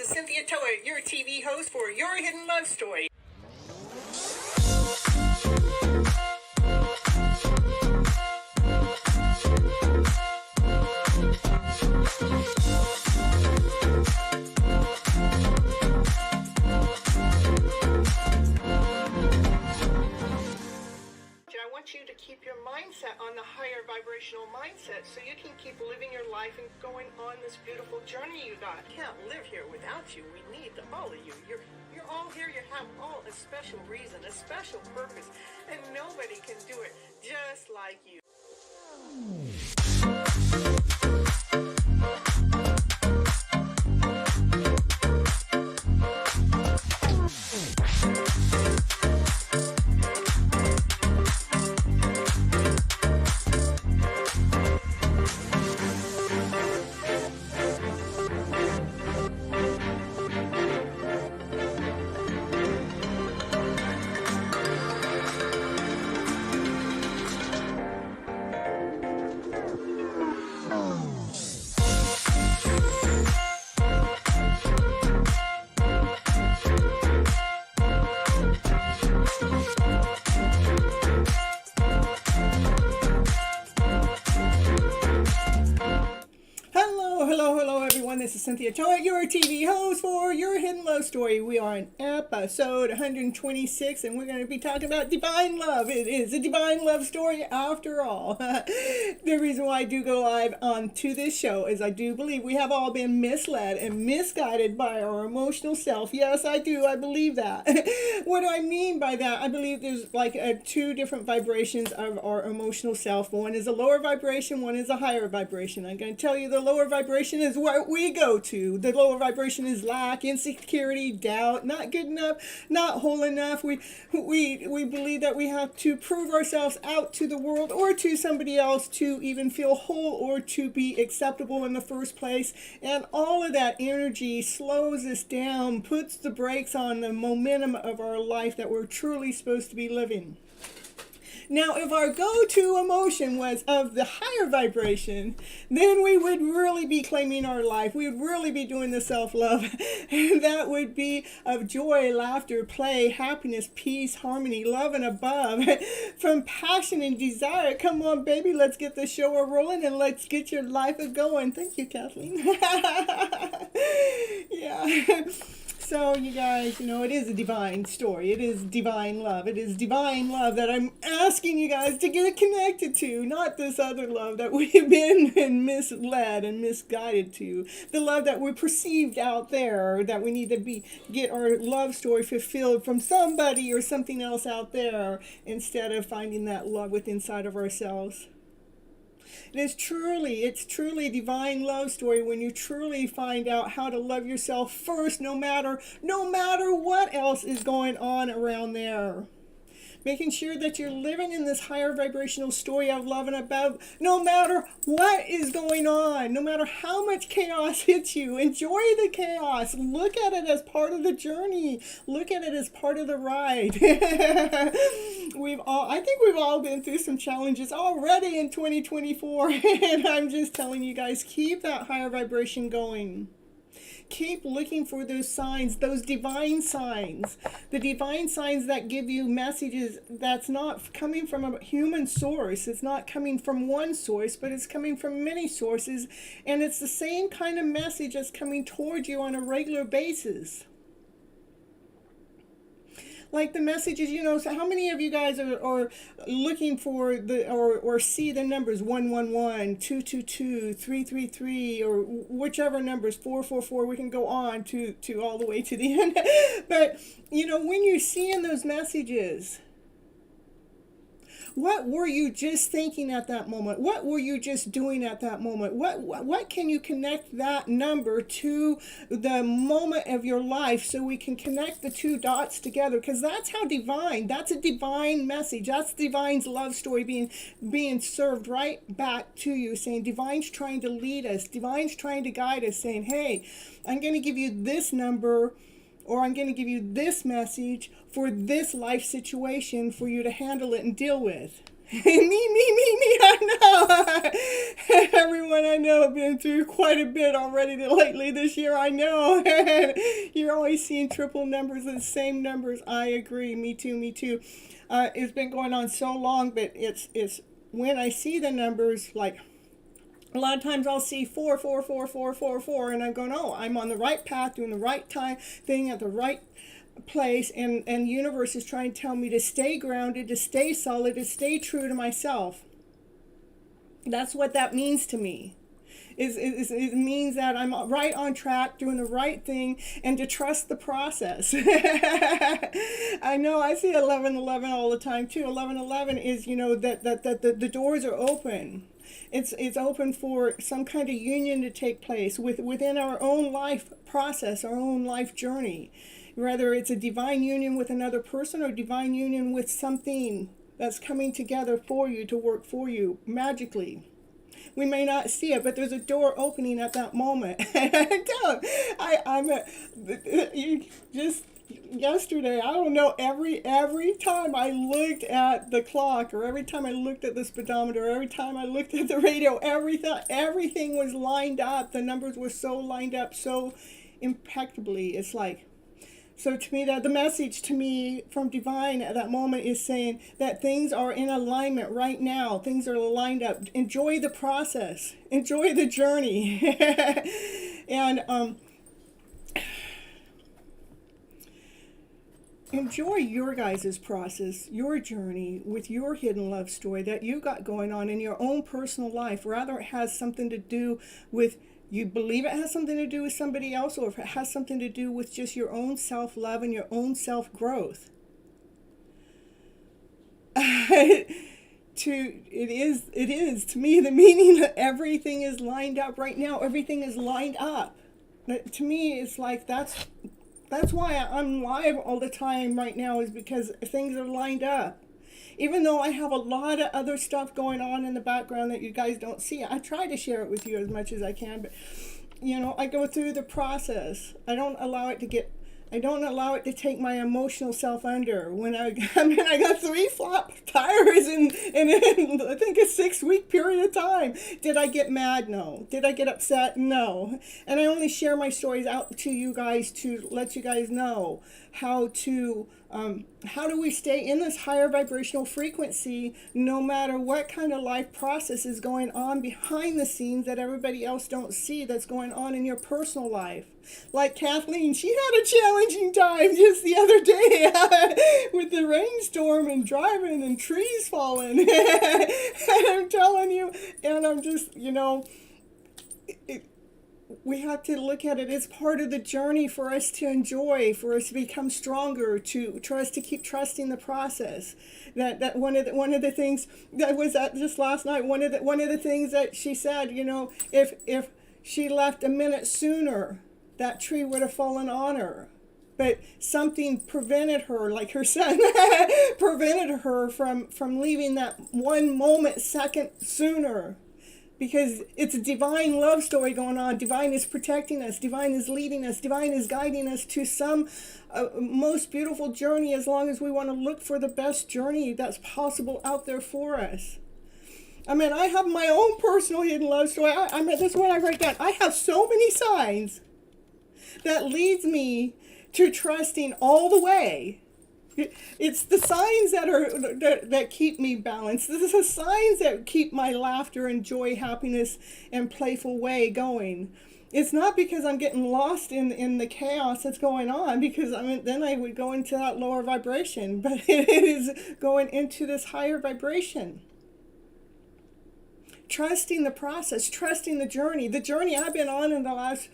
Cynthia Toet, your TV host for Your Hidden Love Story. I want you to keep your mindset on the higher vibrational mindset so you can keep living your life and going on this beautiful journey you got. Can't live here without you. We need all of you. You're all here. You have all a special reason, a special purpose, and nobody can do it just like you. Hello everyone, this is Cynthia Toet, your TV host for Your Hidden Love Story. We are on episode 126 and we're going to be talking about divine love. It is a divine love story after all. The reason why I do go live onto this show is I do believe we have all been misled and misguided by our emotional self. Yes, I do. I believe that. What do I mean by that? I believe there's like two different vibrations of our emotional self. One is a lower vibration, one is a higher vibration. I'm going to tell you the lower vibration is where we go to. The lower vibration is lack, insecurity, doubt, not good enough, not whole enough. We believe that we have to prove ourselves out to the world or to somebody else to even feel whole or to be acceptable in the first place. And all of that energy slows us down, puts the brakes on the momentum of our life that we're truly supposed to be living. Now, if our go-to emotion was of the higher vibration, then we would really be claiming our life. We would really be doing the self-love. And that would be of joy, laughter, play, happiness, peace, harmony, love, and above. From passion and desire. Come on, baby, let's get the show rolling and let's get your life a-going. Thank you, Kathleen. Yeah. So, you guys, it is a divine story. It is divine love. It is divine love that I'm asking you guys to get connected to, not this other love that we've been misled and misguided to. The love that we're perceived out there, that we need to get our love story fulfilled from somebody or something else out there, instead of finding that love within inside of ourselves. It's truly a divine love story when you truly find out how to love yourself first, no matter what else is going on around there. Making sure that you're living in this higher vibrational story of love and above, no matter what is going on, no matter how much chaos hits you. Enjoy the chaos. Look at it as part of the journey. Look at it as part of the ride. I think we've all been through some challenges already in 2024, and I'm just telling you guys, keep that higher vibration going. Keep looking for those signs, those divine signs, the divine signs that give you messages that's not coming from a human source. It's not coming from one source, but it's coming from many sources. And it's the same kind of message that's coming towards you on a regular basis. Like the messages, so how many of you guys are looking for or see the numbers 111, 222, 333, or whichever numbers, 444, we can go on to all the way to the end. But, when you're seeing those messages, what were you just thinking at that moment? What were you just doing at that moment? What can you connect that number to the moment of your life so we can connect the two dots together? Because that's how that's a divine message. That's divine's love story being served right back to you, saying divine's trying to lead us. Divine's trying to guide us, saying, hey, I'm going to give you this number, or I'm going to give you this message for this life situation for you to handle it and deal with. me, I know. Everyone I know have been through quite a bit already lately this year, I know. You're always seeing triple numbers and the same numbers. I agree. Me too. It's been going on so long, but it's when I see the numbers, like, a lot of times I'll see 4, 4, 4, 4, 4, 4, and I'm going, oh, I'm on the right path, doing the right thing at the right place, and the universe is trying to tell me to stay grounded, to stay solid, to stay true to myself. That's what that means to me. It means that I'm right on track, doing the right thing, and to trust the process. I know I see 1111 all the time too. 1111 is, that the doors are open. It's open for some kind of union to take place within our own life process, our own life journey. Whether it's a divine union with another person or divine union with something that's coming together for you to work for you magically. We may not see it, but there's a door opening at that moment. Just yesterday, I don't know, every time I looked at the clock, or every time I looked at the speedometer, every time I looked at the radio, everything was lined up. The numbers were so lined up so impeccably. It's like, so to me, that the message to me from divine at that moment is saying that things are in alignment right now. Things are lined up. Enjoy the process. Enjoy the journey. And enjoy your guys' process, your journey with your hidden love story that you got going on in your own personal life. Rather, it has something to do with, you believe it has something to do with somebody else, or if it has something to do with just your own self-love and your own self-growth. It is to me the meaning that everything is lined up right now. Everything is lined up. To me, it's like that's why I'm live all the time right now, is because things are lined up. Even though I have a lot of other stuff going on in the background that you guys don't see, I try to share it with you as much as I can, but I go through the process. I don't allow it to take my emotional self under. When I got 3 flat tires in I think a 6-week period of time. Did I get mad? No. Did I get upset? No. And I only share my stories out to you guys to let you guys know. how do we stay in this higher vibrational frequency no matter what kind of life process is going on behind the scenes that everybody else don't see that's going on in your personal life. Like Kathleen, she had a challenging time just the other day with the rainstorm and driving and trees falling. And I'm telling you, and I'm just, we have to look at it as part of the journey for us to enjoy, for us to become stronger, for us to keep trusting the process. That one of the things that was just last night. One of the things that she said, if she left a minute sooner, that tree would have fallen on her. But something prevented her, like her son, prevented her from leaving that one second sooner. Because it's a divine love story going on. Divine is protecting us. Divine is leading us. Divine is guiding us to some most beautiful journey, as long as we want to look for the best journey that's possible out there for us. I mean, I have my own personal hidden love story. This is what I write down. I have so many signs that leads me to trusting all the way. It's the signs that keep me balanced. This is the signs that keep my laughter and joy, happiness, and playful way going. It's not because I'm getting lost in the chaos that's going on, because then I would go into that lower vibration. But it is going into this higher vibration. Trusting the process, trusting the journey. The journey I've been on in the last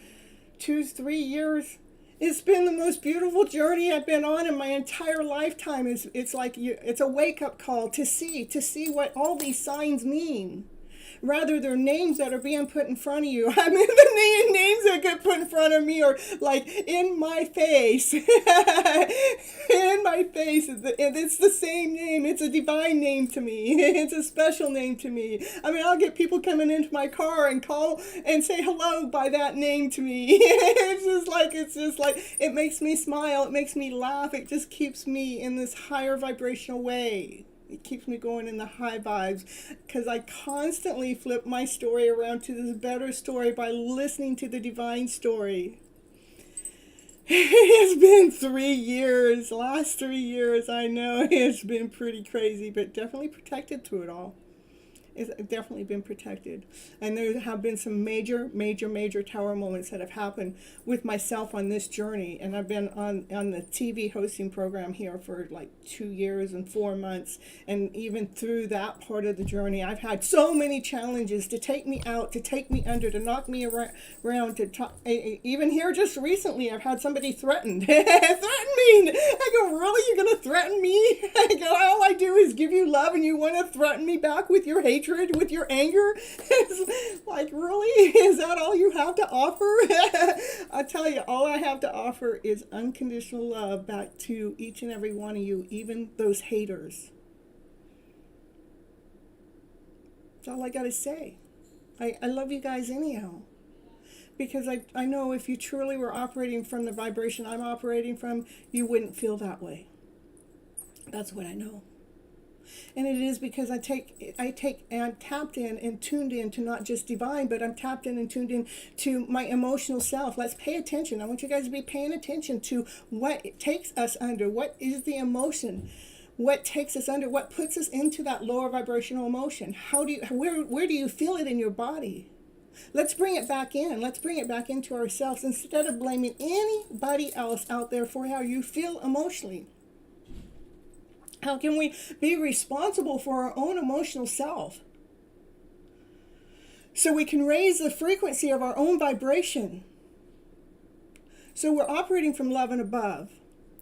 2-3 years. It's been the most beautiful journey I've been on in my entire lifetime. It's like it's a wake-up call to see what all these signs mean. Rather, they're names that are being put in front of you. I mean, the names that get put in front of me are like in my face. In my face. It's the same name. It's a divine name to me. It's a special name to me. I mean, I'll get people coming into my car and call and say hello by that name to me. It's just like, it makes me smile. It makes me laugh. It just keeps me in this higher vibrational way. It keeps me going in the high vibes, because I constantly flip my story around to this better story by listening to the divine story. It's been 3 years, last 3 years, I know it's been pretty crazy, but definitely protected through it all. It's definitely been protected. And there have been some major tower moments that have happened with myself on this journey. And I've been on the TV hosting program here for like 2 years and 4 months. And even through that part of the journey, I've had so many challenges to take me out, to take me under, to knock me around, to talk. Even here just recently, I've had somebody threatened. Threaten me! I go, really? You're going to threaten me? I go, all I do is give you love and you want to threaten me back with your hatred? With your anger? It's like, really? Is that all you have to offer? I tell you, all I have to offer is unconditional love back to each and every one of you, even those haters. That's all I gotta say. I love you guys anyhow. Because I know if you truly were operating from the vibration I'm operating from, you wouldn't feel that way. That's what I know. And it is because I'm tapped in and tuned in to not just divine, but I'm tapped in and tuned in to my emotional self. Let's pay attention. I want you guys to be paying attention to what takes us under. What is the emotion? What takes us under? What puts us into that lower vibrational emotion? Where do you feel it in your body? Let's bring it back in. Let's bring it back into ourselves instead of blaming anybody else out there for how you feel emotionally. How can we be responsible for our own emotional self? So we can raise the frequency of our own vibration. So we're operating from love and above,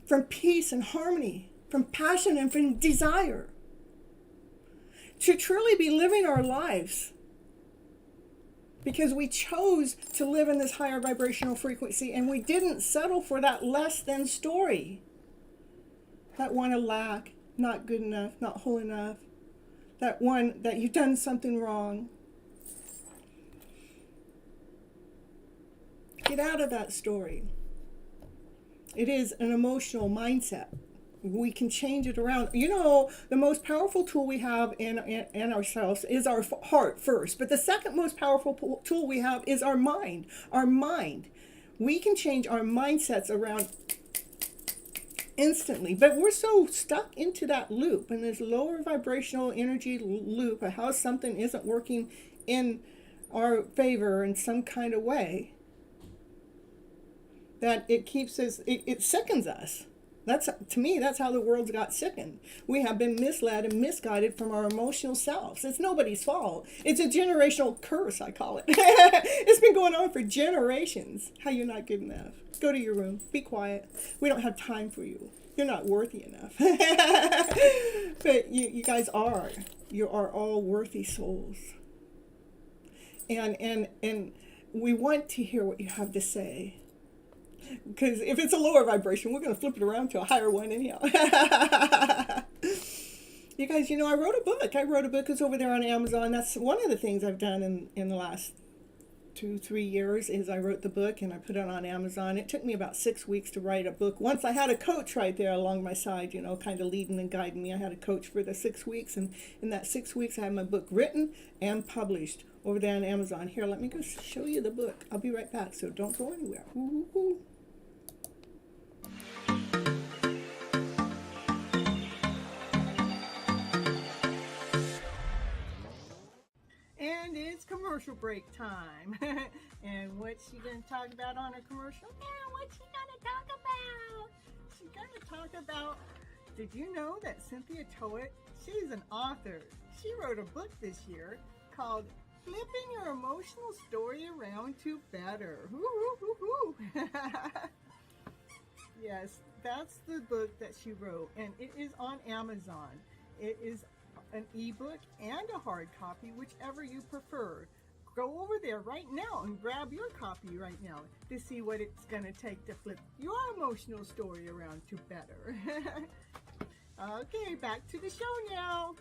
from peace and harmony, from passion and from desire. To truly be living our lives. Because we chose to live in this higher vibrational frequency and we didn't settle for that less than story. That one of lack. Not good enough, not whole enough. That one that you've done something wrong. Get out of that story. It is an emotional mindset. We can change it around. You know, the most powerful tool we have in ourselves is our heart first. But the second most powerful tool we have is our mind. Our mind. We can change our mindsets around instantly. But we're so stuck into that loop, and this lower vibrational energy loop of how something isn't working in our favor in some kind of way, that it keeps us, it sickens us. That's, to me, that's how the world's got sickened. We have been misled and misguided from our emotional selves. It's nobody's fault. It's a generational curse, I call it. It's been going on for generations. How you're not good enough. Go to your room. Be quiet. We don't have time for you. You're not worthy enough. But you guys are. You are all worthy souls. And we want to hear what you have to say. Because if it's a lower vibration, we're going to flip it around to a higher one anyhow. You guys, I wrote a book. It's over there on Amazon. That's one of the things I've done in the last 2-3 years is I wrote the book and I put it on Amazon. It took me about 6 weeks to write a book. Once I had a coach right there along my side, kind of leading and guiding me. I had a coach for the 6 weeks. And in that 6 weeks, I had my book written and published over there on Amazon. Here, let me go show you the book. I'll be right back, so don't go anywhere. Woo-hoo-hoo. And it's commercial break time. And what's she going to talk about on her commercial? Yeah, what's she going to talk about? She's going to talk about, did you know that Cynthia Toet, she's an author. She wrote a book this year called Flipping Your Emotional Story Around to Better. Yes, that's the book that she wrote, and it is on Amazon. It is an ebook and a hard copy, whichever you prefer. Go over there right now and grab your copy right now to see what it's going to take to flip your emotional story around to better. Okay, back to the show now.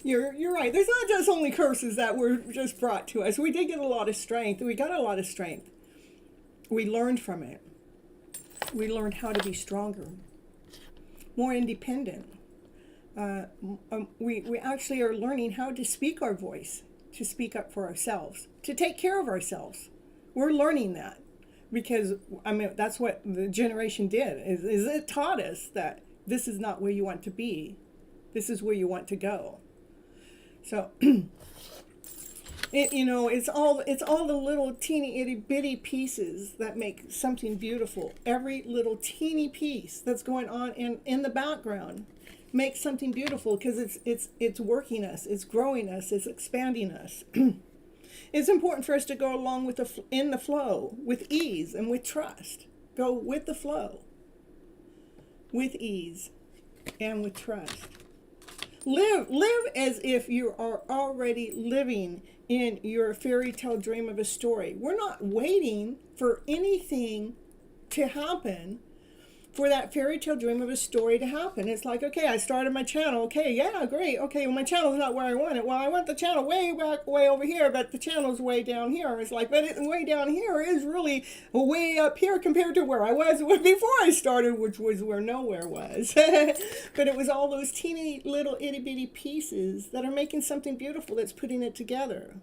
You're right. There's not just only curses that were just brought to us. We did get a lot of strength. We got a lot of strength. We learned from it. We learned how to be stronger, more independent. We actually are learning how to speak our voice, to speak up for ourselves, to take care of ourselves. We're learning that because, that's what the generation did, is it taught us that this is not where you want to be. This is where you want to go. So, it's all the little teeny itty bitty pieces that make something beautiful. Every little teeny piece that's going on in the background makes something beautiful because it's working us, it's growing us, it's expanding us. It's important for us to go along with in the flow with ease and with trust. Go with the flow with ease and with trust. Live as if you are already living in your fairy tale dream of a story. We're not waiting for anything to happen for that fairy tale dream of a story to happen. It's like, okay, I started my channel. Okay, yeah, great. Okay, well, my channel's not where I want it. Well, I want the channel way back, way over here, but the channel's way down here. It's like, but way down here is really way up here compared to where I was before I started, which was where nowhere was. But it was all those teeny little itty bitty pieces that are making something beautiful that's putting it together.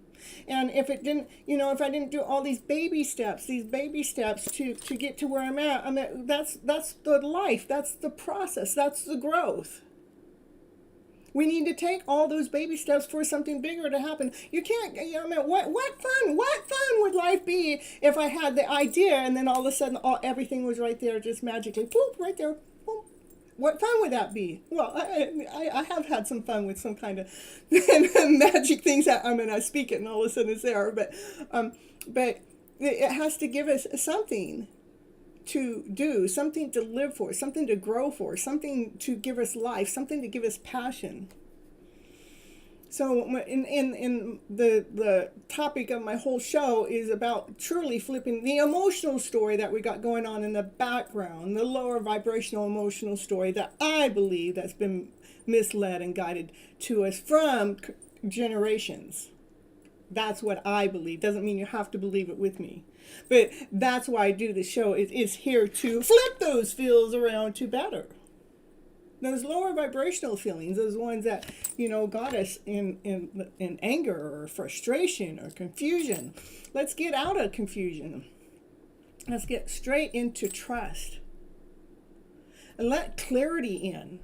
And if it didn't, if I didn't do all these baby steps to get to where I'm at, that's the life, that's the process, that's the growth. We need to take all those baby steps for something bigger to happen. You can't, what fun would life be if I had the idea and then all of a sudden everything was right there, just magically, boop, right there, boop. What fun would that be? Well, I have had some fun with some kind of magic things that, I speak it and all of a sudden it's there, but it has to give us something to do, something to live for, something to grow for, something to give us life, something to give us passion. So in the topic of my whole show is about truly flipping the emotional story that we got going on in the background, the lower vibrational emotional story that I believe that's been misled and guided to us from generations. That's what I believe. Doesn't mean you have to believe it with me. But that's why I do the show. It's here to flip those feels around to better. Those lower vibrational feelings, those ones that, got us in anger or frustration or confusion. Let's get out of confusion. Let's get straight into trust. And let clarity in.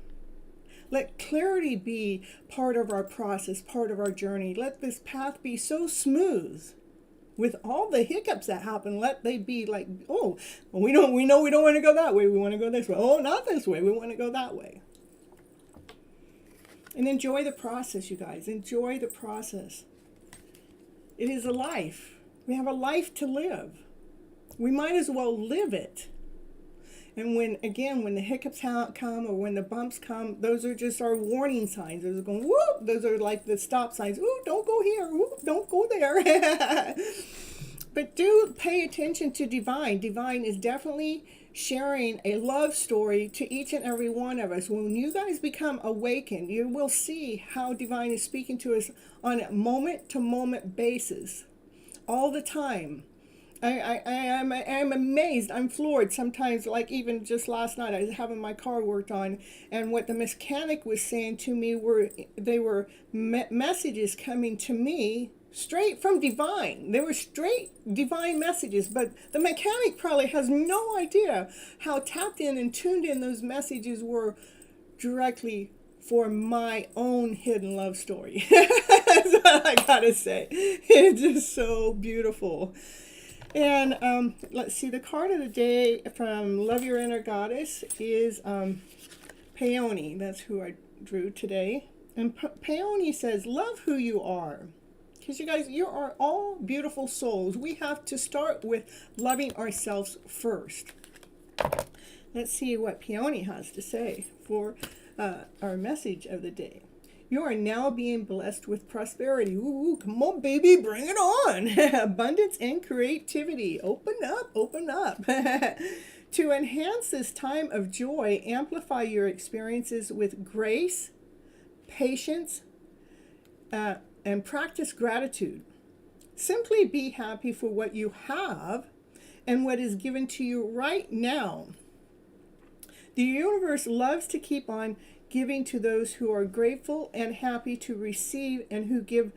Let clarity be part of our process, part of our journey. Let this path be so smooth. With all the hiccups that happen, let they be like, oh, well, we know we don't want to go that way. We want to go this way. Oh, not this way. We want to go that way. And enjoy the process, you guys. Enjoy the process. It is a life. We have a life to live. We might as well live it. And when the hiccups come or when the bumps come, those are just our warning signs. Those are going, whoop! Those are like the stop signs. Ooh, don't go here. Ooh, don't go there. But do pay attention to divine. Divine is definitely sharing a love story to each and every one of us. When you guys become awakened, you will see how divine is speaking to us on a moment-to-moment basis, all the time. I'm amazed. I'm floored sometimes. Like even just last night, I was having my car worked on, and what the mechanic was saying to me were messages coming to me straight from divine. They were straight divine messages, but the mechanic probably has no idea how tapped in and tuned in those messages were directly for my own hidden love story. That's what I gotta say. It's just so beautiful. And let's see, the card of the day from Love Your Inner Goddess is Peony. That's who I drew today. And Peony says, love who you are. Because you guys, you are all beautiful souls. We have to start with loving ourselves first. Let's see what Peony has to say for our message of the day. You are now being blessed with prosperity. Ooh, come on, baby, bring it on. Abundance and creativity. Open up, open up. To enhance this time of joy, amplify your experiences with grace, patience, and practice gratitude. Simply be happy for what you have and what is given to you right now. The universe loves to keep on giving to those who are grateful and happy to receive and who give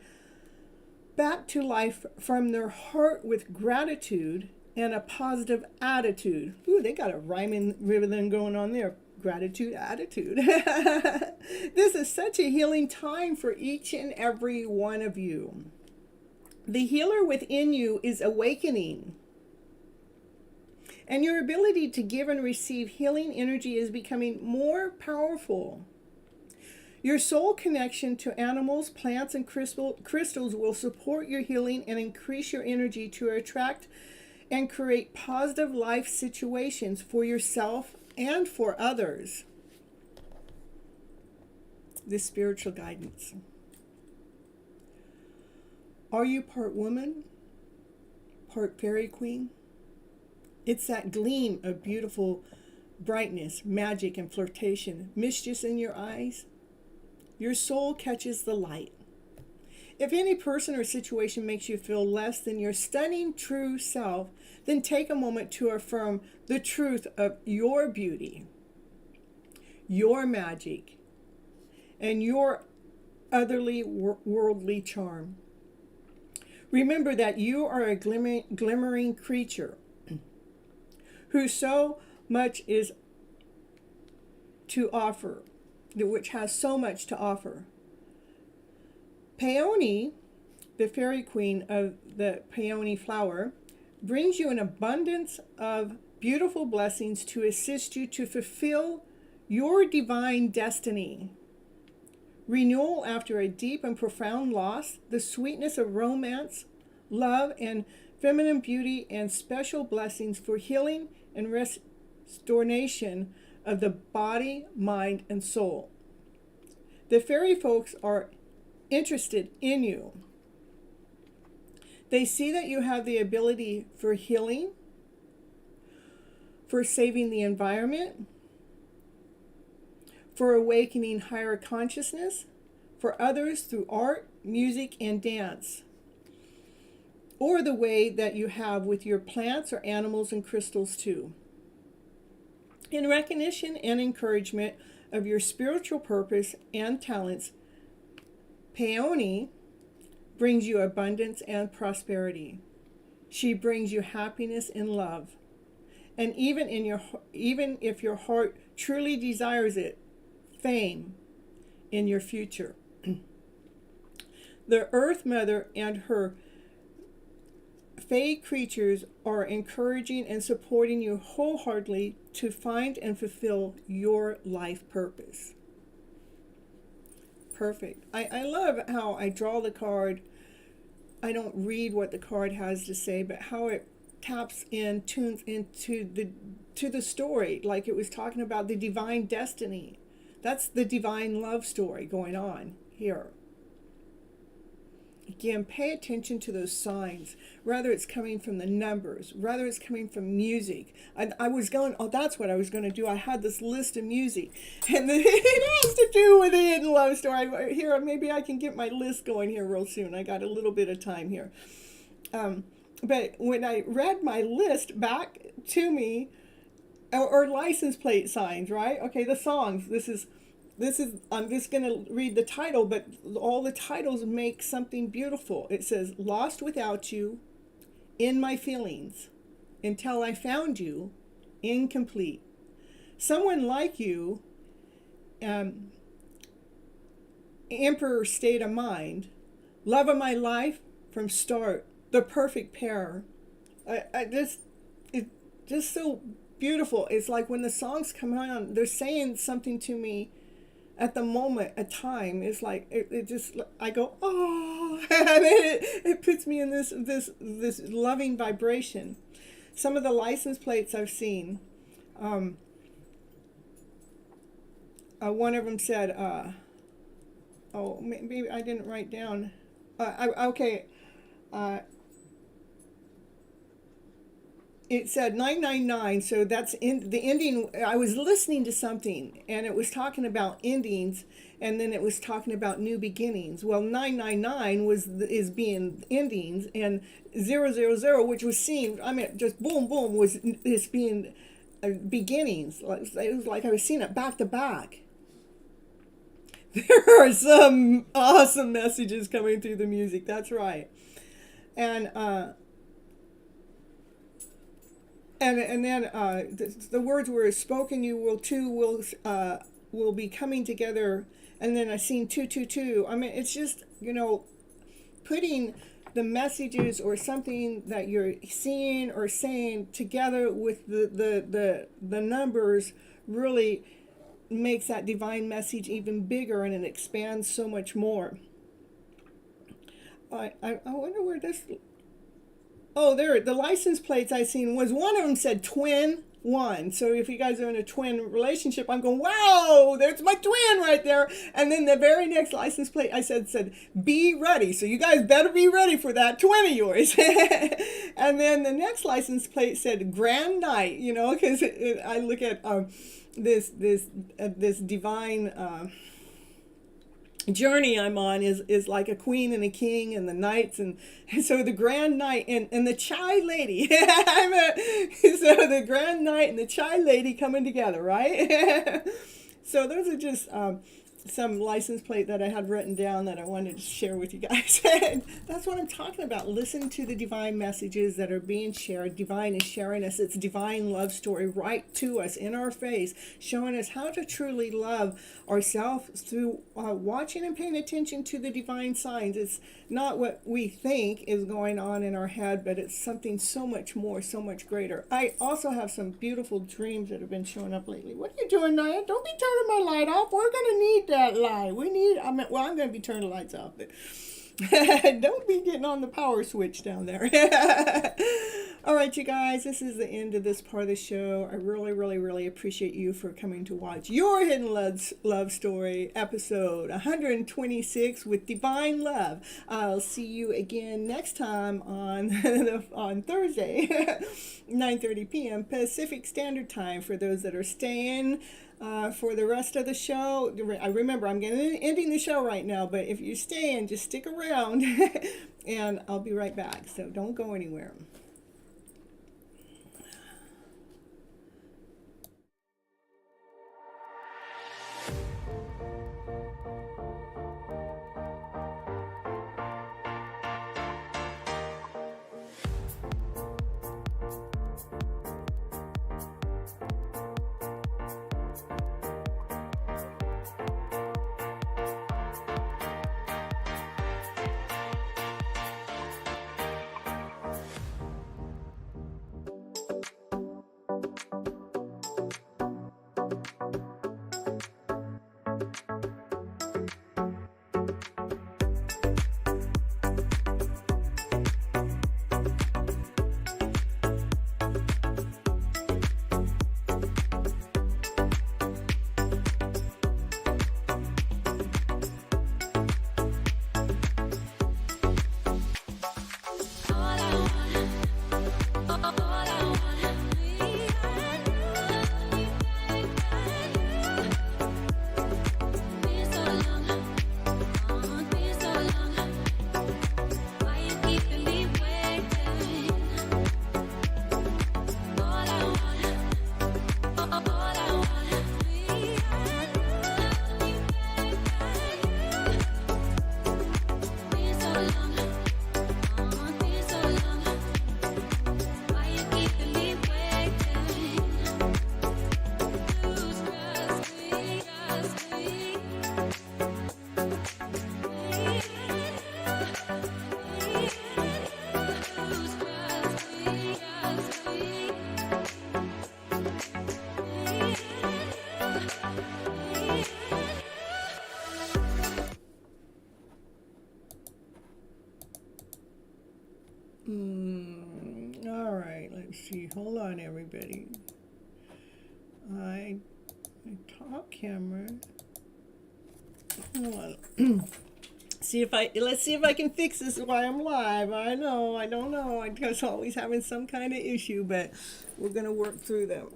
back to life from their heart with gratitude and a positive attitude. Ooh, they got a rhyming rhythm going on there. Gratitude, attitude. This is such a healing time for each and every one of you. The healer within you is awakening. And your ability to give and receive healing energy is becoming more powerful. Your soul connection to animals, plants, and crystals will support your healing and increase your energy to attract and create positive life situations for yourself and for others. This spiritual guidance. Are you part woman, part fairy queen? It's that gleam of beautiful brightness, magic, and flirtation, mischief in your eyes. Your soul catches the light. If any person or situation makes you feel less than your stunning true self, then take a moment to affirm the truth of your beauty, your magic, and your otherly worldly charm. Remember that you are a glimmering creature who so much is to offer, which has so much to offer. Peony, the fairy queen of the peony flower, brings you an abundance of beautiful blessings to assist you to fulfill your divine destiny. Renewal after a deep and profound loss, the sweetness of romance, love, and feminine beauty, and special blessings for healing and restoration of the body, mind, and soul. The fairy folks are interested in you. They see that you have the ability for healing, for saving the environment, for awakening higher consciousness, for others through art, music, and dance, or the way that you have with your plants or animals and crystals too. In recognition and encouragement of your spiritual purpose and talents, Peony brings you abundance and prosperity. She brings you happiness and love. And even if your heart truly desires it, fame in your future. The Earth Mother and her Fae creatures are encouraging and supporting you wholeheartedly to find and fulfill your life purpose. Perfect. I love how I draw the card. I don't read what the card has to say, but how it taps in, tunes into the story, like it was talking about the divine destiny. That's the divine love story going on here. Again, pay attention to those signs. Rather it's coming from the numbers, rather it's coming from music. I was going, oh, that's what I was going to do. I had this list of music, and it has to do with the hidden love story. Here, maybe I can get my list going here real soon. I got a little bit of time here. But when I read my list back to me, or license plate signs, right? Okay, the songs. This is I'm just going to read the title, but all the titles make something beautiful. It says, Lost Without You, In My Feelings, Until I Found You, Incomplete. Someone Like You, Emperor State of Mind, Love of My Life from Start, The Perfect Pair. It's just so beautiful. It's like when the songs come on, they're saying something to me at the moment, a time. It's like it just, I go, oh, and it puts me in this loving vibration. Some of the license plates I've seen, one of them said, oh, maybe I didn't write down. It said 999, so that's in the ending. I was listening to something, and it was talking about endings, and then it was talking about new beginnings. Well, 999 is being endings, and 000, which was seen, I mean, just boom, boom, is being beginnings. It was like I was seeing it back to back. There are some awesome messages coming through the music. That's right, and then the words were spoken. You will be coming together. And then I seen 222. I mean, it's just, putting the messages or something that you're seeing or saying together with the numbers really makes that divine message even bigger, and it expands so much more. I wonder where this. Oh, there, the license plates I seen was, one of them said twin one. So if you guys are in a twin relationship, I'm going, wow, there's my twin right there. And then the very next license plate I said, be ready. So you guys better be ready for that twin of yours. And then the next license plate said grand night, because I look at this divine journey I'm on is like a queen and a king and the knights, and so the grand knight and the chai lady. So the grand knight and the chai lady coming together, right? So those are just some license plate that I had written down that I wanted to share with you guys. That's what I'm talking about. Listen to the divine messages that are being shared. Divine is sharing us its divine love story right to us in our face, showing us how to truly love ourselves through watching and paying attention to the divine signs. It's not what we think is going on in our head, but it's something so much more, so much greater. I also have some beautiful dreams that have been showing up lately. What are you doing, Naya? Don't be turning my light off. We're going to need that light. I'm going to be turning the lights off, but don't be getting on the power switch down there. All right, you guys, this is the end of this part of the show. I really, really, really appreciate you for coming to watch your Hidden Love Story episode 126 with Divine Love. I'll see you again next time on Thursday, 9:30 p.m. Pacific Standard Time. For those that are staying for the rest of the show, I remember I'm ending the show right now, but if you're staying, just stick around and I'll be right back. So don't go anywhere. on, everybody. My top camera. Hold on. Let's see if I can fix this while I'm live. I don't know. I just always having some kind of issue, but we're gonna work through them.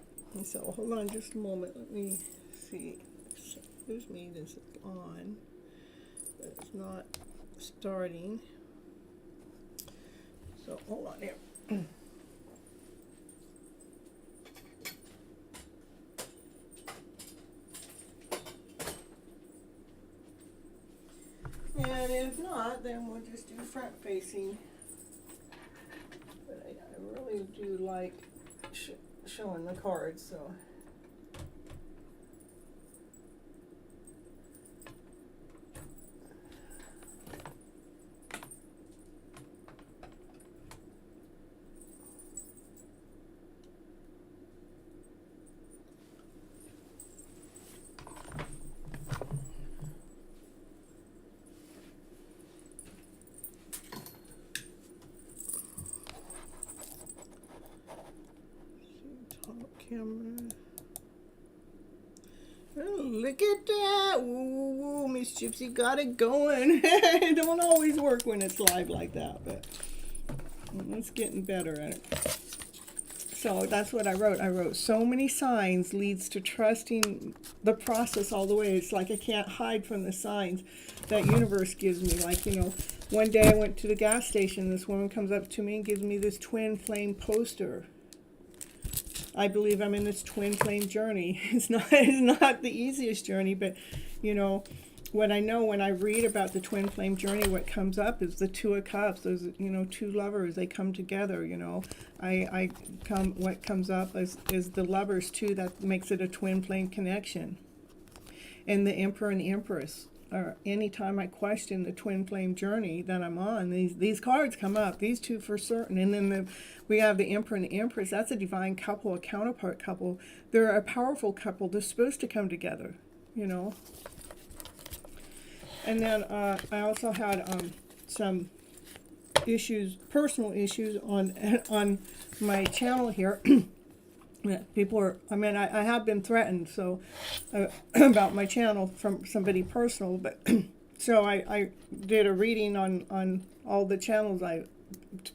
So hold on just a moment. Let me see. Excuse me, this is on, but it's not starting. So hold on here. And if not, then we'll just do front facing. But I really do like showing the cards, so. Camera. Oh, look at that. Ooh, Miss Gypsy got it going. It don't always work when it's live like that, but it's getting better at it. So that's what I wrote. I wrote, so many signs leads to trusting the process all the way. It's like I can't hide from the signs that universe gives me. Like, you know, one day I went to the gas station. This woman comes up to me and gives me this twin flame poster. I believe I'm in this twin flame journey. It's not the easiest journey, but you know, what I know when I read about the twin flame journey, what comes up is the Two of Cups. Those, you know, two lovers, they come together, you know. What comes up is the lovers too, that makes it a twin flame connection. And the Emperor and the Empress. Or anytime I question the twin flame journey that I'm on, these cards come up, these two for certain. And then we have the Emperor and the Empress. That's a divine couple, a counterpart couple. They're a powerful couple. They're supposed to come together, you know. And then I also had some issues, personal issues on my channel here. People are, I mean, I have been threatened, so about my channel from somebody personal, but so I did a reading on all the channels I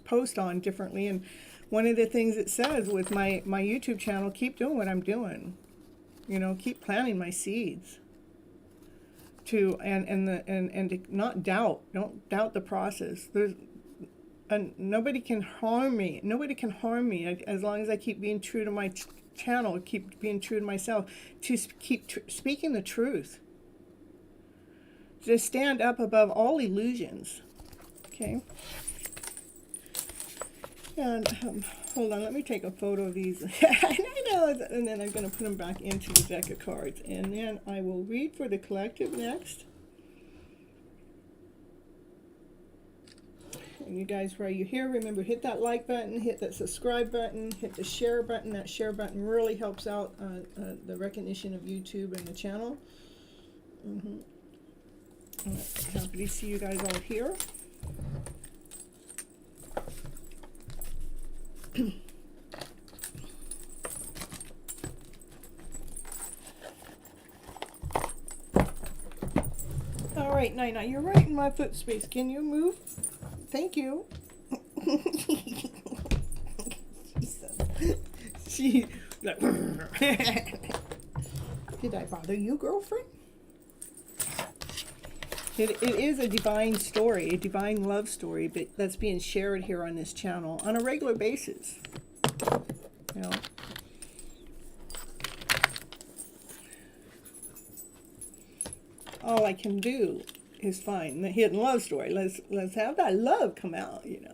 post on differently, and one of the things it says with my YouTube channel, keep doing what I'm doing, you know, keep planting my seeds, and to not doubt, don't doubt the process. And nobody can harm me. Nobody can harm me as long as I keep being true to my channel, keep being true to myself, to keep speaking the truth. To stand up above all illusions. Okay? And hold on, let me take a photo of these. I know, and then I'm going to put them back into the deck of cards. And then I will read for the collective next. And you guys, while you're here, remember, hit that like button, hit that subscribe button, hit the share button. That share button really helps out the recognition of YouTube and the channel. Happy to see you guys all here. All right, Nina, you're right in my foot space. Can you move? Thank you. She like, did I bother you, girlfriend? It is a divine story, a divine love story, but that's being shared here on this channel on a regular basis. You know. All I can do is find the hidden love story. Let's have that love come out, you know.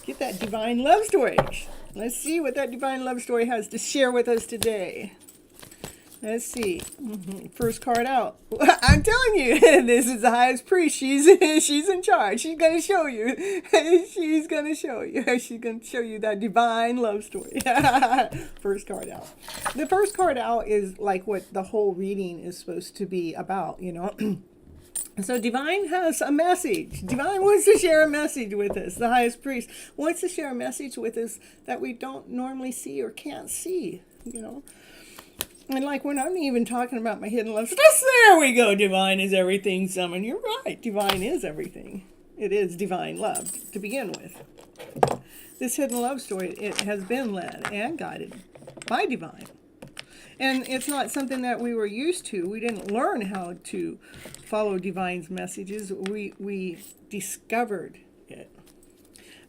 Get that divine love story. Let's see what that divine love story has to share with us today. Let's see. First card out. I'm telling you, this is the highest priest. She's in charge. She's gonna show you. She's gonna show you. She's gonna show you that divine love story. First card out. The first card out is like what the whole reading is supposed to be about, you know. So Divine has a message. Divine wants to share a message with us. The highest priest wants to share a message with us that we don't normally see or can't see, you know. And like when I'm even talking about my hidden love, just there we go. Divine is everything, someone. You're right. Divine is everything. It is divine love to begin with. This hidden love story, it has been led and guided by divine. And it's not something that we were used to. We didn't learn how to follow divine's messages. We discovered it.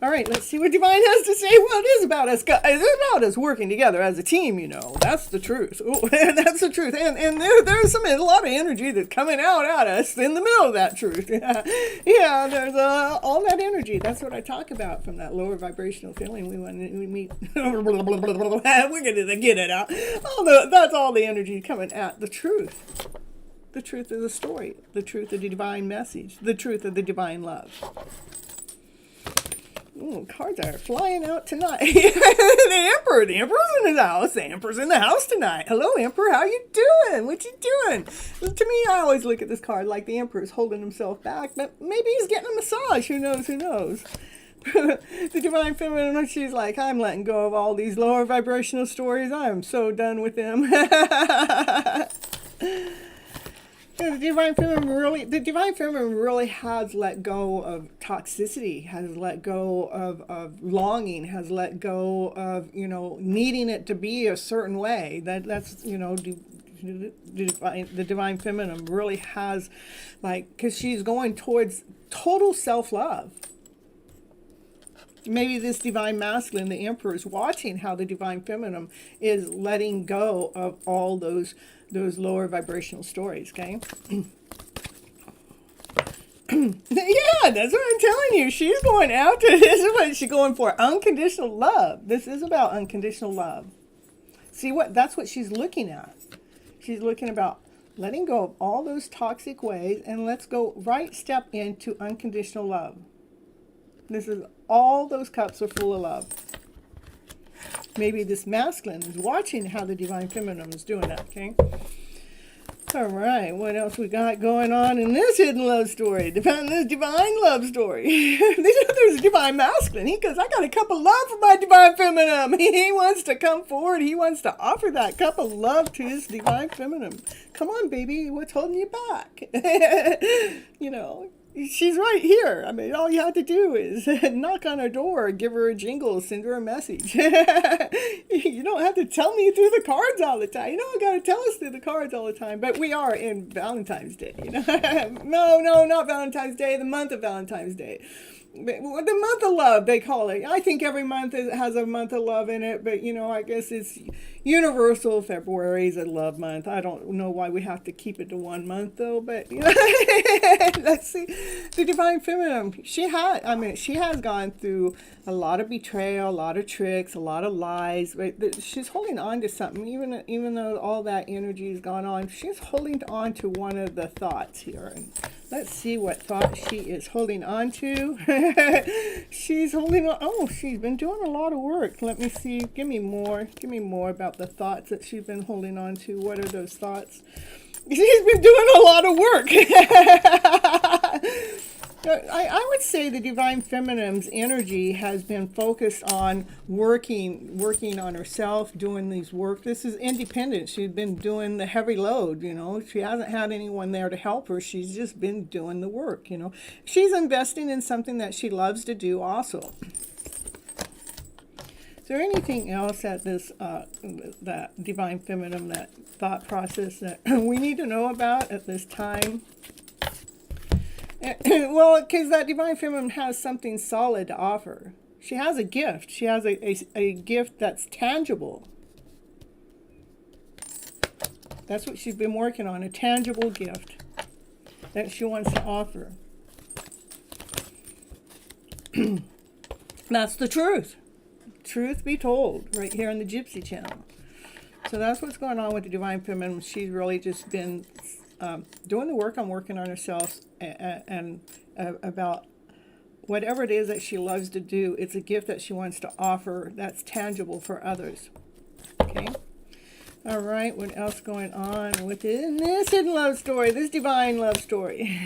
All right, let's see what divine has to say. Well, it is about us guys. It's about us working together as a team, you know. That's the truth. Ooh, that's the truth. And there's a lot of energy that's coming out at us in the middle of that truth. Yeah, there's all that energy. That's what I talk about from that lower vibrational feeling. We meet. We're going to get it out. That's all the energy coming at the truth. The truth of the story. The truth of the divine message. The truth of the divine love. Ooh, cards are flying out tonight. The Emperor. The Emperor's in his house. The Emperor's in the house tonight. Hello, Emperor. How you doing? What you doing? To me, I always look at this card like the Emperor's holding himself back, but maybe he's getting a massage. Who knows? Who knows? The Divine Feminine, she's like, I'm letting go of all these lower vibrational stories. I am so done with them. The Divine Feminine really has let go of toxicity, has let go of longing, has let go of, you know, needing it to be a certain way. That's you know, the Divine Feminine really has, like, because she's going towards total self-love. Maybe this Divine Masculine, the Emperor, is watching how the Divine Feminine is letting go of all those lower vibrational stories, okay? Yeah, that's what I'm telling you. She's going after this. Is what she's going for. Unconditional love. This is about unconditional love. See what? That's what she's looking at. She's looking about letting go of all those toxic ways, and let's go right step into unconditional love. This is all those cups are full of love. Maybe this masculine is watching how the Divine Feminine is doing that, okay? All right, what else we got going on in this hidden love story? This divine love story. There's a Divine Masculine. He goes, I got a cup of love for my Divine Feminine. He wants to come forward. He wants to offer that cup of love to his Divine Feminine. Come on, baby. What's holding you back? You know. She's right here. I mean, all you have to do is knock on her door, give her a jingle, send her a message. You don't have to tell me through the cards all the time. You don't got to tell us through the cards all the time. But we are in Valentine's Day, you know. No, not Valentine's Day, the month of Valentine's Day. The month of love, they call it. I think every month has a month of love in it, but, you know, I guess it's universal. February is a love month. I don't know why we have to keep it to 1 month, though, but, you know, let's see. The Divine Feminine, she has gone through a lot of betrayal, a lot of tricks, a lot of lies, but she's holding on to something. Even though all that energy has gone on, she's holding on to one of the thoughts here. Let's see what thought she is holding on to. She's holding on. Oh, she's been doing a lot of work. Let me see. Give me more. Give me more about the thoughts that she's been holding on to. What are those thoughts? She's been doing a lot of work. I would say the Divine Feminine's energy has been focused on working on herself, doing these work. This is independent. She's been doing the heavy load, you know. She hasn't had anyone there to help her. She's just been doing the work, you know. She's investing in something that she loves to do also. Is there anything else at this, that Divine Feminine, that thought process that we need to know about at this time? Well, because that Divine Feminine has something solid to offer. She has a gift. She has a gift that's tangible. That's what she's been working on, a tangible gift that she wants to offer. That's the truth. Truth be told, right here on the Gypsy channel. So that's what's going on with the Divine Feminine. She's really just been doing the work on working on herself and about whatever it is that she loves to do. It's a gift that she wants to offer that's tangible for others. Okay? All right, what else going on within this hidden love story, this divine love story?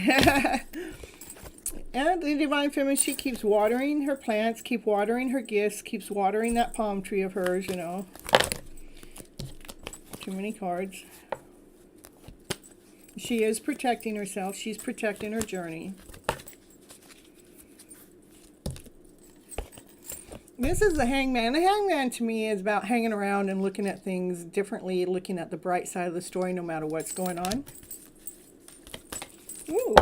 And the divine feminine, she keeps watering her plants, keep watering her gifts, keeps watering that palm tree of hers, you know. Too many cards. She is protecting herself. She's protecting her journey. This is the hangman. The hangman to me is about hanging around and looking at things differently, looking at the bright side of the story no matter what's going on. Ooh.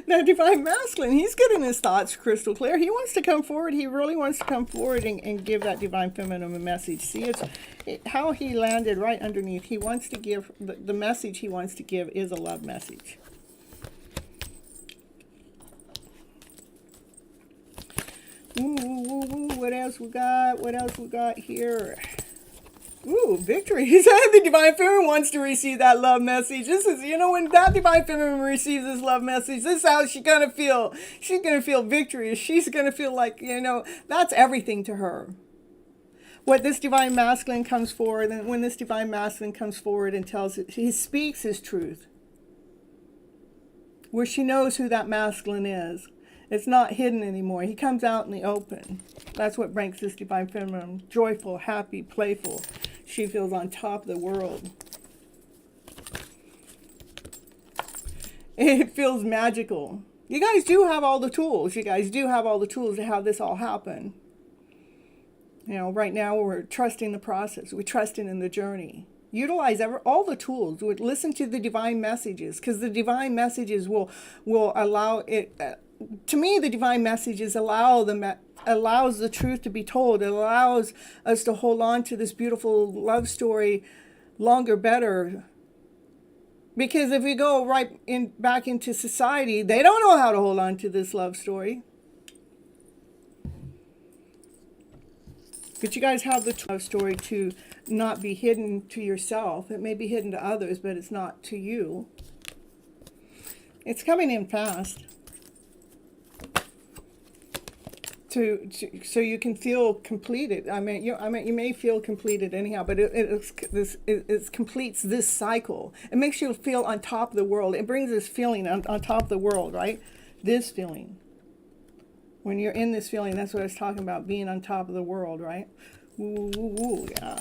Now, divine masculine, he's getting his thoughts crystal clear. He wants to come forward. He really wants to come forward and give that divine feminine a message. See, how he landed right underneath. He wants to give, the message he wants to give is a love message. Ooh, what else we got? What else we got here? Ooh, victory. The divine feminine wants to receive that love message. This is, you know, when that divine feminine receives this love message, this is how she's going to feel. She's going to feel victorious. She's going to feel like, you know, that's everything to her. What this divine masculine comes forward, and when this divine masculine comes forward and tells it, he speaks his truth. Where she knows who that masculine is. It's not hidden anymore. He comes out in the open. That's what makes this divine feminine joyful, happy, playful. She feels on top of the world. It feels magical. You guys do have all the tools. You guys do have all the tools to have this all happen. You know, right now we're trusting the process. We're trusting in the journey. Utilize all the tools. Listen to the divine messages, because the divine messages will allow it. To me, the divine messages allows the truth to be told. It allows us to hold on to this beautiful love story longer, better. Because if we go back into society, they don't know how to hold on to this love story. But you guys have the love story to not be hidden to yourself. It may be hidden to others, but it's not to you. It's coming in fast. So you can feel completed. You may feel completed anyhow, but it completes this cycle. It makes you feel on top of the world. It brings this feeling on top of the world, right? This feeling. When you're in this feeling, that's what I was talking about, being on top of the world, right? Ooh, ooh, ooh, yeah.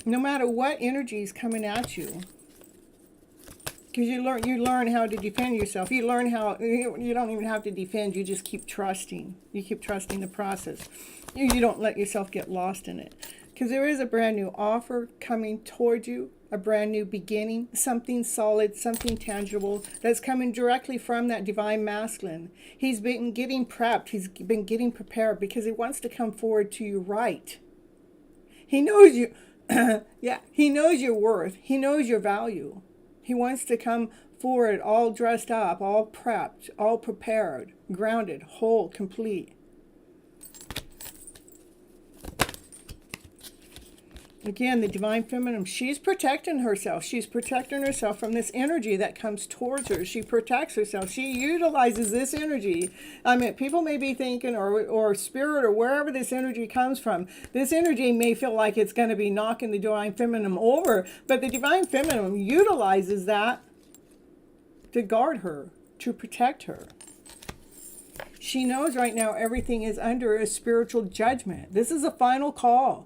No matter what energy is coming at you, because you learn how to defend yourself. You learn how, you don't even have to defend, you just keep trusting. You keep trusting the process. You don't let yourself get lost in it. Because there is a brand new offer coming toward you, a brand new beginning, something solid, something tangible that's coming directly from that divine masculine. He's been getting prepped, he's been getting prepared because he wants to come forward to you right. He knows you, yeah, he knows your worth, he knows your value. He wants to come forward all dressed up, all prepped, all prepared, grounded, whole, complete. Again, the divine feminine, she's protecting herself. She's protecting herself from this energy that comes towards her. She protects herself. She utilizes this energy. I mean, people may be thinking, or spirit, or wherever this energy comes from, this energy may feel like it's going to be knocking the divine feminine over, but the divine feminine utilizes that to guard her, to protect her. She knows right now everything is under a spiritual judgment. This is a final call.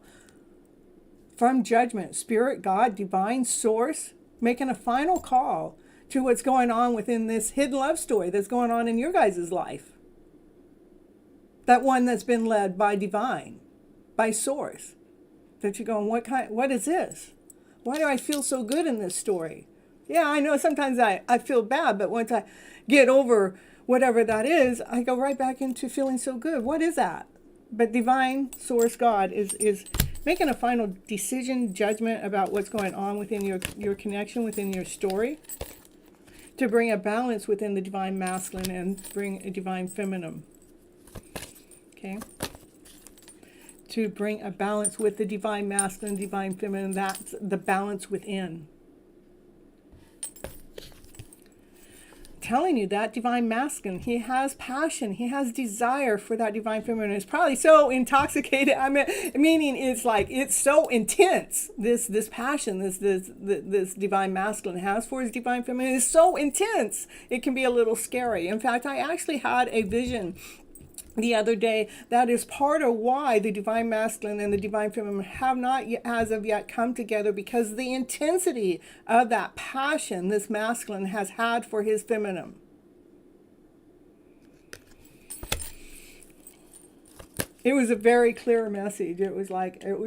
From judgment, spirit, God, divine source, making a final call to what's going on within this hidden love story that's going on in your guys' life. That one that's been led by divine, by source. That you're going, what is this? Why do I feel so good in this story? Yeah, I know sometimes I feel bad, but once I get over whatever that is, I go right back into feeling so good. What is that? But divine source, God, is making a final decision, judgment about what's going on within your connection, within your story, to bring a balance within the divine masculine and bring a divine feminine. Okay? To bring a balance with the divine masculine, divine feminine, that's the balance within. telling you, that divine masculine, he has passion, he has desire for that divine feminine. It's probably so intoxicated. Meaning it's like, it's so intense. This passion, this divine masculine has for his divine feminine is so intense. It can be a little scary. In fact, I actually had a vision the other day that is part of why the divine masculine and the divine feminine have not yet, as of yet, come together, because the intensity of that passion this masculine has had for his feminine. It was a very clear message. It was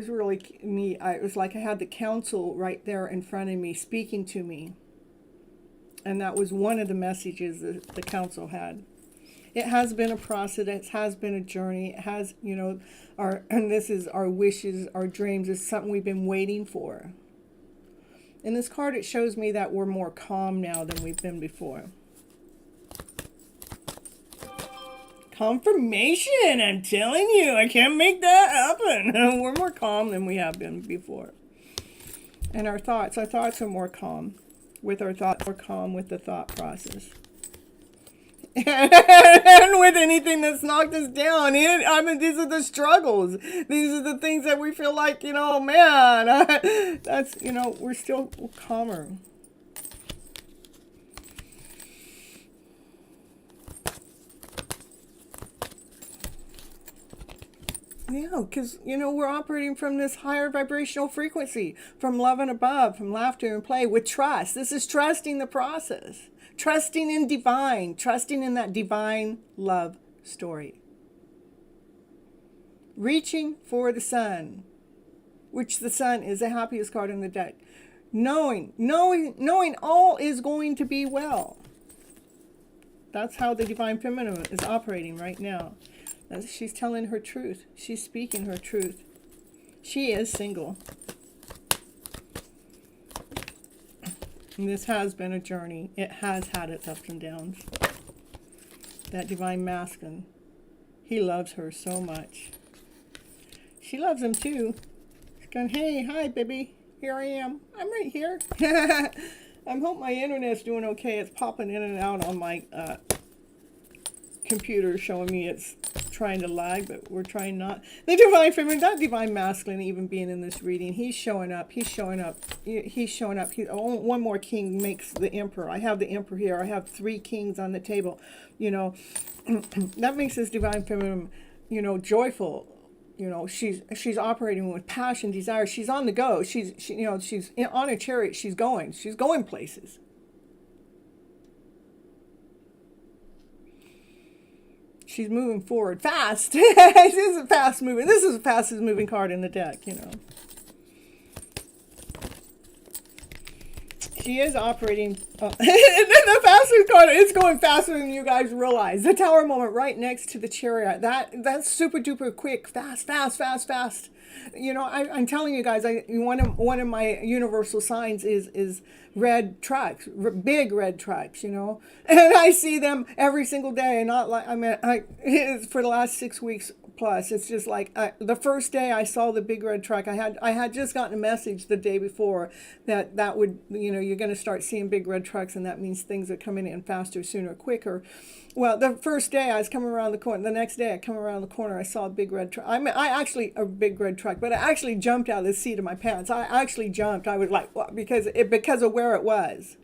really neat. It was like I had the council right there in front of me speaking to me, and that was one of the messages that the council had. It has been a process. It has been a journey. It has, and this is our wishes, our dreams. Is something we've been waiting for. In this card, it shows me that we're more calm now than we've been before. Confirmation! I'm telling you, I can't make that happen. We're more calm than we have been before. And our thoughts are more calm. With our thoughts, we're calm with the thought process. And with anything that's knocked us down, these are the struggles. These are the things that we feel like, man, that's, we're still calmer. Yeah, because, we're operating from this higher vibrational frequency, from love and above, from laughter and play, with trust. This is trusting the process. Trusting in divine, trusting in that divine love story. Reaching for the sun, which the sun is the happiest card in the deck. Knowing all is going to be well. That's how the divine feminine is operating right now. She's telling her truth. She's speaking her truth. She is single. And this has been a journey. It has had its ups and downs. That divine masculine, he loves her so much. She loves him too. She's going, hey, hi, baby. Here I am. I'm right here. I hope my internet's doing okay. It's popping in and out on my computer, showing me it's trying to lag, but we're trying not. The divine feminine, that divine masculine, even being in this reading, he's showing up. One more king makes the emperor. I have the emperor here. I have 3 kings on the table. That makes this divine feminine, joyful. She's operating with passion, desire. She's on the go. She's on a chariot. She's going places. She's moving forward fast. This is a fast moving. This is the fastest moving card in the deck, She is operating. The fastest card. It's going faster than you guys realize. The Tower moment right next to the Chariot. That's super duper quick. Fast. I'm telling you guys. One of my universal signs is red trucks, big red trucks. And I see them every single day. Not like for the last 6 weeks plus. It's just like the first day I saw the big red truck, I had just gotten a message the day before that would, you're going to start seeing big red trucks, and that means things are coming in faster, sooner, quicker. Well, the first day I was coming around the corner. The next day I come around the corner, I saw a big red truck. A big red truck, but I actually jumped out of the seat of my pants. I actually jumped. I was like, what? Because of where it was,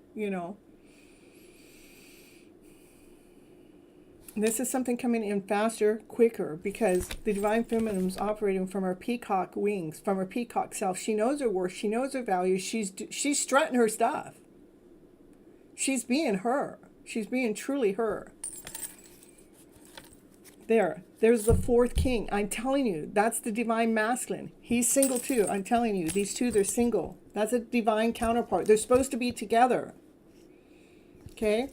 This is something coming in faster, quicker, because the divine feminine is operating from her peacock wings, from her peacock self. She knows her worth. She knows her value. She's strutting her stuff. She's being her. She's being truly her. There's the 4th king. I'm telling you, that's the divine masculine. He's single too. I'm telling you, these two, they're single. That's a divine counterpart. They're supposed to be together. Okay?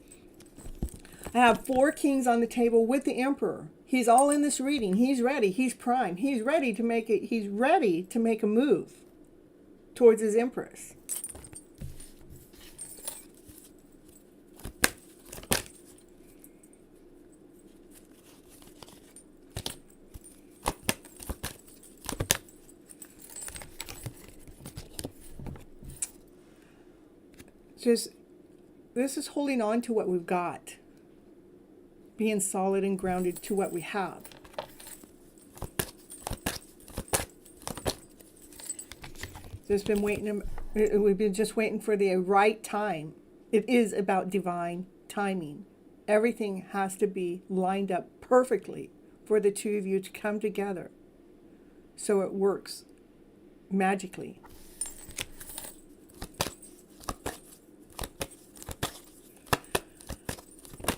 I have 4 kings on the table with the emperor. He's all in this reading. He's ready. He's primed. He's ready to make it. He's ready to make a move towards his empress. This is holding on to what we've got. being solid and grounded to what we have. Just been waiting. We've been just waiting for the right time. It is about divine timing. Everything has to be lined up perfectly for the two of you to come together, so it works magically.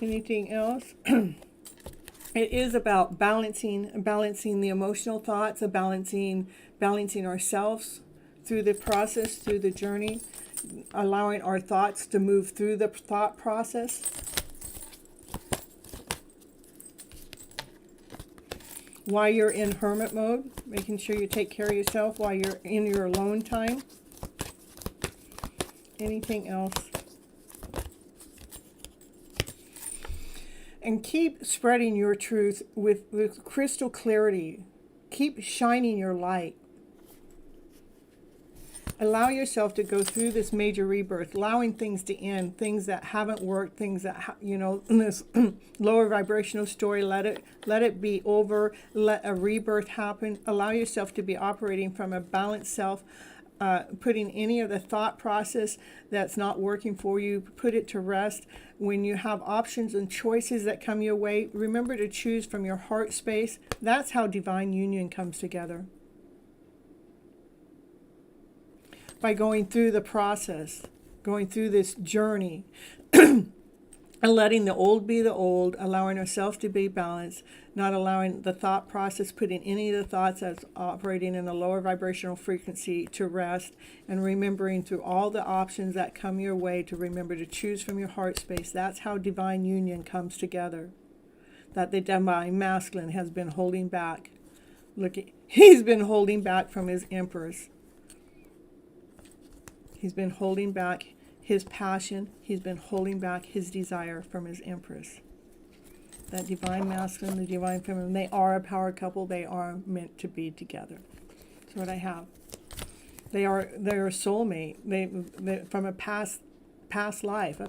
Anything else? It is about balancing the emotional thoughts, balancing ourselves through the process, through the journey, allowing our thoughts to move through the thought process. While you're in hermit mode, making sure you take care of yourself while you're in your alone time. Anything else? And keep spreading your truth with crystal clarity. Keep shining your light. Allow yourself to go through this major rebirth, allowing things to end, things that haven't worked, things that, in this lower vibrational story, let it be over, let a rebirth happen. Allow yourself to be operating from a balanced self, putting any of the thought process that's not working for you, put it to rest. When you have options and choices that come your way, remember to choose from your heart space. That's how divine union comes together. By going through the process, going through this journey, and letting the old be the old, allowing ourselves to be balanced, not allowing the thought process, putting any of the thoughts that's operating in a lower vibrational frequency to rest, and remembering through all the options that come your way to remember to choose from your heart space. That's how divine union comes together. That the divine masculine has been holding back. Look, he's been holding back from his empress. He's been holding back his passion. He's been holding back his desire from his empress. That divine masculine, the divine feminine, they are a power couple. They are meant to be together. That's what I have. They're a soulmate. They from a past life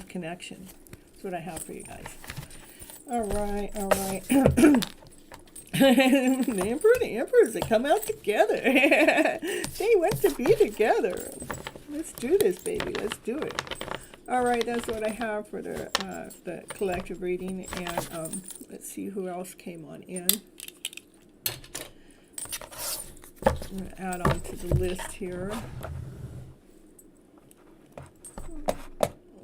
connection. That's what I have for you guys. All right. The emperor and the empress, they come out together. They want to be together. Let's do this, baby. Let's do it. All right, that's what I have for the collective reading. And let's see who else came on in. I'm going to add on to the list here.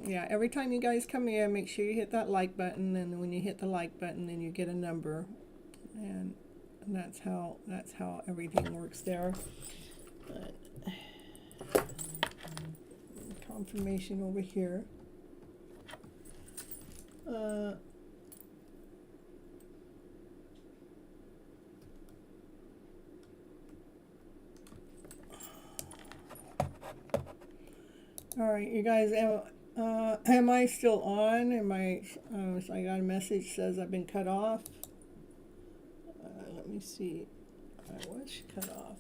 Yeah, every time you guys come in, make sure you hit that like button. And when you hit the like button, then you get a number. And that's how everything works there. But confirmation over here. All right, you guys, am I still on? So I got a message that says I've been cut off. Let me see. I was cut off.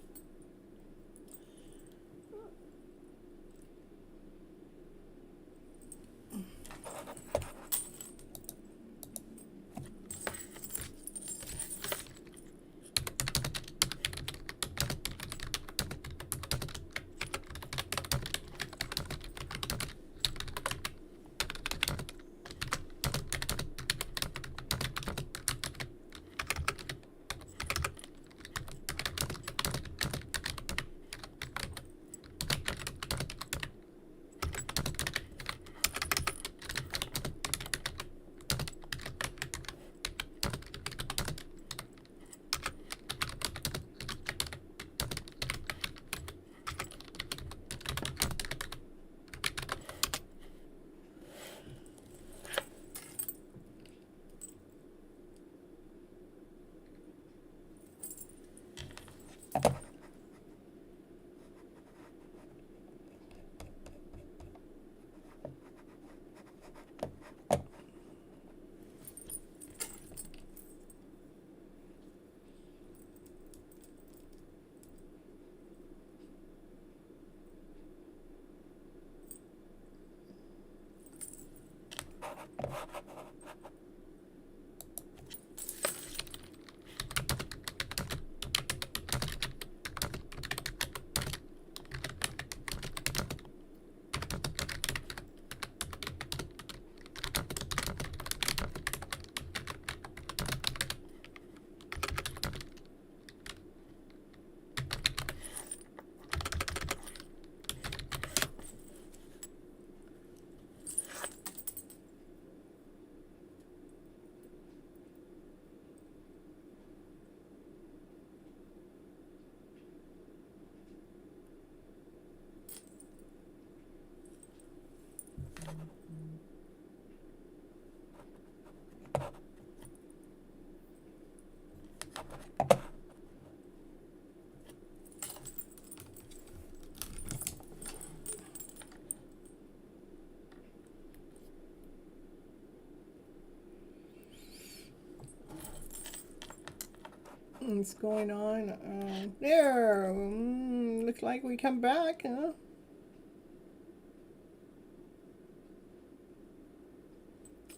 What's going on? There. Looks like we come back, huh?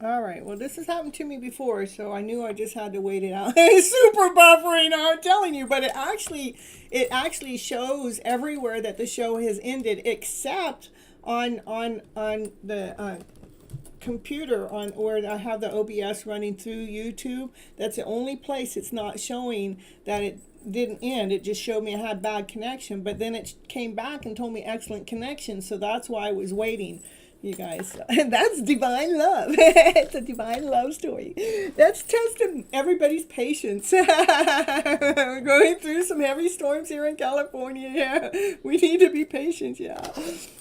All right. Well, this has happened to me before, so I knew I just had to wait it out. It's super buffering, I'm telling you. But it actually shows everywhere that the show has ended, except on the computer on where I have the OBS running through YouTube. That's the only place it's not showing that it didn't end. It just showed me I had bad connection, but then it came back and told me excellent connection. So that's why I was waiting, you guys. And that's divine love. It's a divine love story. That's testing everybody's patience. We're going through some heavy storms here in California. Yeah, we need to be patient. Yeah.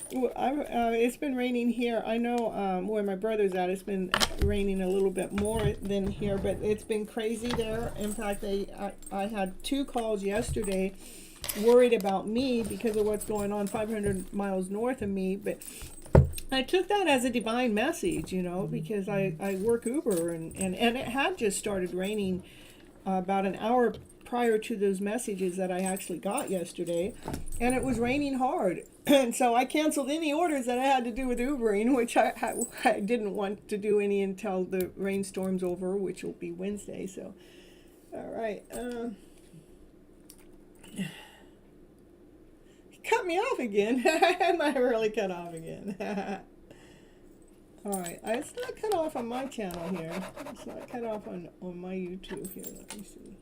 Well, it's been raining here. I know where my brother's at. It's been raining a little bit more than here, but it's been crazy there. In fact, I had 2 calls yesterday worried about me because of what's going on 500 miles north of me. But I took that as a divine message, because I work Uber and it had just started raining about an hour prior to those messages that I actually got yesterday, and it was raining hard. And so I canceled any orders that I had to do with Ubering, which I didn't want to do any until the rainstorm's over, which will be Wednesday. So, all right. Cut me off again. Am I really cut off again? All right. It's not cut off on my channel here. It's not cut off on my YouTube here. Let me see.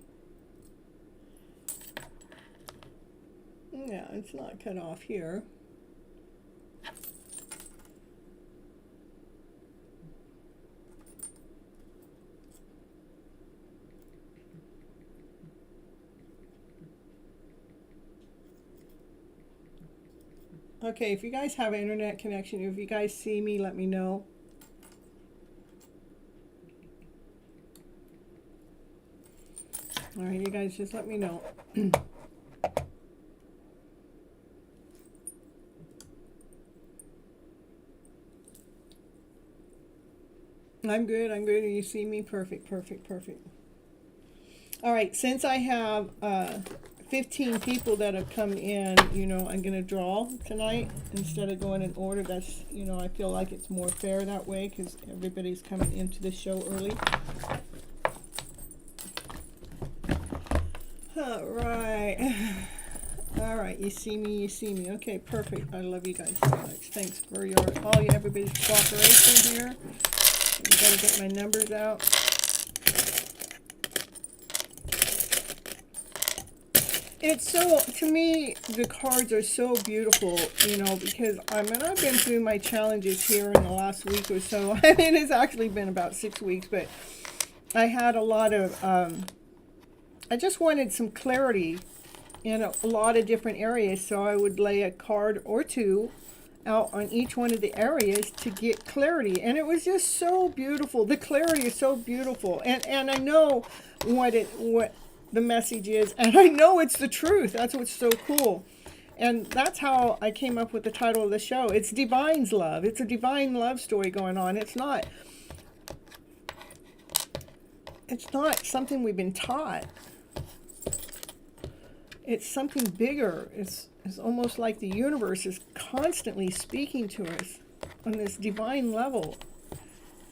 Yeah, it's not cut off here. Okay, if you guys have an internet connection, if you guys see me, let me know. All right, you guys just let me know. I'm good. You see me? Perfect. All right, since I have 15 people that have come in, I'm going to draw tonight instead of going in order. That's, I feel like it's more fair that way because everybody's coming into the show early. All right, you see me. Okay, perfect. I love you guys so much. Thanks for everybody's cooperation here. I gotta get my numbers out. It's so, to me, the cards are so beautiful, because I've been through my challenges here in the last week or so. It has actually been about 6 weeks, but I had a lot of, I just wanted some clarity in a lot of different areas, so I would lay a card or 2 out on each one of the areas to get clarity, and it was just so beautiful. The clarity is so beautiful, and I know what the message is, and I know it's the truth. That's what's so cool, and that's how I came up with the title of the show. It's Divine's Love. It's a divine love story going on. It's not something we've been taught. It's something bigger. It's almost like the universe is constantly speaking to us on this divine level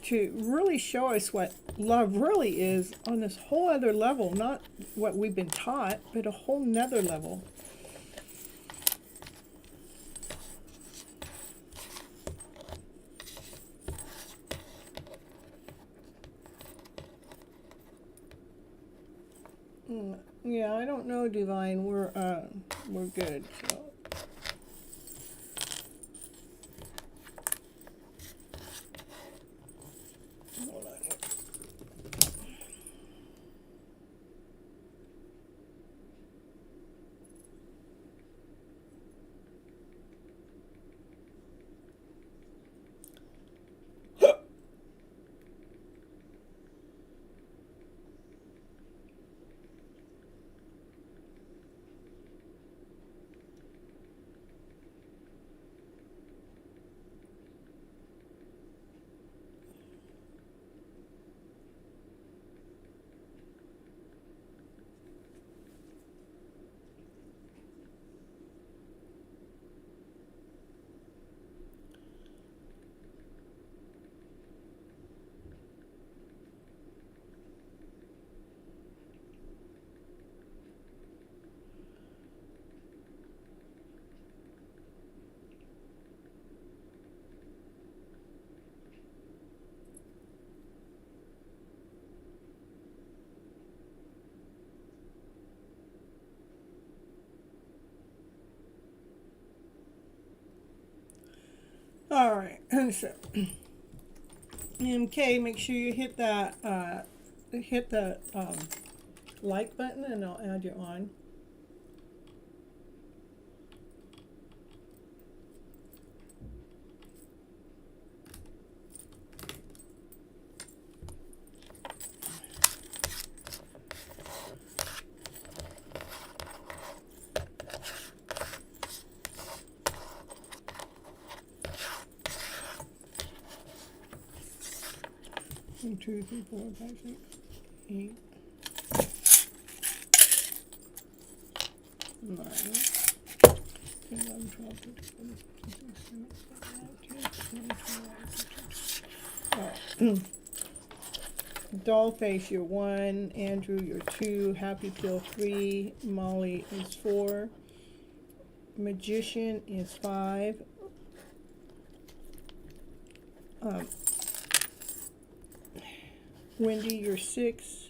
to really show us what love really is on this whole other level, not what we've been taught, but a whole nother level. Yeah, I don't know, Divine. We're good. So. Hold on here. So, MK, make sure you hit that, hit the like button, and I'll add you on. One, two, three, four, five, six, 8, 9, 10, 11, 12, 13, 14, 15, 16, 17, 18, 19, Dollface, you're 1. Andrew, you're 2. Happy Pill, 3. Molly is 4. Magician is 5. Wendy, you're 6.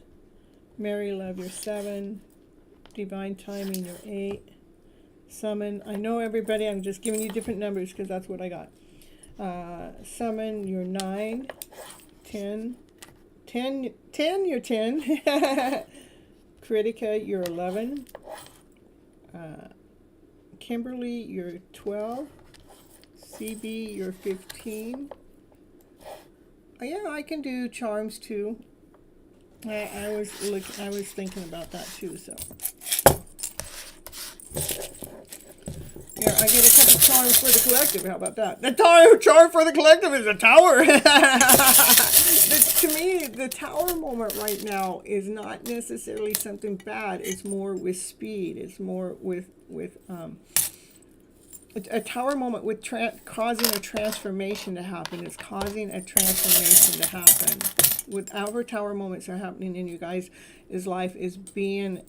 Mary Love, you're 7. Divine Timing, you're 8. Summon, I know everybody, I'm just giving you different numbers because that's what I got. Summon, you're 9. 10, you're 10. Critica, you're 11. Kimberly, you're 12. CB, you're 15. Yeah, I can do charms too. I was thinking about that too. So yeah, I get a couple charms for the collective. How about that? The charm for the collective is a tower. To me, the tower moment right now is not necessarily something bad. It's more with speed. It's more with a tower moment with causing a transformation to happen. It's causing a transformation to happen. Whatever tower moments are happening in you guys' life is being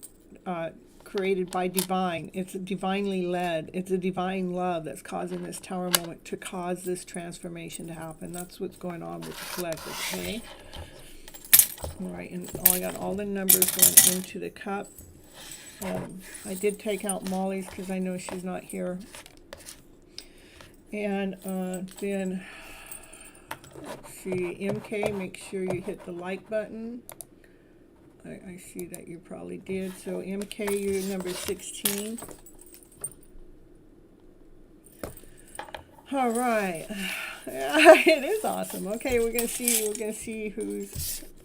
created by divine. It's divinely led. It's a divine love that's causing this tower moment to cause this transformation to happen. That's what's going on with the collective, okay? All right, and I got all the numbers going into the cup. I did take out Molly's because I know she's not here. And then, let's see, MK, make sure you hit the like button. I see that you probably did. So MK, you're number 16. All right. It is awesome. Okay, we're gonna see who gets to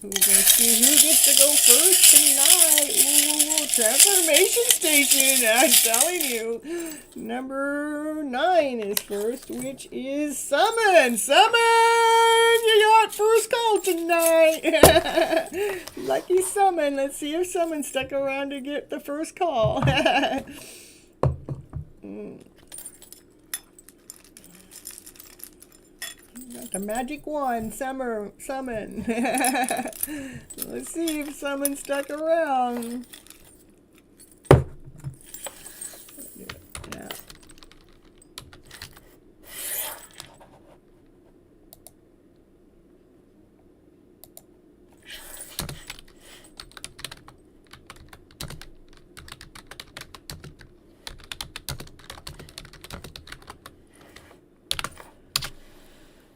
go first tonight. Ooh, transformation station. I'm telling you. Number 9 is first, which is Summon. Summon! You got first call tonight. Lucky Summon. Let's see if Summon stuck around to get the first call. Got the magic wand, Summon. Let's see if Summon stuck around. Yeah.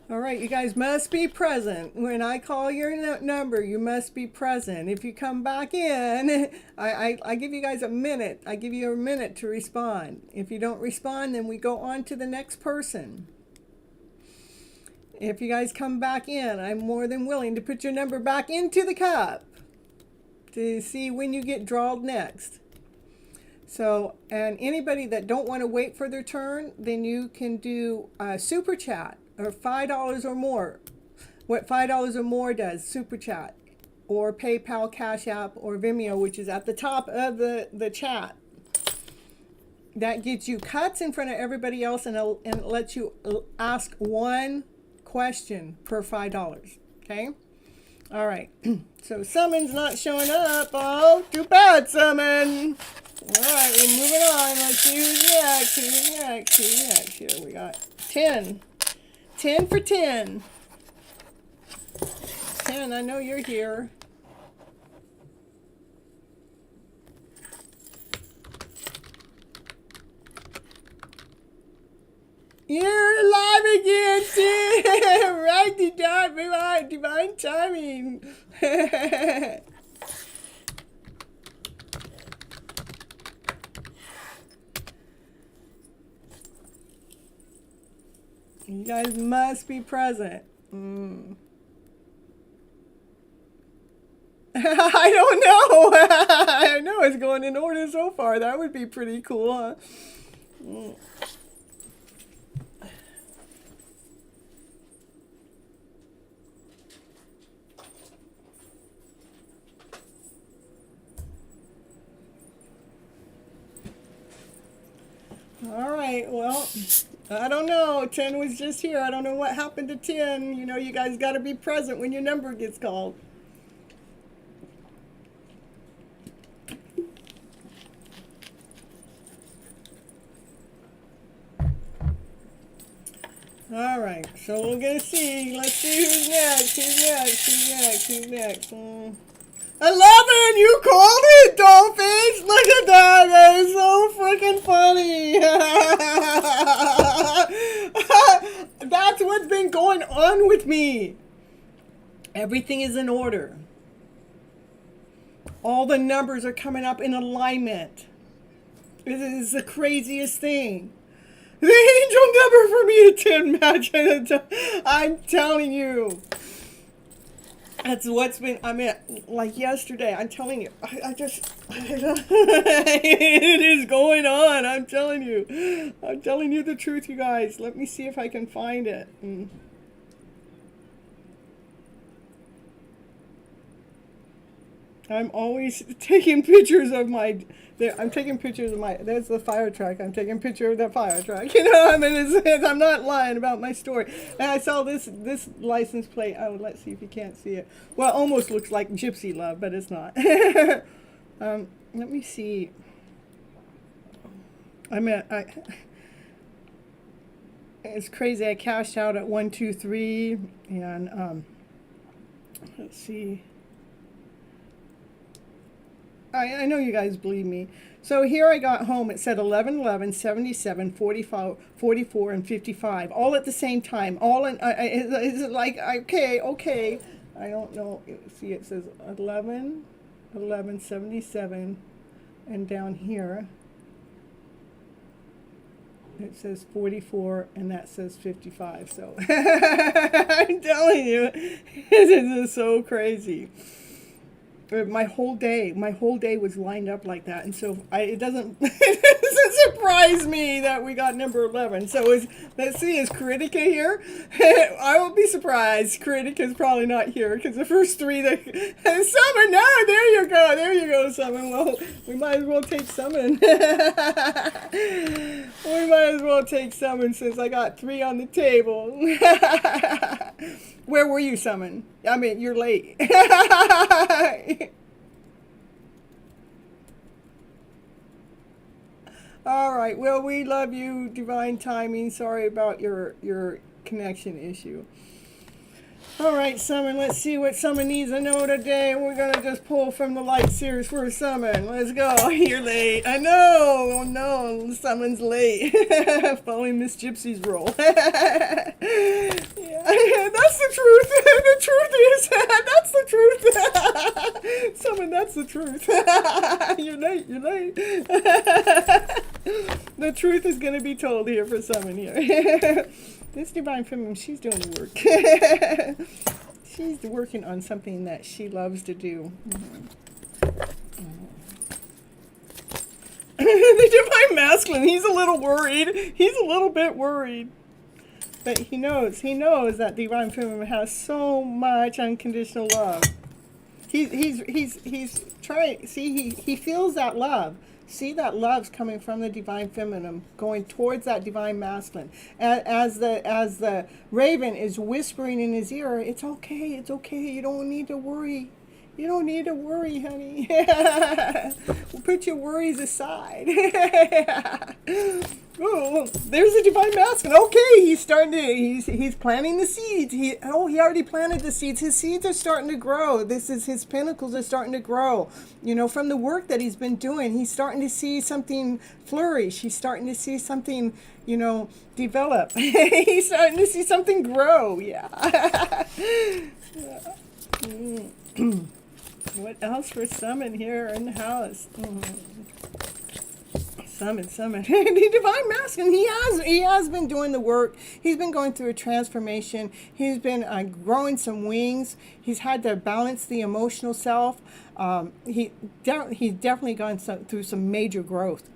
All right, you guys must be present. When I call your number, you must be present. If you come back in, I give you guys a minute. I give you a minute to respond. If you don't respond, then we go on to the next person. If you guys come back in, I'm more than willing to put your number back into the cup to see when you get drawed next. So, and anybody that don't want to wait for their turn, then you can do a super chat. Or $5 or more. What $5 or more does, super chat, or PayPal, Cash App, or Vimeo, which is at the top of the chat. That gets you cuts in front of everybody else, and it lets you ask one question per $5. Okay? All right. So Summon's not showing up. Oh, too bad, Summon. All right, we're moving on. Let's see who's next. Who's next? Who's next? Here we got 10. 10 for 10. 10, I know you're here. You're alive again, 10. Divine timing. You guys must be present. I don't know. I know it's going in order so far. That would be pretty cool, huh? All right, well, I don't know. 10 was just here. I don't know what happened to 10. You know, you guys got to be present when your number gets called. All right, so we're going to see. Let's see who's next. Who's next? Who's next? Who's next? 11! You called it, Dollface! Look at that! That is so freaking funny! That's what's been going on with me. Everything is in order. All the numbers are coming up in alignment. This is the craziest thing. The angel number for me to 10 match. I'm telling you. That's what's been, I mean, like yesterday, I'm telling you, I just, it is going on, I'm telling you. I'm telling you the truth, you guys. Let me see if I can find it. I'm always taking pictures of my, I'm taking pictures of my, there's the fire truck. I'm taking a picture of the fire truck. You know, I mean, I'm not lying about my story. And I saw this license plate. Oh, let's see if you can't see it. Well, it almost looks like Gypsy Love, but it's not. Let me see. I mean, it's crazy. I cashed out at 123, and let's see. I know you guys believe me. So here I got home. It said 11, 11, 77, 45, 44, and 55. All at the same time. All in, it's like, okay. I don't know. See, it says 11, 11, 77. And down here, it says 44, and that says 55. So I'm telling you, this is so crazy. My whole day was lined up like that, and so it doesn't surprise me that we got number 11. So let's see, is Kritika here? I won't be surprised. Kritika's probably not here because the first three that Summon. No, there you go, Summon. Well, we might as well take Summon. We might as well take Summon since I got 3 on the table. Where were you, Summon? I mean, you're late. All right. Well, we love you, Divine Timing. Sorry about your connection issue. All right, Summon. Let's see what Summon needs to know today. We're going to just pull from the light series for Summon. Let's go. You're late. I know. Oh, no. Summon's late. Following Miss Gypsy's role. Yeah, that's the truth. The truth is, that's the truth. Summon, that's the truth. You're late. The truth is going to be told here for Summon here. This Divine Feminine, she's doing the work. She's working on something that she loves to do. The Divine Masculine, he's a little worried. He's a little bit worried. But he knows that Divine Feminine has so much unconditional love. He's trying, see, he feels that love. See, that love's coming from the Divine Feminine, going towards that Divine Masculine. As the Raven is whispering in his ear, it's okay, you don't need to worry. You don't need to worry, honey. We'll put your worries aside. Oh, there's a Divine Masculine. Okay, he's planting the seeds. He already planted the seeds. His seeds are starting to grow. His pinnacles are starting to grow. You know, from the work that he's been doing, he's starting to see something flourish. He's starting to see something, you know, develop. He's starting to see something grow. Yeah. What else for Summon here in the house? Summon. The divine masculine. He has been doing the work. He's been going through a transformation. He's been growing some wings. He's had to balance the emotional self. He's definitely gone through some major growth.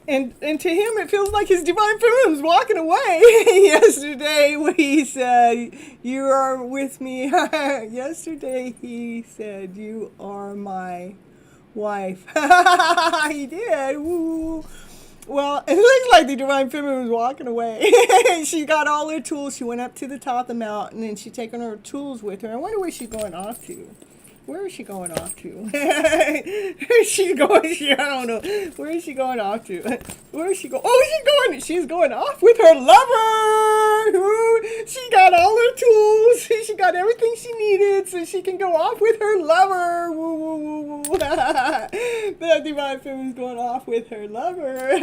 And to him, it feels like his divine feminine's walking away. Yesterday, when he said, "You are with me." Yesterday, he said, "You are my wife." He did. Woo. Well, it looks like the divine feminine was walking away. She got all her tools. She went up to the top of the mountain, and she's taking her tools with her. I wonder where she's going off to. Where is she going off to? I don't know. Where is she going off to? Where is she going? Oh, she's going off with her lover. She got all her tools. She got everything she needed so she can go off with her lover. Woo, woo, woo, woo. The divine feminine's going off with her lover.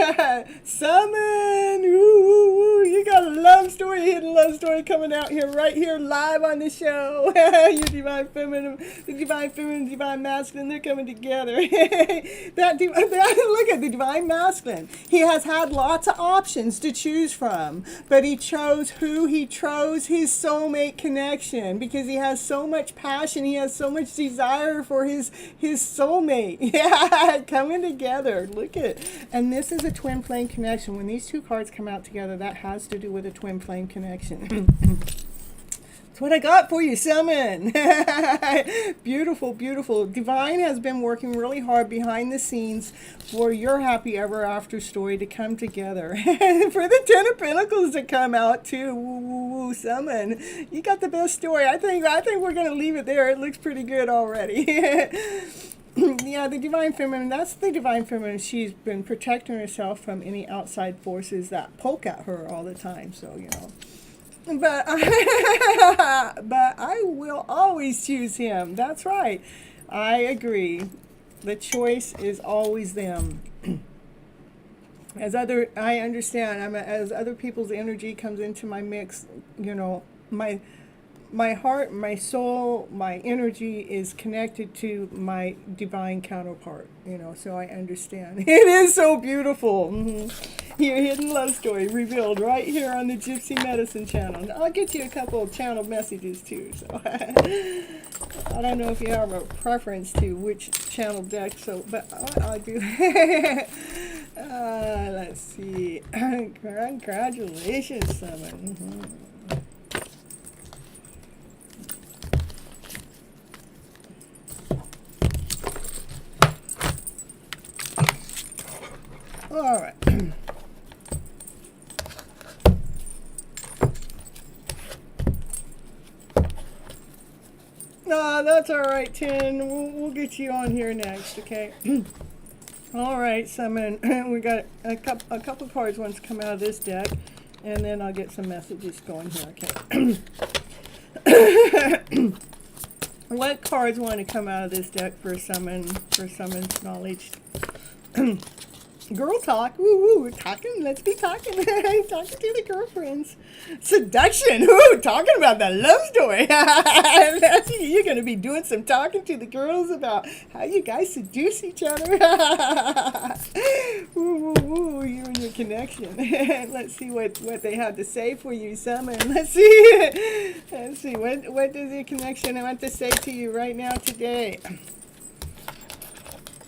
Summon. Woo, woo, woo. You got a love story, hidden love story coming out here, right here, live on the show. Your divine feminine, the divine feminine, divine masculine, they're coming together. Look at the divine masculine. He has had lots of options to choose from, but he chose who? He chose his soulmate connection because he has so much passion. He has so much desire for his soulmate. Yeah, coming together. Look at, and this is a twin flame connection. When these two cards come out together, that has to do with a twin flame connection. That's what I got for you, Summon. Beautiful, beautiful. Divine has been working really hard behind the scenes for your happy ever after story to come together. For the Ten of Pentacles to come out too. Woo, woo, woo, Summon. You got the best story. I think we're going to leave it there. It looks pretty good already. Yeah, the divine feminine, that's the divine feminine. She's been protecting herself from any outside forces that poke at her all the time. So, you know. But I will always choose him. That's right. I agree. The choice is always them. I understand. As other people's energy comes into my mix, you know, my heart, my soul, my energy is connected to my divine counterpart, you know, so I understand. It is so beautiful. Your hidden love story revealed right here on the Gypsy Medicine channel. And I'll get you a couple of channel messages too, so I don't know if you have a preference to which channel deck, so, but I do. Let's see. Congratulations, Summon. All right. No, that's all right, Tin. We'll get you on here next, okay? All right, Summon. We got a couple cards wants to come out of this deck, and then I'll get some messages going here, okay? What cards want to come out of this deck for Summon's knowledge? Girl talk, woo woo, we're talking, let's be talking, talking to the girlfriends. Seduction, ooh, talking about that love story. You're going to be doing some talking to the girls about how you guys seduce each other. Woo woo woo, you and your connection. Let's see what they have to say for you, Summon. Let's see, what does your connection want to say to you right now today?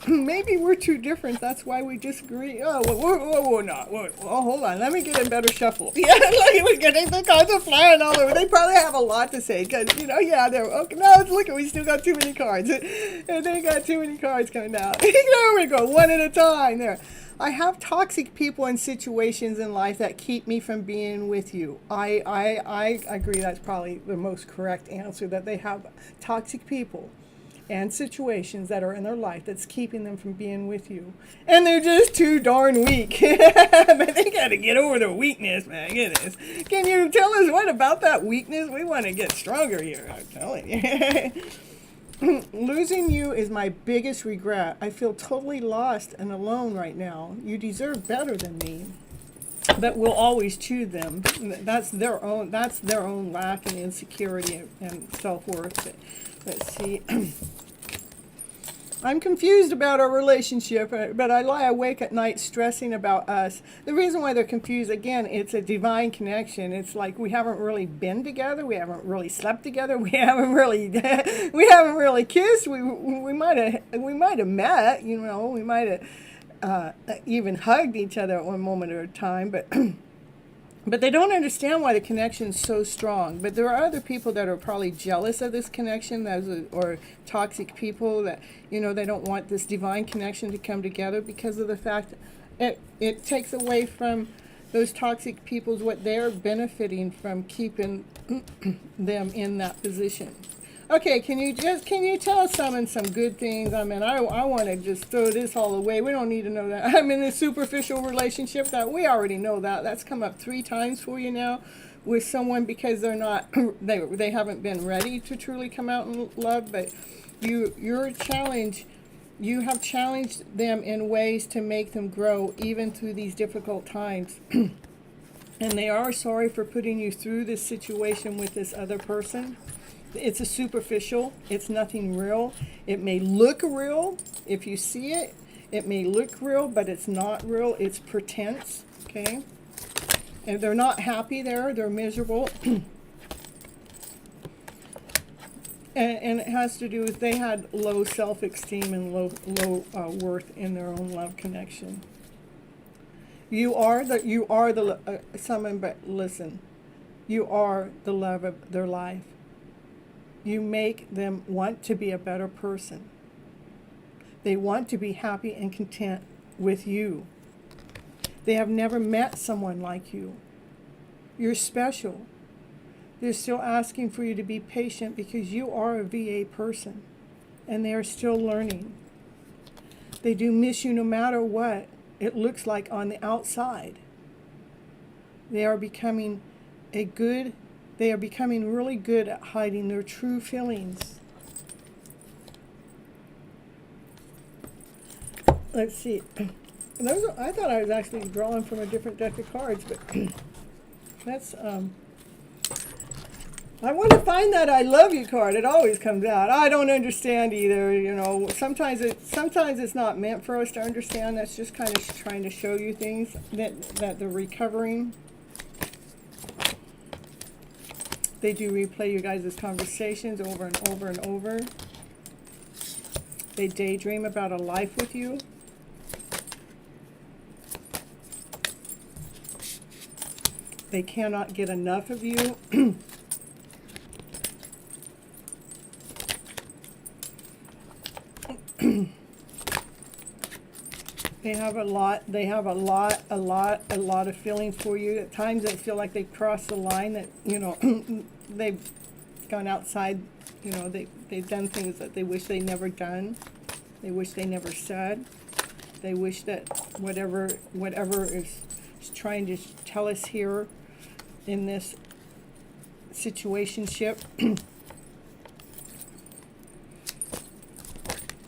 Maybe we're too different. That's why we disagree. Oh, hold on. Let me get a better shuffle. Yeah, we're getting the cards are flying all over. They probably have a lot to say because, you know, yeah, they're okay. No, look, we still got too many cards. They got too many cards coming out. There we go, one at a time. There. I have toxic people and situations in life that keep me from being with you. I agree. That's probably the most correct answer. That they have toxic people and situations that are in their life that's keeping them from being with you. And they're just too darn weak. But they got to get over their weakness, my goodness. Can you tell us what about that weakness? We want to get stronger here, I'm telling you. Losing you is my biggest regret. I feel totally lost and alone right now. You deserve better than me. but we'll always choose them. That's their own lack and insecurity and self-worth. Let's see. I'm confused about our relationship, but I lie awake at night stressing about us. The reason why they're confused, again, it's a divine connection. It's like we haven't really been together, we haven't really slept together, we haven't really kissed. We might have met, you know, we might have even hugged each other at one moment at a time, but. But they don't understand why the connection is so strong. But there are other people that are probably jealous of this connection, or toxic people that, you know, they don't want this divine connection to come together because of the fact that it takes away from those toxic people's what they're benefiting from keeping them in that position. Okay, can you tell someone some good things? I mean, I want to just throw this all away. We don't need to know that. I'm in a superficial relationship that we already know that. That's come up 3 times for you now with someone because they're not, they haven't been ready to truly come out in love. But your challenge, you have challenged them in ways to make them grow even through these difficult times. And they are sorry for putting you through this situation with this other person. It's a superficial, it's nothing real. It may look real if you see it. It may look real, but it's not real. It's pretense, okay? And they're not happy there. They're miserable. And it has to do with they had low self-esteem and low worth in their own love connection. You are someone, but listen, you are the love of their life. You make them want to be a better person. They want to be happy and content with you. They have never met someone like you. You're special. They're still asking for you to be patient because you are a VA person and they are still learning. They do miss you no matter what it looks like on the outside. They are becoming really good at hiding their true feelings. Let's see. I thought I was actually drawing from a different deck of cards, but that's, I want to find that I love you card. It always comes out. I don't understand either, you know. Sometimes it's not meant for us to understand. That's just kind of trying to show you things that they're recovering. They do replay you guys' conversations over and over and over. They daydream about a life with you. They cannot get enough of you. They have a lot of feelings for you. At times they feel like they've crossed the line, that, you know, they've gone outside, you know, they've done things that they wish they never done. They wish they never said. They wish that whatever is trying to tell us here in this situationship,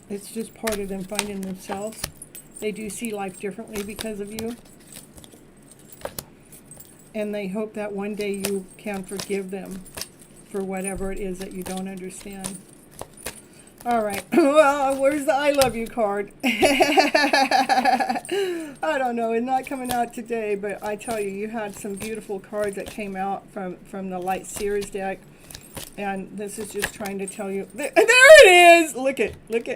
it's just part of them finding themselves. They do see life differently because of you. And they hope that one day you can forgive them for whatever it is that you don't understand. All right. Well, where's the I love you card? I don't know. It's not coming out today, but I tell you, you had some beautiful cards that came out from the Light Series deck. And this is just trying to tell you. There it is! Look it. There's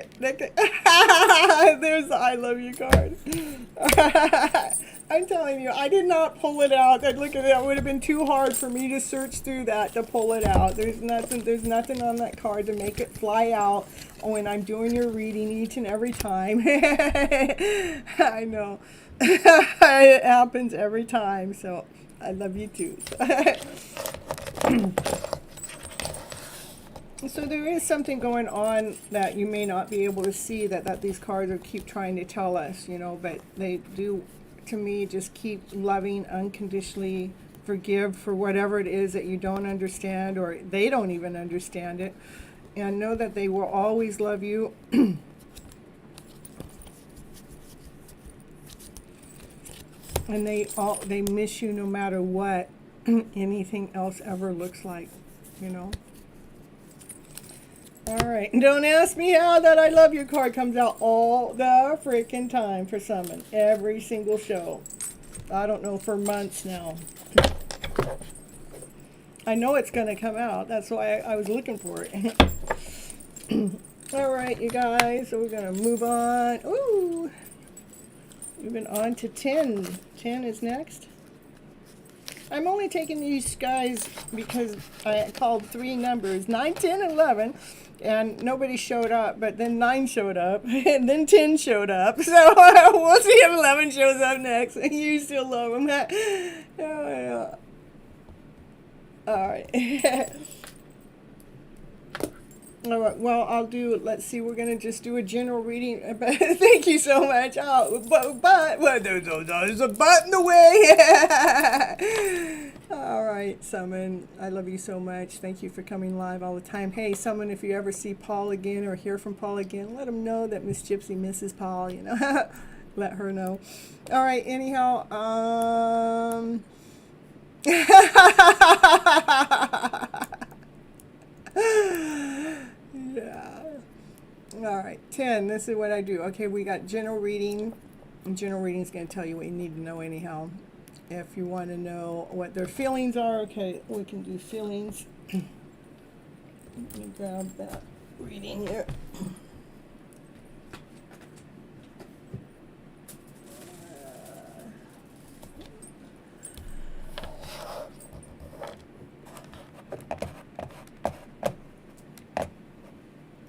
the I love you card. I'm telling you, I did not pull it out. Look at that. It would have been too hard for me to search through that to pull it out. There's nothing on that card to make it fly out when I'm doing your reading each and every time. I know. It happens every time, so I love you too. So there is something going on that you may not be able to see that these cards are keep trying to tell us, you know, but they do, to me, just keep loving unconditionally, forgive for whatever it is that you don't understand or they don't even understand it, and know that they will always love you. And they miss you no matter what anything else ever looks like, you know. All right, and don't ask me how that I love you card comes out all the freaking time for summon. Every single show. I don't know, for months now. I know it's going to come out. That's why I was looking for it. All right, you guys, so we're going to move on. Ooh, moving on to 10. 10 is next. I'm only taking these guys because I called 3 numbers, 9, 10, and 11, and nobody showed up, but then 9 showed up, and then 10 showed up, so we'll see if 11 shows up next. You still love them. Oh, yeah. All right. All right, well, let's see, we're going to just do a general reading. Thank you so much. Oh, well, there's a butt in the way. All right, Summon, I love you so much. Thank you for coming live all the time. Hey, Summon, if you ever see Paul again or hear from Paul again, let him know that Miss Gypsy misses Paul, you know. Let her know. All right, anyhow, yeah. All right, 10. This is what I do. Okay, we got general reading. And general reading is going to tell you what you need to know anyhow. If you want to know what their feelings are, okay, we can do feelings. Let me grab that reading here.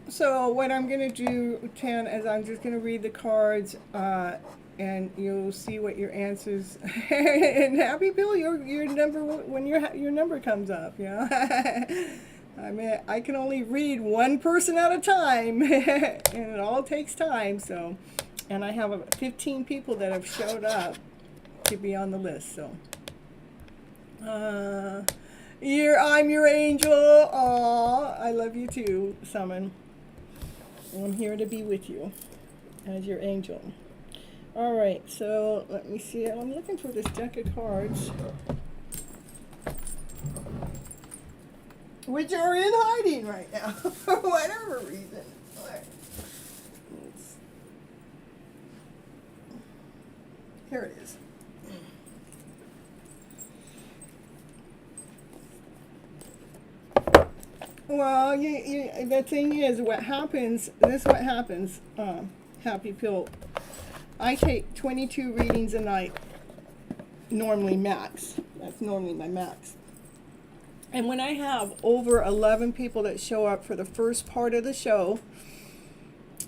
So what I'm going to do, 10, is I'm just going to read the cards, and you'll see what your answers. And Happy Bill, your number when your number comes up. Yeah. I mean, I can only read one person at a time, and it all takes time. So, and I have 15 people that have showed up to be on the list. So, I'm your angel. Aw, I love you too, Summon. I'm here to be with you as your angel. All right, so let me see. I'm looking for this deck of cards, which are in hiding right now for whatever reason. All right. Here it is. Well, the thing is, what happens, this is what happens, Happy Pill. I take 22 readings a night, normally max. That's normally my max. And when I have over 11 people that show up for the first part of the show,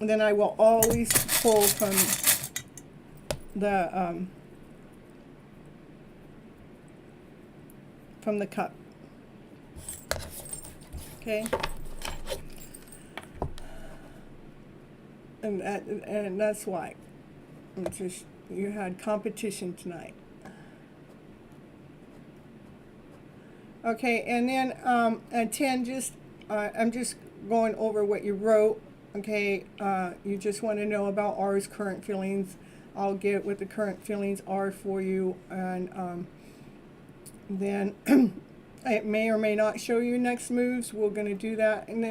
then I will always pull from the cup. Okay, and that's why. It's just, you had competition tonight. Okay, and then at 10, just I'm just going over what you wrote. Okay, you just want to know about R's current feelings. I'll get what the current feelings are for you, and then. It may or may not show you next moves. We're going to do that, and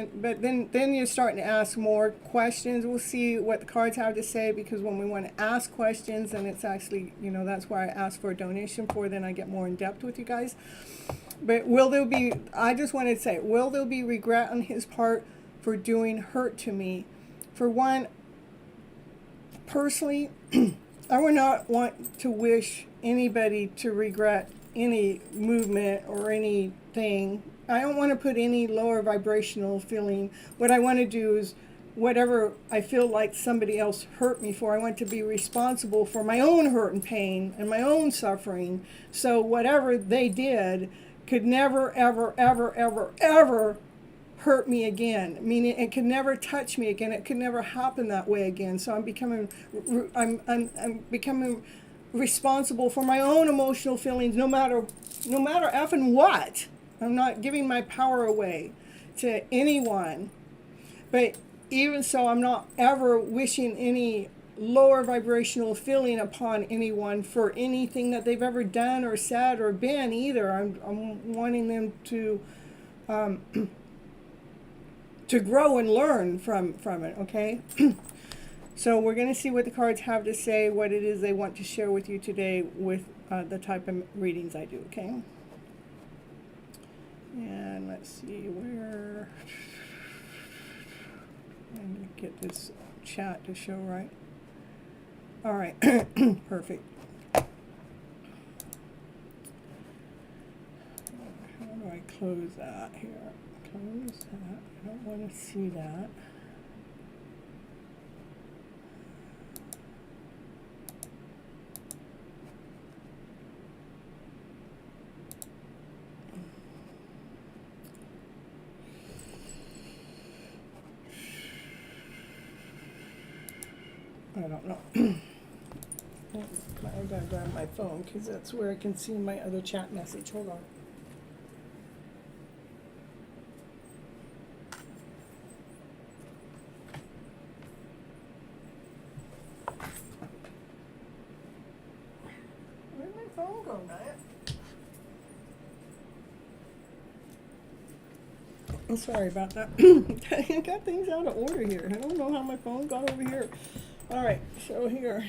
then you're starting to ask more questions. We'll see what the cards have to say, because when we want to ask questions, and it's actually, you know, that's why I ask for a donation for. Then I get more in depth with you guys. But will there be? I just wanted to say, will there be regret on his part for doing hurt to me? For one, personally, I would not want to wish anybody to regret any movement or anything. I don't want to put any lower vibrational feeling. What I want to do is whatever I feel like somebody else hurt me for, I want to be responsible for my own hurt and pain and my own suffering. So whatever they did could never, ever, ever, ever, ever hurt me again. Meaning it could never touch me again. It could never happen that way again. So I'm becoming responsible for my own emotional feelings, no matter effing what. I'm not giving my power away to anyone. But even so, I'm not ever wishing any lower vibrational feeling upon anyone for anything that they've ever done or said or been either. I'm wanting them to to grow and learn from it, okay? So we're going to see what the cards have to say, what it is they want to share with you today with the type of readings I do, okay? And let's see where... and get this chat to show right. All right, perfect. How do I close that here? Close that. I don't want to see that. I don't know. I gotta grab my phone because that's where I can see my other chat message. Hold on. Where'd my phone go, Naya? I'm sorry about that. I got things out of order here. I don't know how my phone got over here. All right, so here.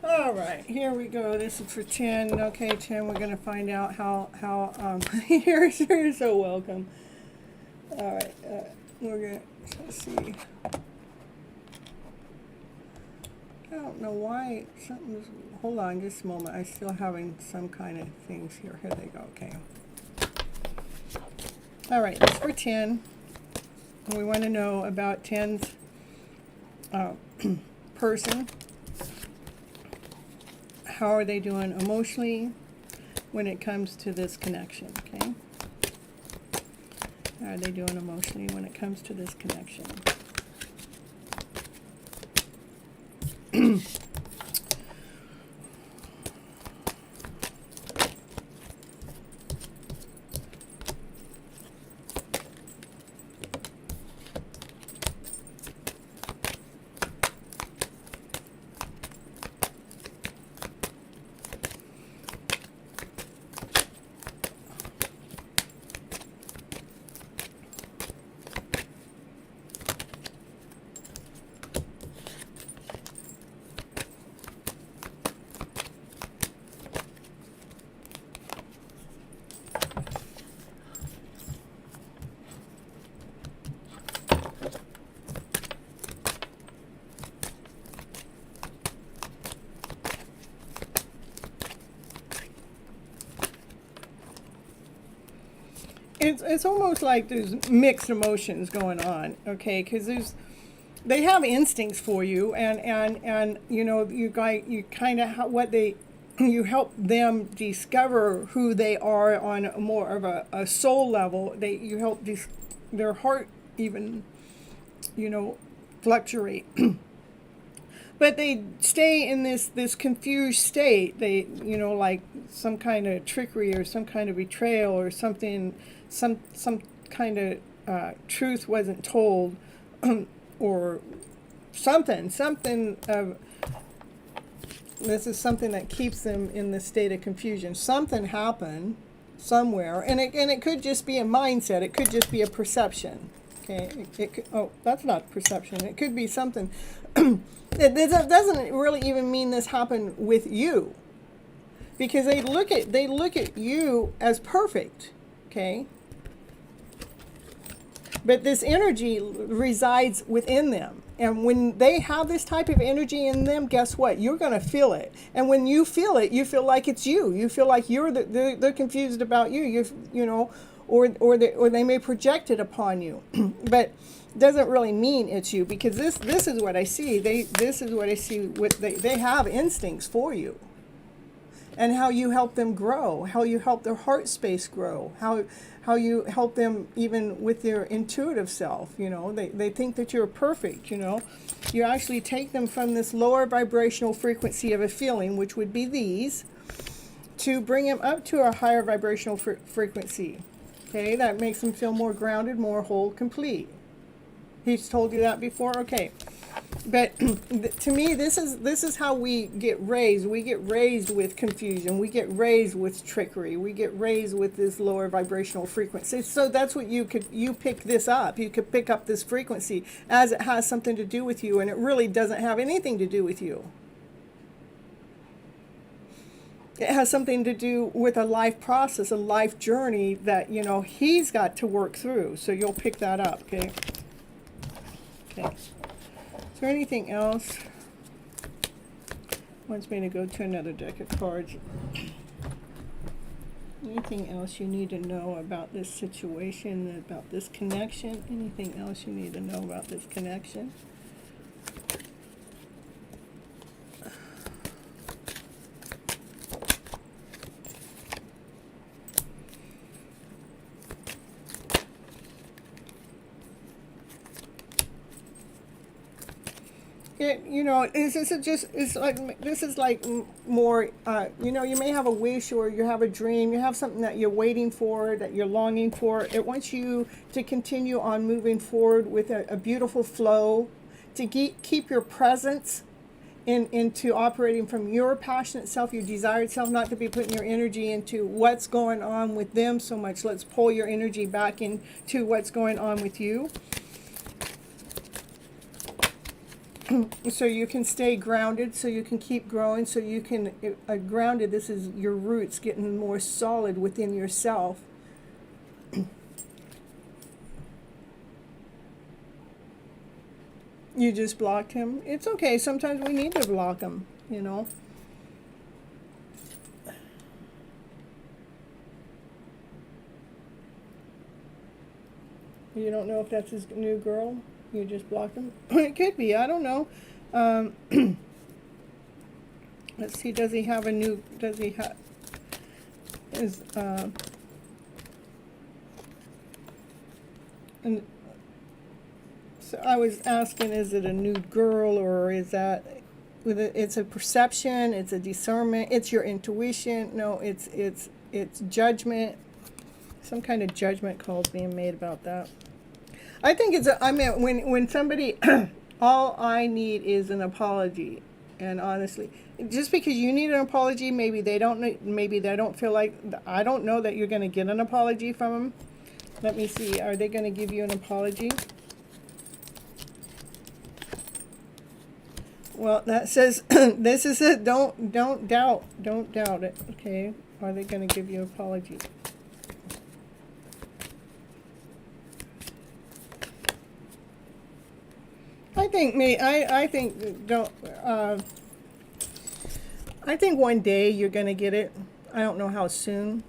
All right, here we go. This is for 10. Okay, 10, we're going to find out how you're so welcome. All right, we're going to, let's see. I don't know why something's, hold on just a moment. I'm still having some kind of things here. Here they go, okay. All right, this is for 10. We want to know about 10's person. How are they doing emotionally when it comes to this connection, okay? How are they doing emotionally when it comes to this connection? It's almost like there's mixed emotions going on, okay? Because they have instincts for you, and you know, you kind of you help them discover who they are on more of a soul level. You help their heart even, you know, fluctuate. But they stay in this confused state. They, you know, like some kind of trickery or some kind of betrayal or something, some kind of truth wasn't told, or something of, this is something that keeps them in the state of confusion. Something happened somewhere, and it could just be a mindset. It could just be a perception. Okay, it could, oh, that's not perception. It could be something. It doesn't really even mean this happened with you, because they look at you as perfect, okay? But this energy resides within them, and when they have this type of energy in them, guess what? You're going to feel it, and when you feel it, you feel like it's you. You feel like they're confused about you. You know, or they may project it upon you, but doesn't really mean it's you, because this is what I see. This is what I see. They have instincts for you, and how you help them grow, how you help their heart space grow, how you help them even with their intuitive self. You know, they think that you're perfect. You know, you actually take them from this lower vibrational frequency of a feeling, which would be these, to bring them up to a higher vibrational frequency. Okay, that makes them feel more grounded, more whole, complete. He's told you that before? Okay. But to me, this is how we get raised. We get raised with confusion. We get raised with trickery. We get raised with this lower vibrational frequency. So that's what you pick this up. You could pick up this frequency as it has something to do with you, and it really doesn't have anything to do with you. It has something to do with a life process, a life journey that, you know, he's got to work through. So you'll pick that up, okay? Okay. Is there anything else? Wants me to go to another deck of cards. Anything else you need to know about this situation, about this connection? Anything else you need to know about this connection? You know, this is like more, you know, you may have a wish, or you have a dream, you have something that you're waiting for, that you're longing for. It wants you to continue on moving forward with a beautiful flow, to keep your presence into operating from your passionate self, your desired self, not to be putting your energy into what's going on with them so much. Let's pull your energy back into what's going on with you. So you can stay grounded, so you can keep growing, so you can, grounded, this is your roots getting more solid within yourself. You just blocked him. It's okay. Sometimes we need to block him, you know. You don't know if that's his new girl? You just blocked him? It could be. I don't know. Let's see. Does he have a new... Does he have... Is... And so I was asking, is it a new girl, or is that... It's a perception, it's a discernment, it's your intuition. No, it's judgment. Some kind of judgment calls being made about that. I think it's I mean, when somebody, all I need is an apology. And honestly, just because you need an apology, maybe they don't feel like, I don't know that you're going to get an apology from them. Let me see. Are they going to give you an apology? Well, that says, this is it. Don't doubt it. Okay. Are they going to give you an apology? I think one day you're going to get it. I don't know how soon.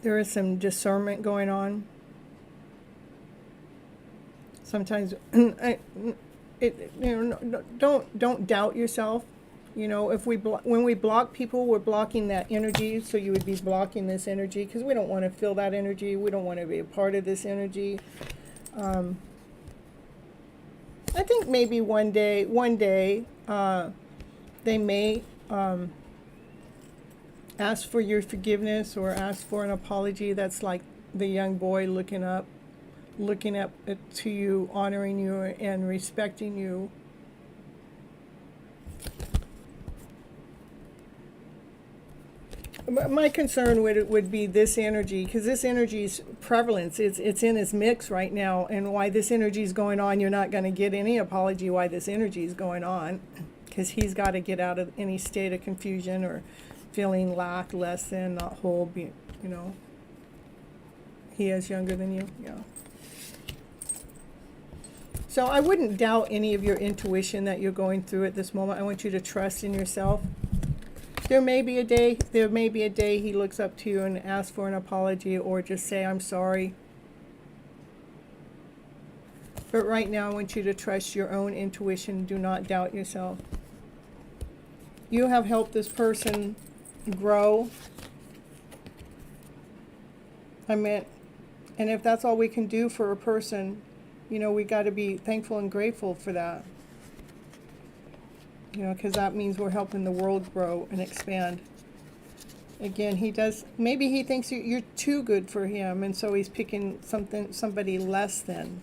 There is some discernment going on. Sometimes, don't doubt yourself. You know, when we block people, we're blocking that energy. So you would be blocking this energy, because we don't want to feel that energy. We don't want to be a part of this energy. I think maybe one day, they may ask for your forgiveness, or ask for an apology. That's like the young boy looking up to you, honoring you, and respecting you. My concern would be this energy, because this energy's prevalence, it's in its mix right now, and why this energy is going on, you're not going to get any apology why this energy is going on, because he's got to get out of any state of confusion or feeling lack, less than, not whole, you know. He is younger than you, yeah. So I wouldn't doubt any of your intuition that you're going through at this moment. I want you to trust in yourself. There may be a day he looks up to you and asks for an apology or just say, I'm sorry. But right now, I want you to trust your own intuition. Do not doubt yourself. You have helped this person grow. And if that's all we can do for a person, we got to be thankful and grateful for that. Because that means we're helping the world grow and expand. Again, maybe he thinks you're too good for him, and so he's picking somebody less than.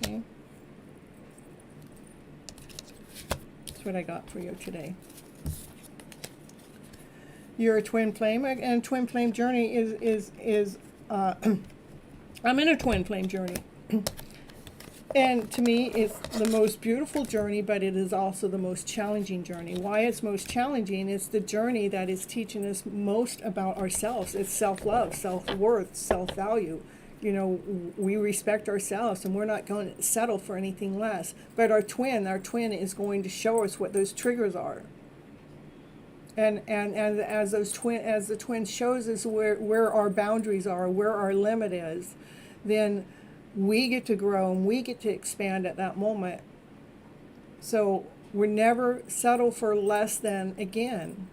Okay? That's what I got for you today. You're a twin flame, and twin flame journey is I'm in a twin flame journey. And to me, it's the most beautiful journey, but it is also the most challenging journey. Why it's most challenging? It's the journey that is teaching us most about ourselves. It's self-love, self-worth, self-value. We respect ourselves, and we're not going to settle for anything less. But our twin is going to show us what those triggers are. And as the twin shows us where our boundaries are, where our limit is, then we get to grow and we get to expand at that moment. So we never settle for less than again.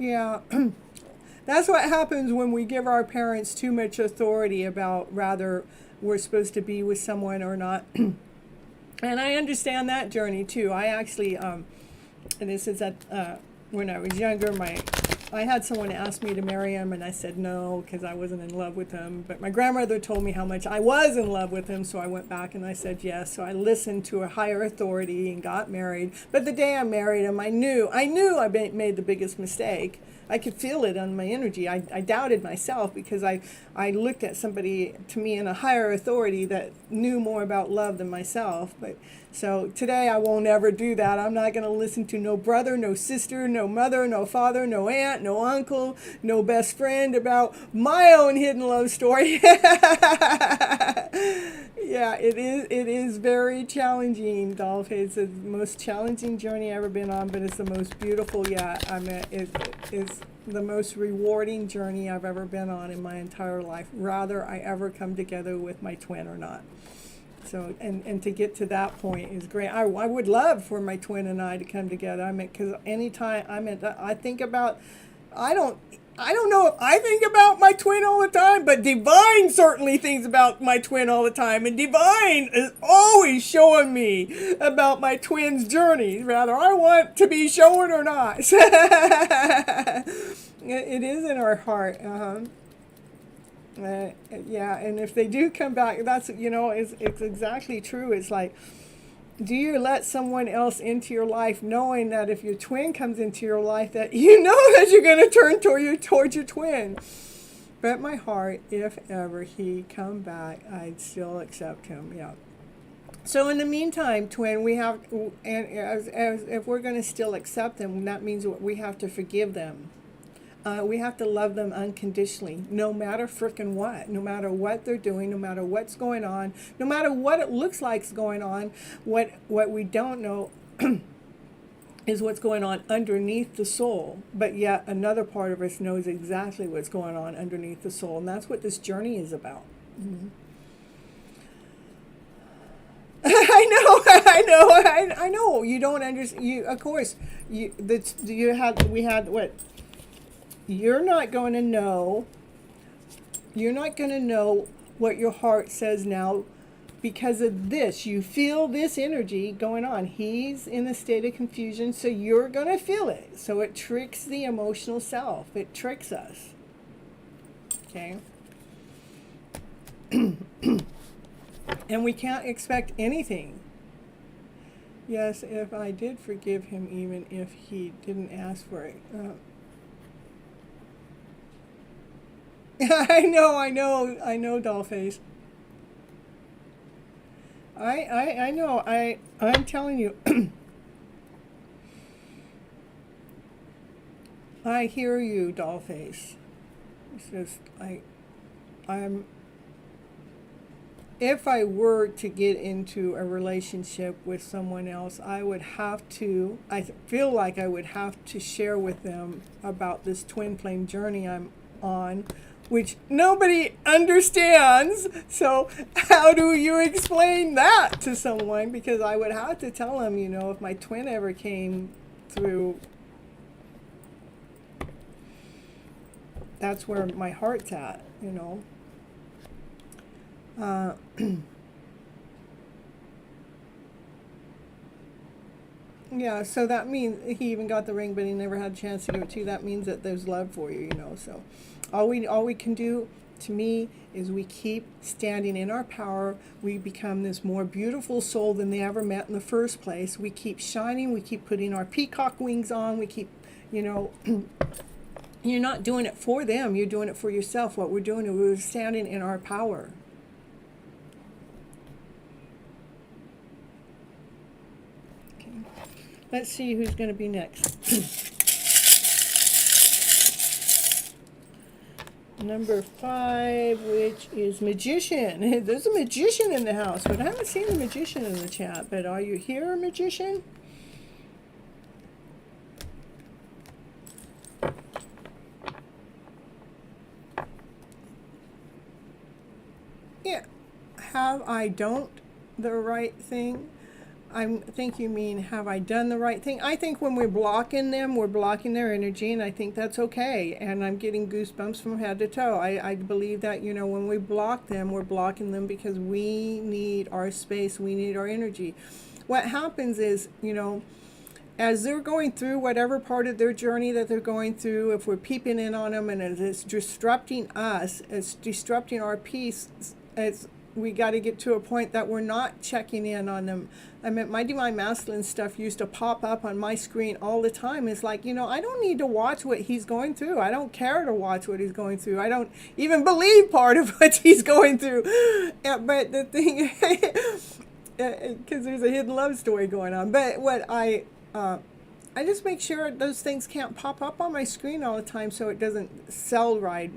Yeah, that's what happens when we give our parents too much authority about whether we're supposed to be with someone or not. And I understand that journey too. I actually, and this is when I was younger, I had someone ask me to marry him, and I said no because I wasn't in love with him. But my grandmother told me how much I was in love with him, so I went back and I said yes. So I listened to a higher authority and got married. But the day I married him, I knew I made the biggest mistake. I could feel it on my energy. I doubted myself because I looked at somebody, to me, in a higher authority that knew more about love than myself. But so today I won't ever do that. I'm not going to listen to no brother, no sister, no mother, no father, no aunt, no uncle, no best friend about my own hidden love story. Yeah, it is very challenging, Dolph. It's the most challenging journey I've ever been on, but it's the most beautiful. Yeah, it's the most rewarding journey I've ever been on in my entire life, whether I ever come together with my twin or not. So, and to get to that point is great. I would love for my twin and I to come together. Because anytime I think about, I don't know if I think about my twin all the time, but Divine certainly thinks about my twin all the time. And Divine is always showing me about my twin's journey, whether I want to be shown or not. It is in our heart. Yeah, and if they do come back, that's, it's exactly true. It's like, do you let someone else into your life knowing that if your twin comes into your life that you know that you're going to turn towards your twin? But my heart, if ever he come back, I'd still accept him. Yeah. So in the meantime, twin, we have, and as if we're going to still accept them, that means we have to forgive them. We have to love them unconditionally, no matter frickin' what, no matter what they're doing, no matter what's going on, no matter what it looks like is going on. What we don't know is what's going on underneath the soul. But yet another part of us knows exactly what's going on underneath the soul, and that's what this journey is about. Mm-hmm. I know. You don't understand. Of course, we had what. You're not going to know what your heart says now because of this. You feel this energy going on. He's in a state of confusion, so you're going to feel it. So it tricks the emotional self. It tricks us. Okay? And we can't expect anything. Yes, if I did forgive him even if he didn't ask for it. I know, Dollface. I know. I'm telling you. I hear you, Dollface. It's just if I were to get into a relationship with someone else, I would have to, I feel like I would have to share with them about this twin flame journey I'm on, which nobody understands. So how do you explain that to someone? Because I would have to tell them, you know, if my twin ever came through, that's where my heart's at, you know. Yeah, so that means he even got the ring, but he never had a chance to give it to you. That means that there's love for you, you know. So all we can do, to me, is we keep standing in our power. We become this more beautiful soul than they ever met in the first place. We keep shining. We keep putting our peacock wings on. We keep, you know, you're not doing it for them. You're doing it for yourself. What we're doing is we're standing in our power. Let's see who's going to be next. Number 5, which is Magician. There's a magician in the house, but I haven't seen the magician in the chat. But are you here, magician? Yeah. Have I done the right thing? I think you mean, have I done the right thing? I think when we're blocking them, we're blocking their energy, and I think that's okay. And I'm getting goosebumps from head to toe. I believe that, you know, when we block them, we're blocking them because we need our space, we need our energy. What happens is, you know, as they're going through whatever part of their journey that they're going through, if we're peeping in on them and it's disrupting us, it's disrupting our peace, we got to get to a point that we're not checking in on them. I mean, my Divine Masculine stuff used to pop up on my screen all the time. It's like, you know, I don't need to watch what he's going through. I don't care to watch what he's going through. I don't even believe part of what he's going through. But the thing, because there's a hidden love story going on. But what I just make sure those things can't pop up on my screen all the time, so it doesn't cell ride.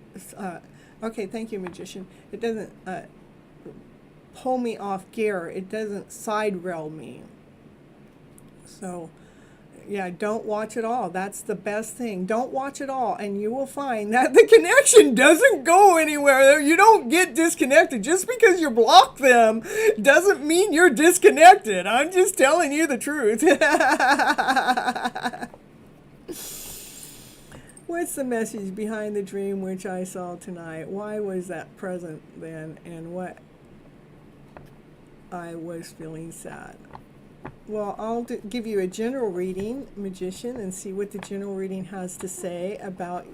Okay, thank you, Magician. It doesn't pull me off gear. It doesn't side rail me. So yeah, don't watch it all. That's the best thing. Don't watch it all, and you will find that the connection doesn't go anywhere. You don't get disconnected. Just because you block them doesn't mean you're disconnected. I'm just telling you the truth. What's the message behind the dream which I saw tonight? Why was that present then, and what I was feeling sad? Well, I'll give you a general reading, Magician, and see what the general reading has to say about,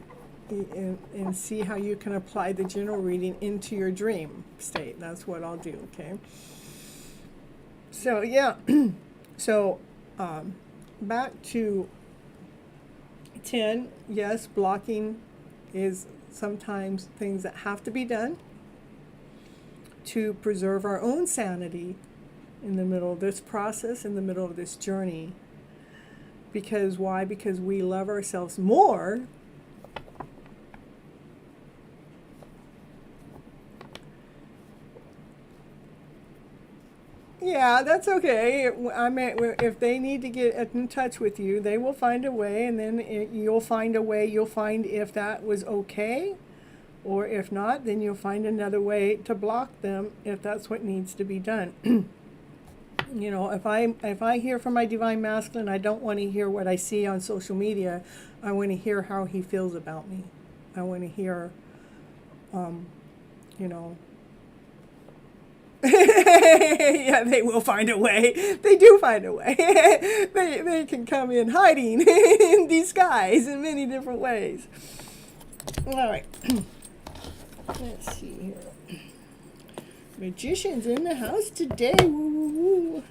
and see how you can apply the general reading into your dream state. That's what I'll do, okay? So, yeah. So, back to 10. Yes, blocking is sometimes things that have to be done to preserve our own sanity in the middle of this process, in the middle of this journey. Because why? Because we love ourselves more Yeah, that's okay. I mean, if they need to get in touch with you, they will find a way, and then you'll find a way. You'll find if that was okay, or if not, then you'll find another way to block them if that's what needs to be done. You know, if I hear from my Divine Masculine, I don't want to hear what I see on social media. I want to hear how he feels about me. I want to hear, you know. Yeah, they will find a way. They do find a way. They can come in hiding in disguise in many different ways. All right. Let's see here. Magician's in the house today. Woo, woo, woo.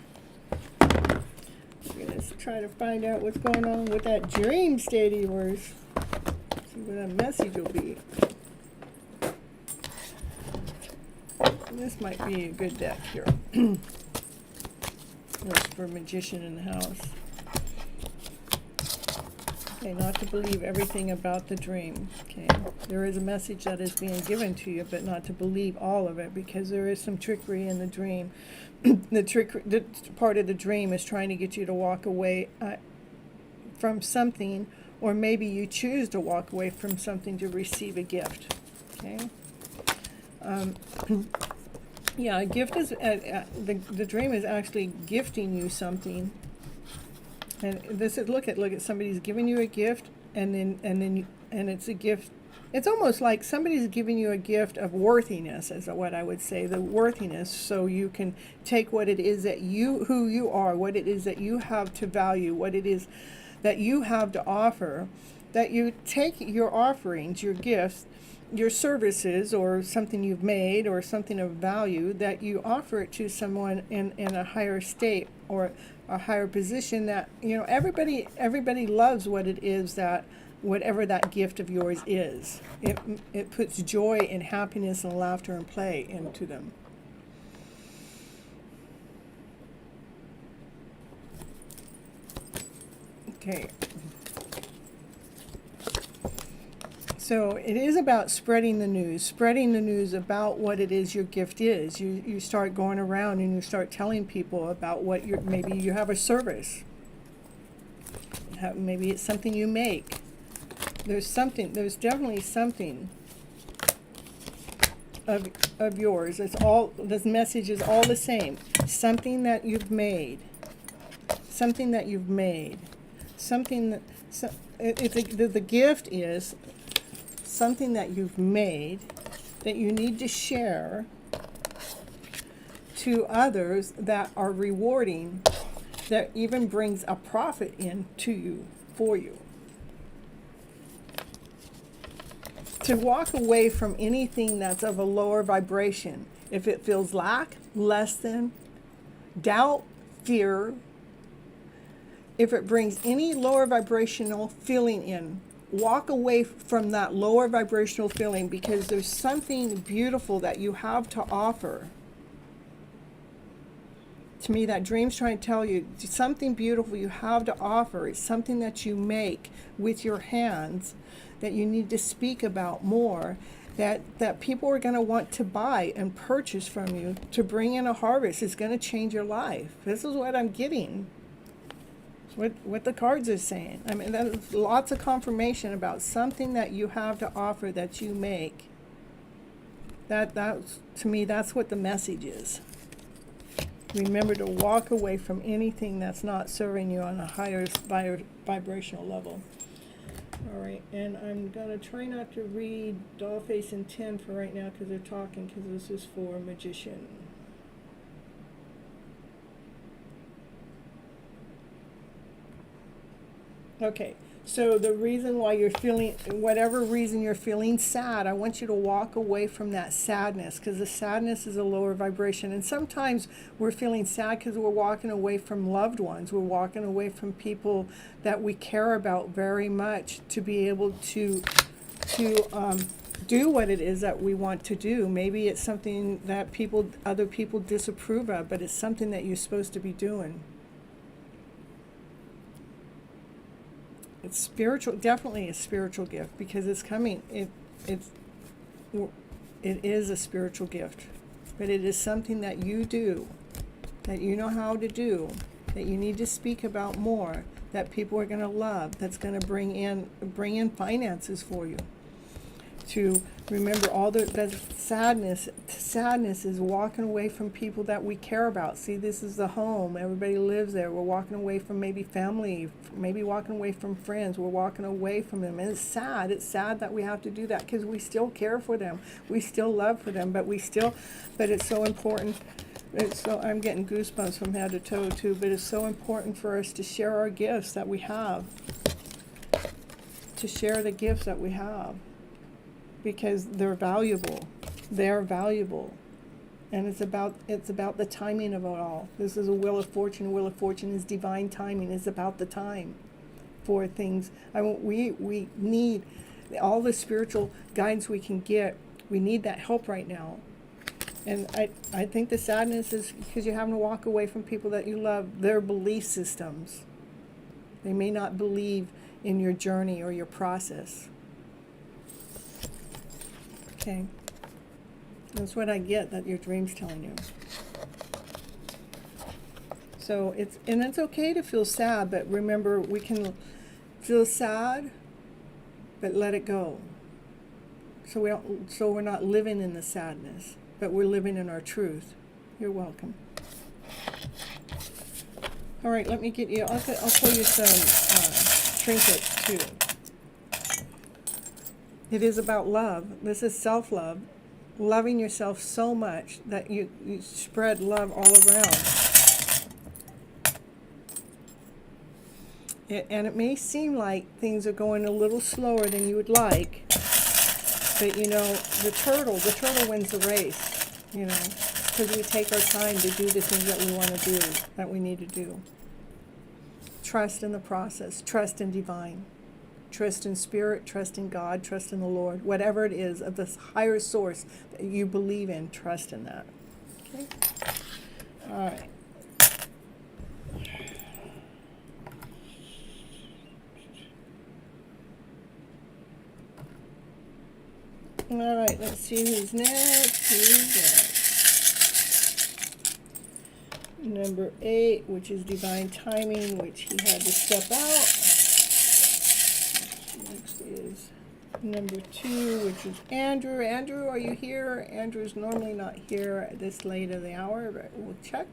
We're going to try to find out what's going on with that dream state of yours. See what that message will be. This might be a good deck here. That's for Magician in the house. Okay, not to believe everything about the dream. Okay, there is a message that is being given to you, but not to believe all of it, because there is some trickery in the dream. The part of the dream is trying to get you to walk away from something, or maybe you choose to walk away from something to receive a gift. Okay. Yeah, a gift is the dream is actually gifting you something. And this is look at somebody's giving you a gift, and it's a gift. It's almost like somebody's giving you a gift of worthiness, is what I would say, the worthiness, so you can take what it is that who you are, what it is that you have to value, what it is that you have to offer, that you take your offerings, your gifts, your services, or something you've made, or something of value, that you offer it to someone in a higher state or a higher position, that everybody loves what it is, that whatever that gift of yours is, it puts joy and happiness and laughter and play into them. Okay. So it is about spreading the news about what it is your gift is. You start going around and you start telling people about what maybe you have a service. Maybe it's something you make. There's definitely something of yours. This message is all the same. Something that you've made. Something that you've made. The gift is something that you've made that you need to share to others, that are rewarding, that even brings a profit in to you, for you. To walk away from anything that's of a lower vibration, if it feels lack, less than, doubt, fear, if it brings any lower vibrational feeling in, walk away from that lower vibrational feeling, because there's something beautiful that you have to offer. To me, that dream's trying to tell you something beautiful you have to offer. It's something that you make with your hands, that you need to speak about more, that people are going to want to buy and purchase from you to bring in a harvest. It's going to change your life. This is what I'm getting. What the cards are saying. I mean, there's lots of confirmation about something that you have to offer, that you make. That's, to me, that's what the message is. Remember to walk away from anything that's not serving you on a higher vibrational level. All right, and I'm going to try not to read Dollface and 10 for right now, because they're talking, because this is for Magician. Okay, so the reason why you're feeling, whatever reason you're feeling sad, I want you to walk away from that sadness, because the sadness is a lower vibration. And sometimes we're feeling sad because we're walking away from loved ones. We're walking away from people that we care about very much, to be able to do what it is that we want to do. Maybe it's something that other people disapprove of, but it's something that you're supposed to be doing. It's spiritual, definitely a spiritual gift, because it's coming. It is a spiritual gift, but it is something that you do, that you know how to do, that you need to speak about more, that people are going to love, that's going to bring in finances for you. To remember all that sadness is walking away from people that we care about. See, this is the home. Everybody lives there. We're walking away from maybe family, maybe walking away from friends. We're walking away from them. And it's sad. It's sad that we have to do that, because we still care for them. We still love for them, but it's so important. I'm getting goosebumps from head to toe too, but it's so important for us to share our gifts that we have. To share the gifts that we have. Because they're valuable. They're valuable. And it's about the timing of it all. This is a Wheel of Fortune. Wheel of Fortune is divine timing. It's about the time for things. We need all the spiritual guidance we can get. We need that help right now. And I think the sadness is because you're having to walk away from people that you love, their belief systems. They may not believe in your journey or your process. Okay. That's what I get that your dream's telling you. So it's okay to feel sad, but remember, we can feel sad, but let it go. So we're not living in the sadness, but we're living in our truth. You're welcome. All right, let me get you. I'll pull you some trinkets too. It is about love. This is self-love, loving yourself so much that you spread love all around. And it may seem like things are going a little slower than you would like, but you know, the turtle wins the race, you know, because we take our time to do the things that we want to do, that we need to do. Trust in the process, trust in divine, trust in spirit, trust in God, trust in the Lord, whatever it is of this higher source that you believe in, trust in that. Okay? All right. All right, let's see who's next. Who's next? Number 8, which is divine timing, which he had to step out. Next is number 2, which is Andrew. Andrew, are you here? Andrew's normally not here at this late of the hour, but we'll check.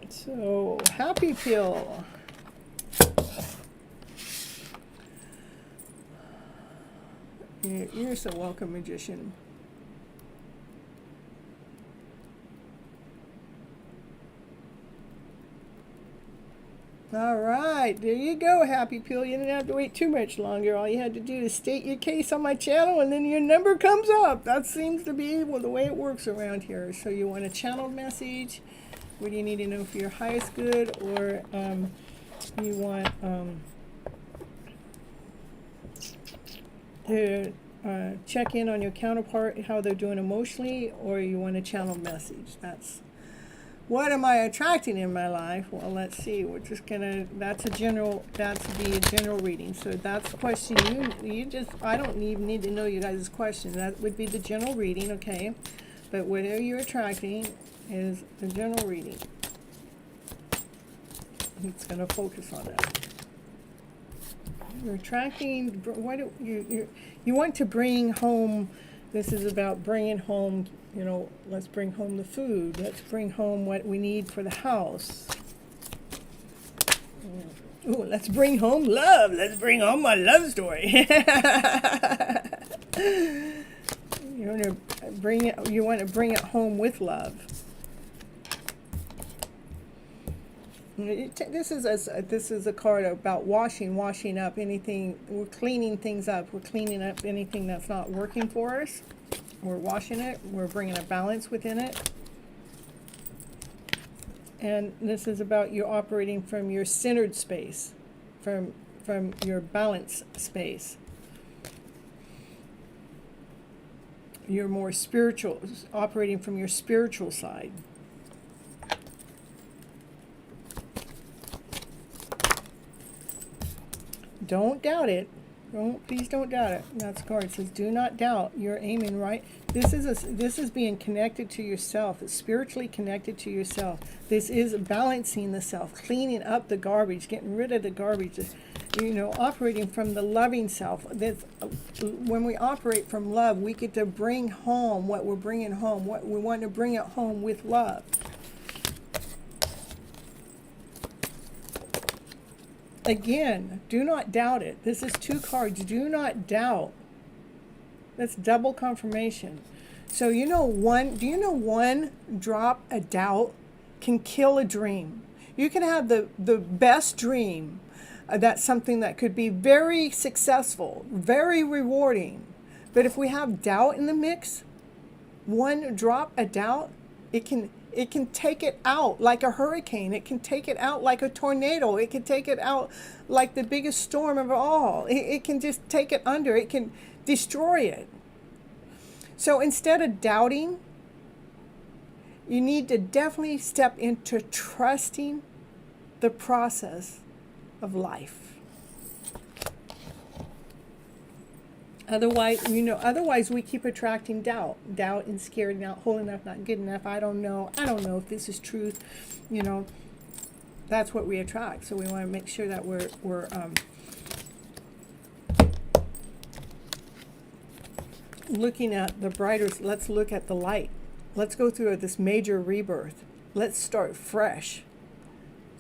So, Happy Pill. You're so welcome, magician. All right, there you go, Happy Pill. You didn't have to wait too much longer. All you had to do is state your case on my channel, and then your number comes up. That seems to be the way it works around here. So you want a channeled message? What do you need to know for your highest good? Or you want to check in on your counterpart, how they're doing emotionally, or you want a channeled message? That's what am I attracting in my life? Well, let's see. We're just gonna. That's the general reading. So that's the question. You just. I don't even need to know you guys' question. That would be the general reading, okay? But whatever you're attracting is the general reading. It's gonna focus on that. You're attracting. What you want to bring home? This is about bringing home. You know, let's bring home the food. Let's bring home what we need for the house. Ooh, let's bring home love. Let's bring home my love story. You want to bring it. You want to bring it home with love. This is a card about washing up anything. We're cleaning things up. We're cleaning up anything that's not working for us. We're washing it. We're bringing a balance within it. And this is about you operating from your centered space, from your balance space. You're more spiritual, operating from your spiritual side. Don't doubt it. Please don't doubt it. That's the card. It says, do not doubt. You're aiming right. This is being connected to yourself. It's spiritually connected to yourself. This is balancing the self, cleaning up the garbage, getting rid of the garbage. You know, operating from the loving self. When we operate from love, we get to bring home what we're bringing home. What we want to bring it home with love. Again, do not doubt it. This is 2 cards. Do not doubt. That's double confirmation. So do you know one drop of doubt can kill a dream? You can have the best dream. That's something that could be very successful, very rewarding. But if we have doubt in the mix, one drop of doubt, it can take it out like a hurricane. It can take it out like a tornado. It can take it out like the biggest storm of all. It can just take it under. It can destroy it. So instead of doubting, You need to definitely step into trusting the process of life. Otherwise we keep attracting doubt and scared, not whole enough, not good enough. I don't know if this is truth. That's what we attract. So we want to make sure that we're looking at the brighter. Let's look at the light. Let's go through this major rebirth. Let's start fresh.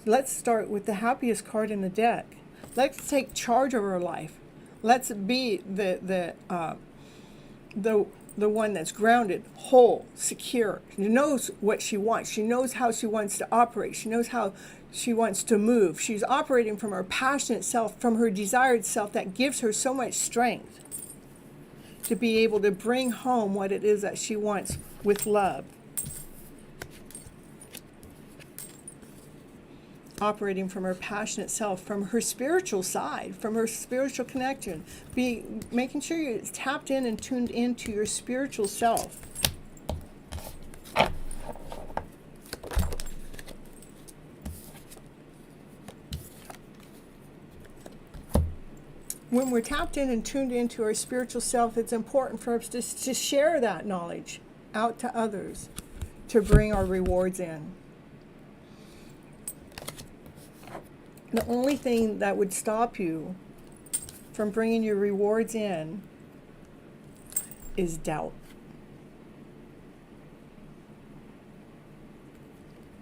Let's start with the happiest card in the deck. Let's take charge of our life. Let's be the one that's grounded, whole, secure. She knows what she wants. She knows how she wants to operate. She knows how she wants to move. She's operating from her passionate self, from her desired self that gives her so much strength to be able to bring home what it is that she wants with love. Operating from her passionate self, from her spiritual side, from her spiritual connection. Making sure you're tapped in and tuned into your spiritual self. When we're tapped in and tuned into our spiritual self, it's important for us to share that knowledge out to others, to bring our rewards in. The only thing that would stop you from bringing your rewards in is doubt.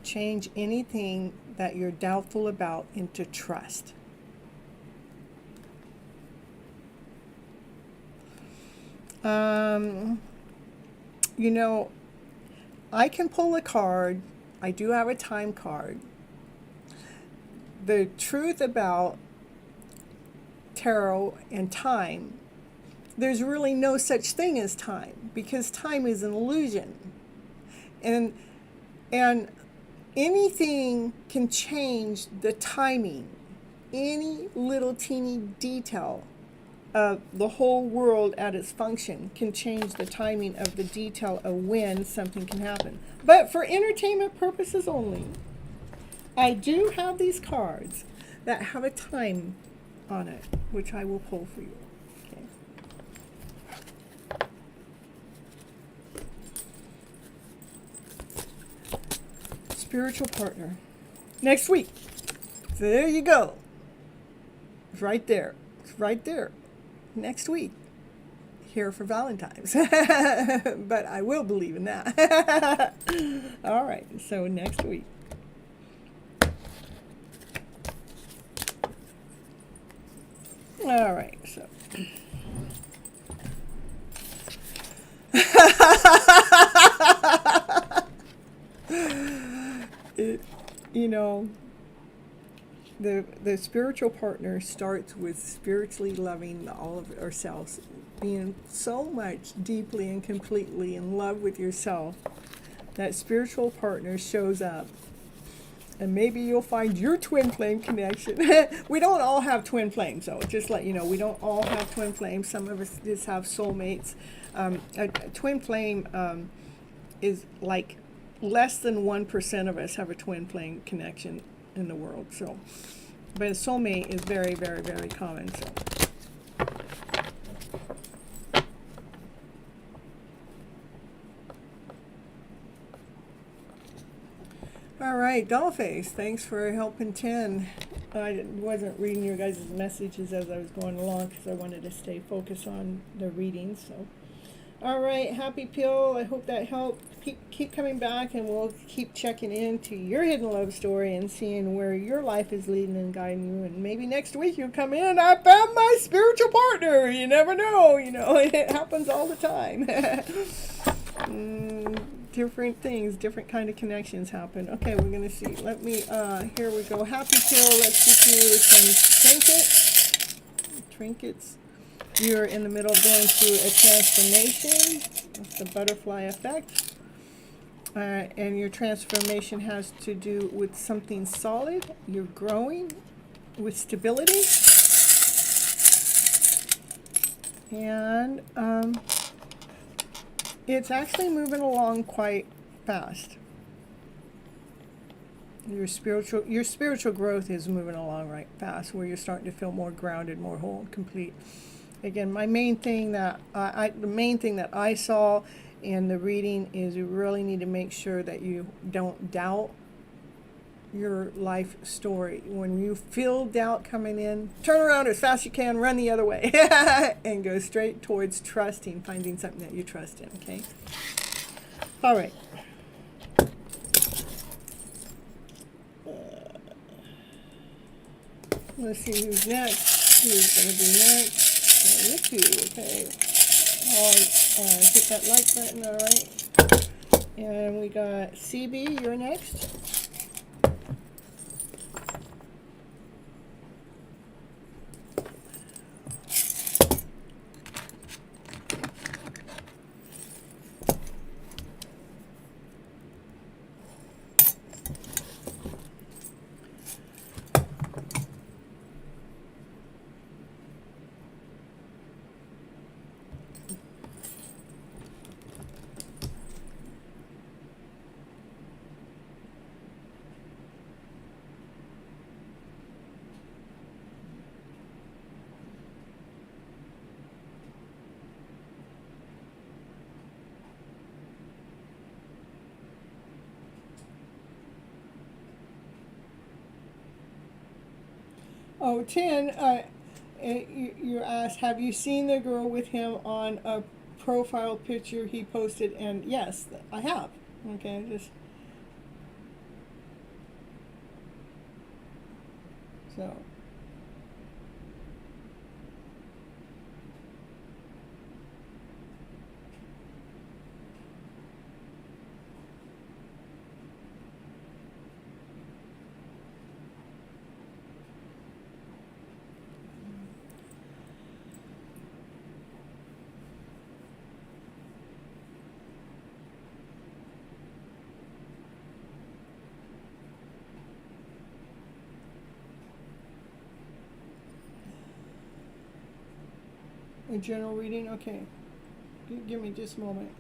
Change anything that you're doubtful about into trust. I can pull a card. I do have a time card. The truth about tarot and time, there's really no such thing as time, because time is an illusion. And anything can change the timing. Any little teeny detail of the whole world at its function can change the timing of the detail of when something can happen. But for entertainment purposes only, I do have these cards that have a time on it, which I will pull for you. Okay. Spiritual partner. Next week. So there you go. It's right there. It's right there. Next week. Here for Valentine's. But I will believe in that. All right. So next week. All right, so. The spiritual partner starts with spiritually loving all of ourselves, being so much deeply and completely in love with yourself. That spiritual partner shows up. And maybe you'll find your twin flame connection. We don't all have twin flames, though. Just let you know, we don't all have twin flames. Some of us just have soulmates. A twin flame is like less than 1% of us have a twin flame connection in the world. So, but a soulmate is very, very, very common. So. All right, Dollface, thanks for helping 10. I wasn't reading your guys' messages as I was going along because I wanted to stay focused on the readings. So, all right, Happy Pill, I hope that helped. Keep coming back, and we'll keep checking into your hidden love story and seeing where your life is leading and guiding you. And maybe next week you'll come in, I found my spiritual partner. You never know, it happens all the time. Different things, different kind of connections happen. Okay, we're going to see. Let me, here we go. Happy Pill, let's get you some trinkets. You're in the middle of going through a transformation. That's the butterfly effect. And your transformation has to do with something solid. You're growing with stability. And it's actually moving along quite fast. Your spiritual growth is moving along right fast, where you're starting to feel more grounded, more whole and complete. Again, my main thing that the main thing that I saw in the reading is you really need to make sure that you don't doubt your life story. When you feel doubt coming in, turn around as fast as you can, run the other way, and go straight towards trusting, finding something that you trust in. Okay. All right. Let's see who's next. Who's going to be next? You two. Okay. I'll hit that like button. All right. And we got CB. You're next. Oh, 10, you asked, have you seen the girl with him on a profile picture he posted? And yes, I have. Okay, just so. A general reading? Okay. Give me just a moment.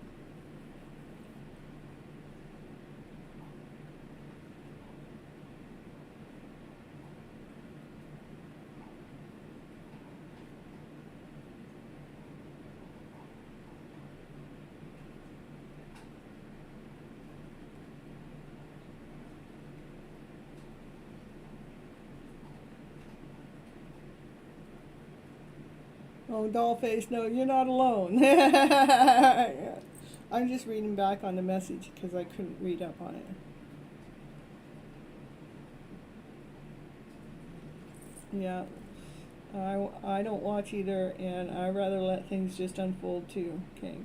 Oh, Dollface, no, you're not alone. I'm just reading back on the message because I couldn't read up on it. Yeah, I don't watch either, and I rather let things just unfold too. Okay.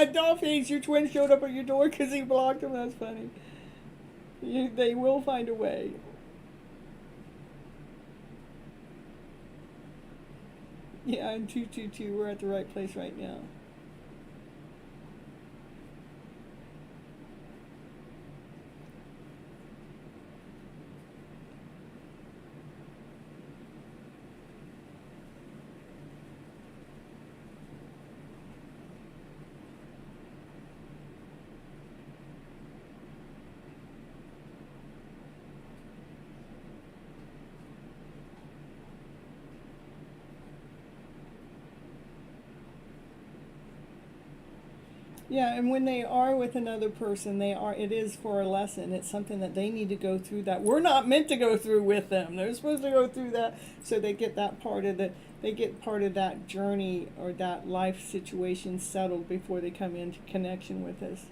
Dollface, your twin showed up at your door because he blocked him. That's funny. They will find a way. Yeah, and 222, we're at the right place right now. Yeah, and when they are with another person, it is for a lesson. It's something that they need to go through that we're not meant to go through with them. They're supposed to go through that so they get that they get part of that journey or that life situation settled before they come into connection with us.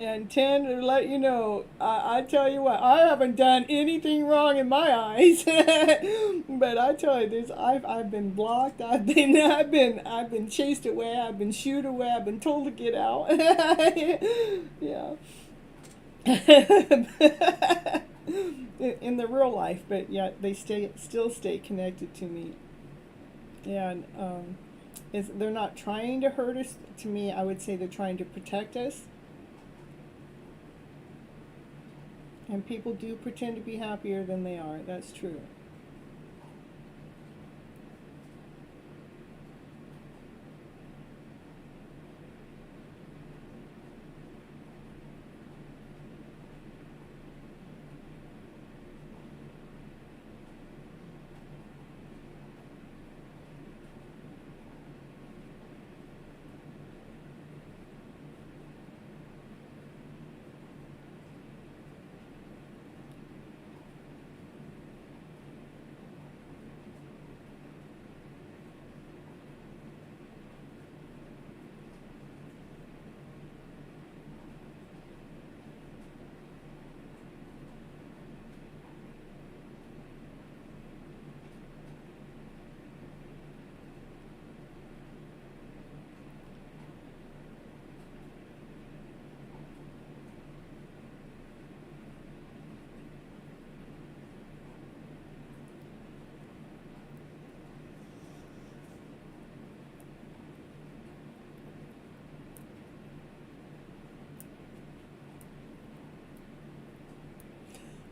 And 10, to let you know, I tell you what, I haven't done anything wrong in my eyes. But I tell you this, I've been blocked, I've been chased away, I've been shooed away, I've been told to get out. Yeah. In the real life, but yet they still stay connected to me. And they're not trying to hurt us. To me, I would say they're trying to protect us. And people do pretend to be happier than they are. That's true.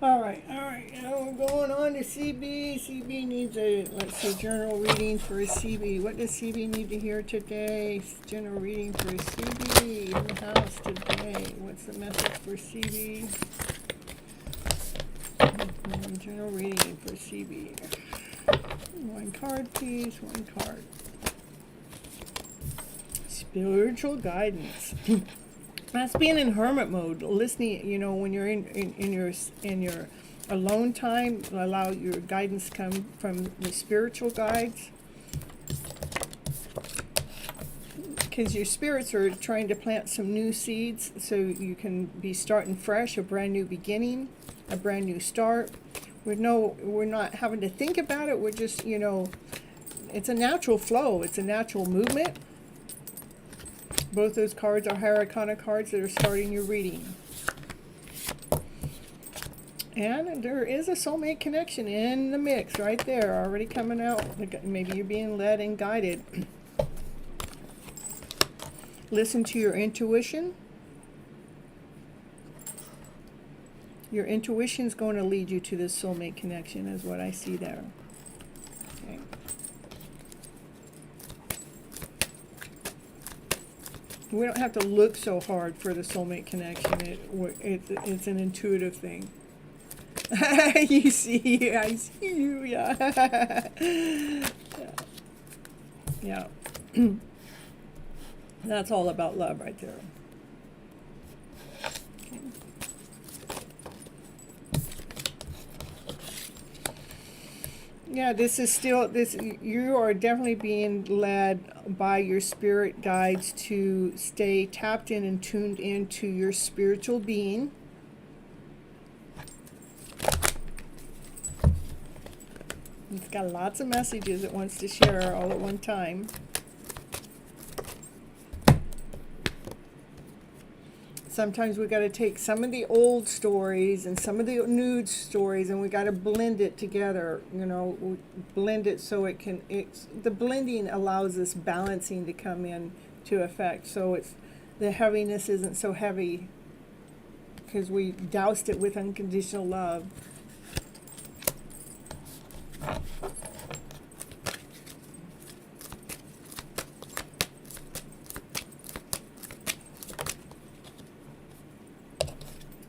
All right. Now we're going on to CB. CB needs a, let's see, general reading for CB. What does CB need to hear today? General reading for CB in the house today. What's the message for CB? General reading for CB. One card, please. One card. Spiritual guidance. That's being in hermit mode, listening. You know, when you're in your alone time, allow your guidance come from the spiritual guides, because your spirits are trying to plant some new seeds, so you can be starting fresh, a brand new beginning, a brand new start. We're not having to think about it. We're just, you know, it's a natural flow. It's a natural movement. Both those cards are higher arcana cards that are starting your reading. And there is a soulmate connection in the mix right there, already coming out. Maybe you're being led and guided. Listen to your intuition. Your intuition is going to lead you to this soulmate connection, is what I see there. Okay. We don't have to look so hard for the soulmate connection. It's an intuitive thing. You see, I see you, yeah. Yeah. That's all about love right there. Okay. Yeah, this is still, you are definitely being led by your spirit guides to stay tapped in and tuned into your spiritual being. It's got lots of messages it wants to share all at one time. Sometimes we got to take some of the old stories and some of the new stories, and we got to blend it together. You know, blend it so it can. The blending allows this balancing to come in to effect. So the heaviness isn't so heavy because we doused it with unconditional love.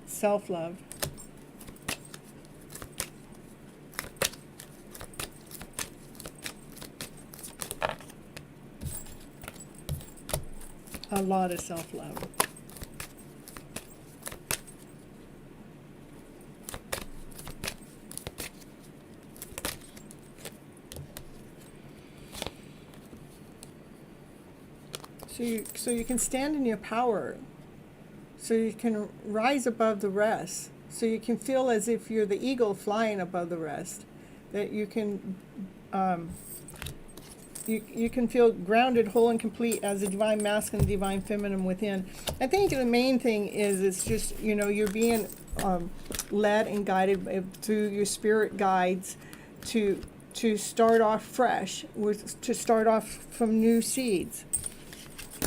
Self-love. A lot of self-love. So you can stand in your power. So you can rise above the rest. So you can feel as if you're the eagle flying above the rest. That you can, you can feel grounded, whole, and complete as a divine masculine, divine feminine within. I think the main thing is it's just, you know, you're being led and guided through your spirit guides to to start off fresh, to start off from new seeds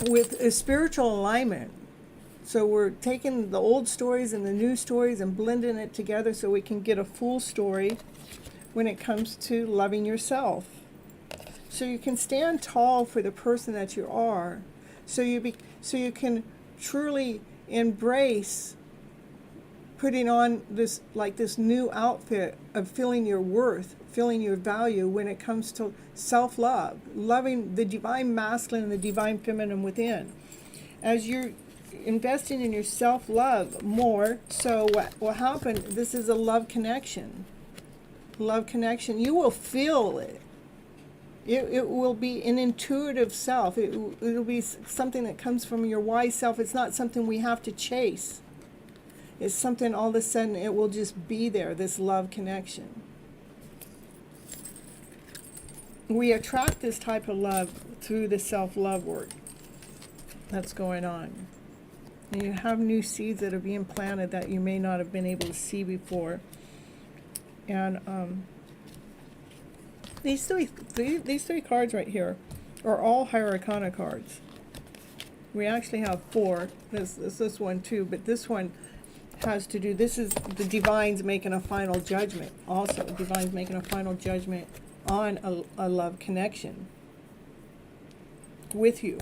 with a spiritual alignment. So we're taking the old stories and the new stories and blending it together so we can get a full story when it comes to loving yourself. So you can stand tall for the person that you are. So you can truly embrace putting on this new outfit of feeling your worth, feeling your value when it comes to self-love, loving the divine masculine and the divine feminine within. As you're investing in your self-love more, so what will happen, this is a love connection. Love connection, you will feel it. It will be an intuitive self. It'll be something that comes from your wise self. It's not something we have to chase. It's something all of a sudden it will just be there, this love connection. We attract this type of love through the self-love work that's going on. And you have new seeds that are being planted that you may not have been able to see before. And these three cards right here are all Higher Arcana cards. We actually have 4. This one too, but this one has to do, this is the Divine's making a final judgment. Also, Divine's making a final judgment on a love connection with you.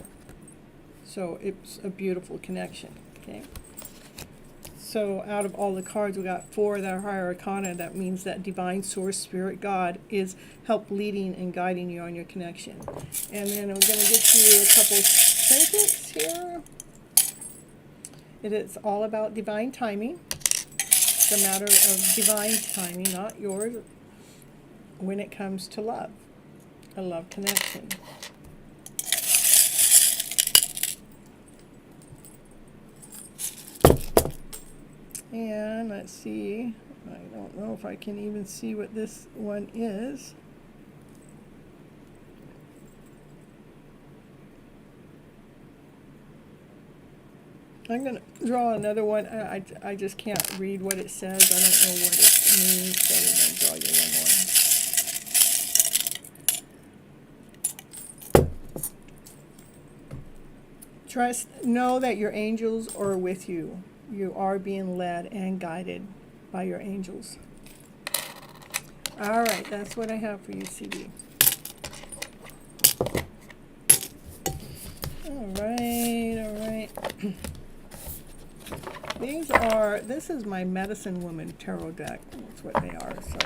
So it's a beautiful connection. Okay. So out of all the cards, we got 4 that are Higher Arcana. That means that Divine Source, Spirit, God is help leading and guiding you on your connection. And then I'm going to get you a couple trinkets here. It is all about divine timing. It's a matter of divine timing, not yours, when it comes to love, a love connection. And let's see, I don't know if I can even see what this one is. I'm going to draw another one. I just can't read what it says. I don't know what it means, so I'm going to draw you one more. Trust, know that your angels are with you. You are being led and guided by your angels. All right, that's what I have for you, CD. All right. This is my Medicine Woman tarot deck. That's what they are, so.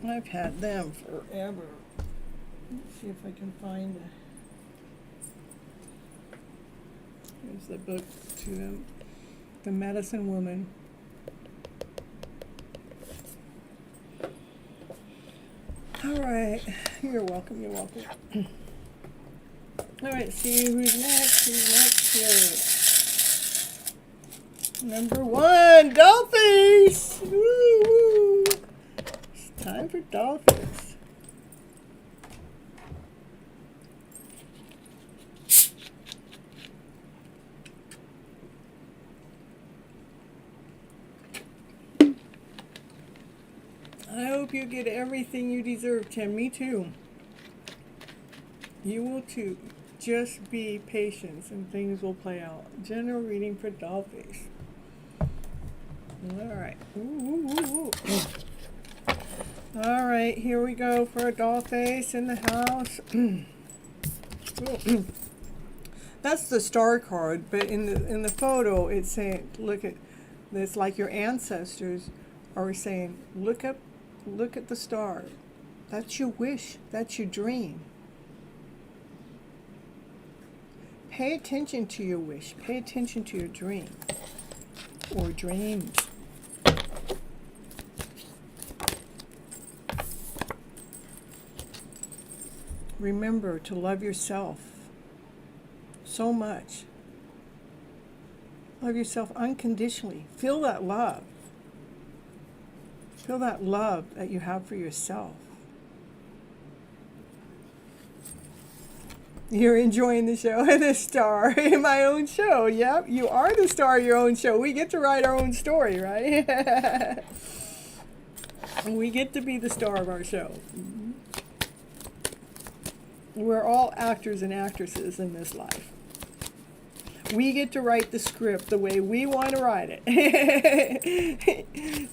I've had them forever. Let's see if I can find it. Here's the book to them. The Medicine Woman. All right. You're welcome. All right, see who's next here. Number 1, Dollface. Woo! It's time for Dollface. I hope you get everything you deserve, Tim. Me too. You will too. Just be patient and things will play out. General reading for Dollface. Alright. Alright, here we go for a Dollface in the house. That's the star card, but in the photo it's saying, look at this, like your ancestors are saying, look at the star. That's your wish, that's your dream. Pay attention to your wish. Pay attention to your dream or dreams. Remember to love yourself so much. Love yourself unconditionally. Feel that love. Feel that love that you have for yourself. You're enjoying the show. The star in my own show. Yep, you are the star of your own show. We get to write our own story, right? We get to be the star of our show. We're all actors and actresses in this life. We get to write the script the way we want to write it.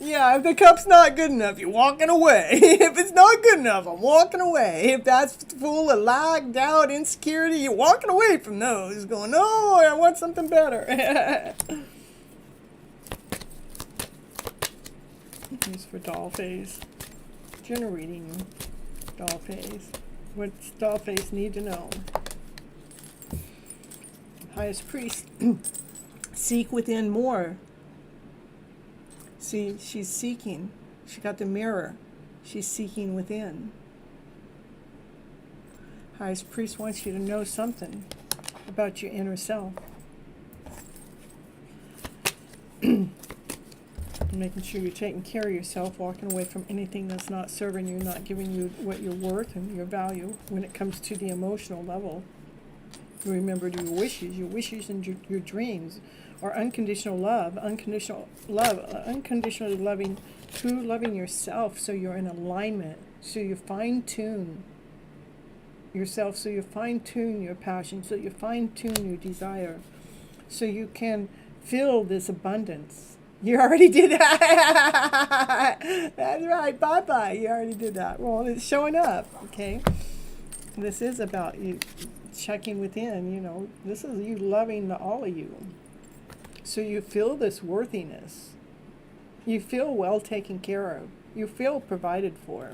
Yeah, if the cup's not good enough, you're walking away. If it's not good enough, I'm walking away. If that's full of lie, doubt, insecurity, you're walking away from those. Going, no, I want something better. Here's for doll face. Generating doll face. What's doll face need to know? Highest priest, seek within more. See, she's seeking. She got the mirror. She's seeking within. Highest priest wants you to know something about your inner self. Making sure you're taking care of yourself, walking away from anything that's not serving you, not giving you what you're worth and your value when it comes to the emotional level. Remember your wishes and your dreams are unconditional love, unconditionally loving, true loving yourself so you're in alignment, so you fine-tune yourself, so you fine-tune your passion, so you fine-tune your desire, so you can feel this abundance. You already did that. That's right, bye-bye, you already did that. Well, it's showing up, okay? This is about you checking within, you know, this is you loving all of you. So you feel this worthiness. You feel well taken care of. You feel provided for.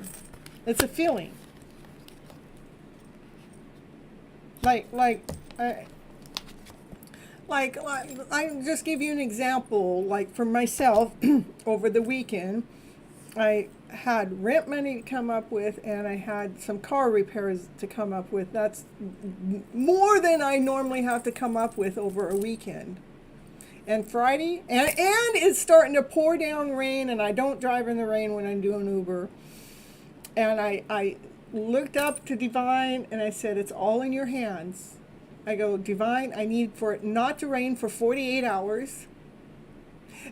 It's a feeling. Like I just give you an example, like for myself, over the weekend, I had rent money to come up with, and I had some car repairs to come up with. That's more than I normally have to come up with over a weekend. And Friday, and it's starting to pour down rain, and I don't drive in the rain when I'm doing Uber. And I looked up to Divine, and I said, it's all in your hands. I go, Divine, I need for it not to rain for 48 hours.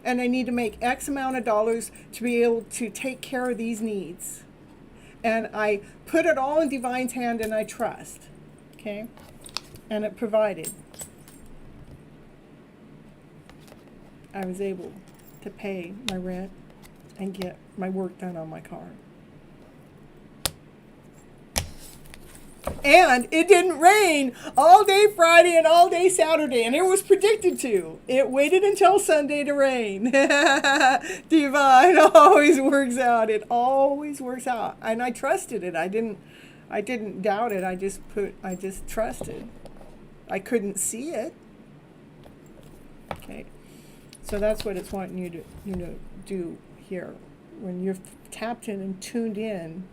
And I need to make X amount of dollars to be able to take care of these needs. And I put it all in Divine's hand, and I trust. Okay? And it provided. I was able to pay my rent and get my work done on my car. And it didn't rain all day Friday and all day Saturday, and it was predicted to. It waited until Sunday to rain. Divine always works out. It always works out. And I trusted it. I didn't doubt it. I just trusted. I couldn't see it. Okay. So that's what it's wanting you to do here. When you're tapped in and tuned in,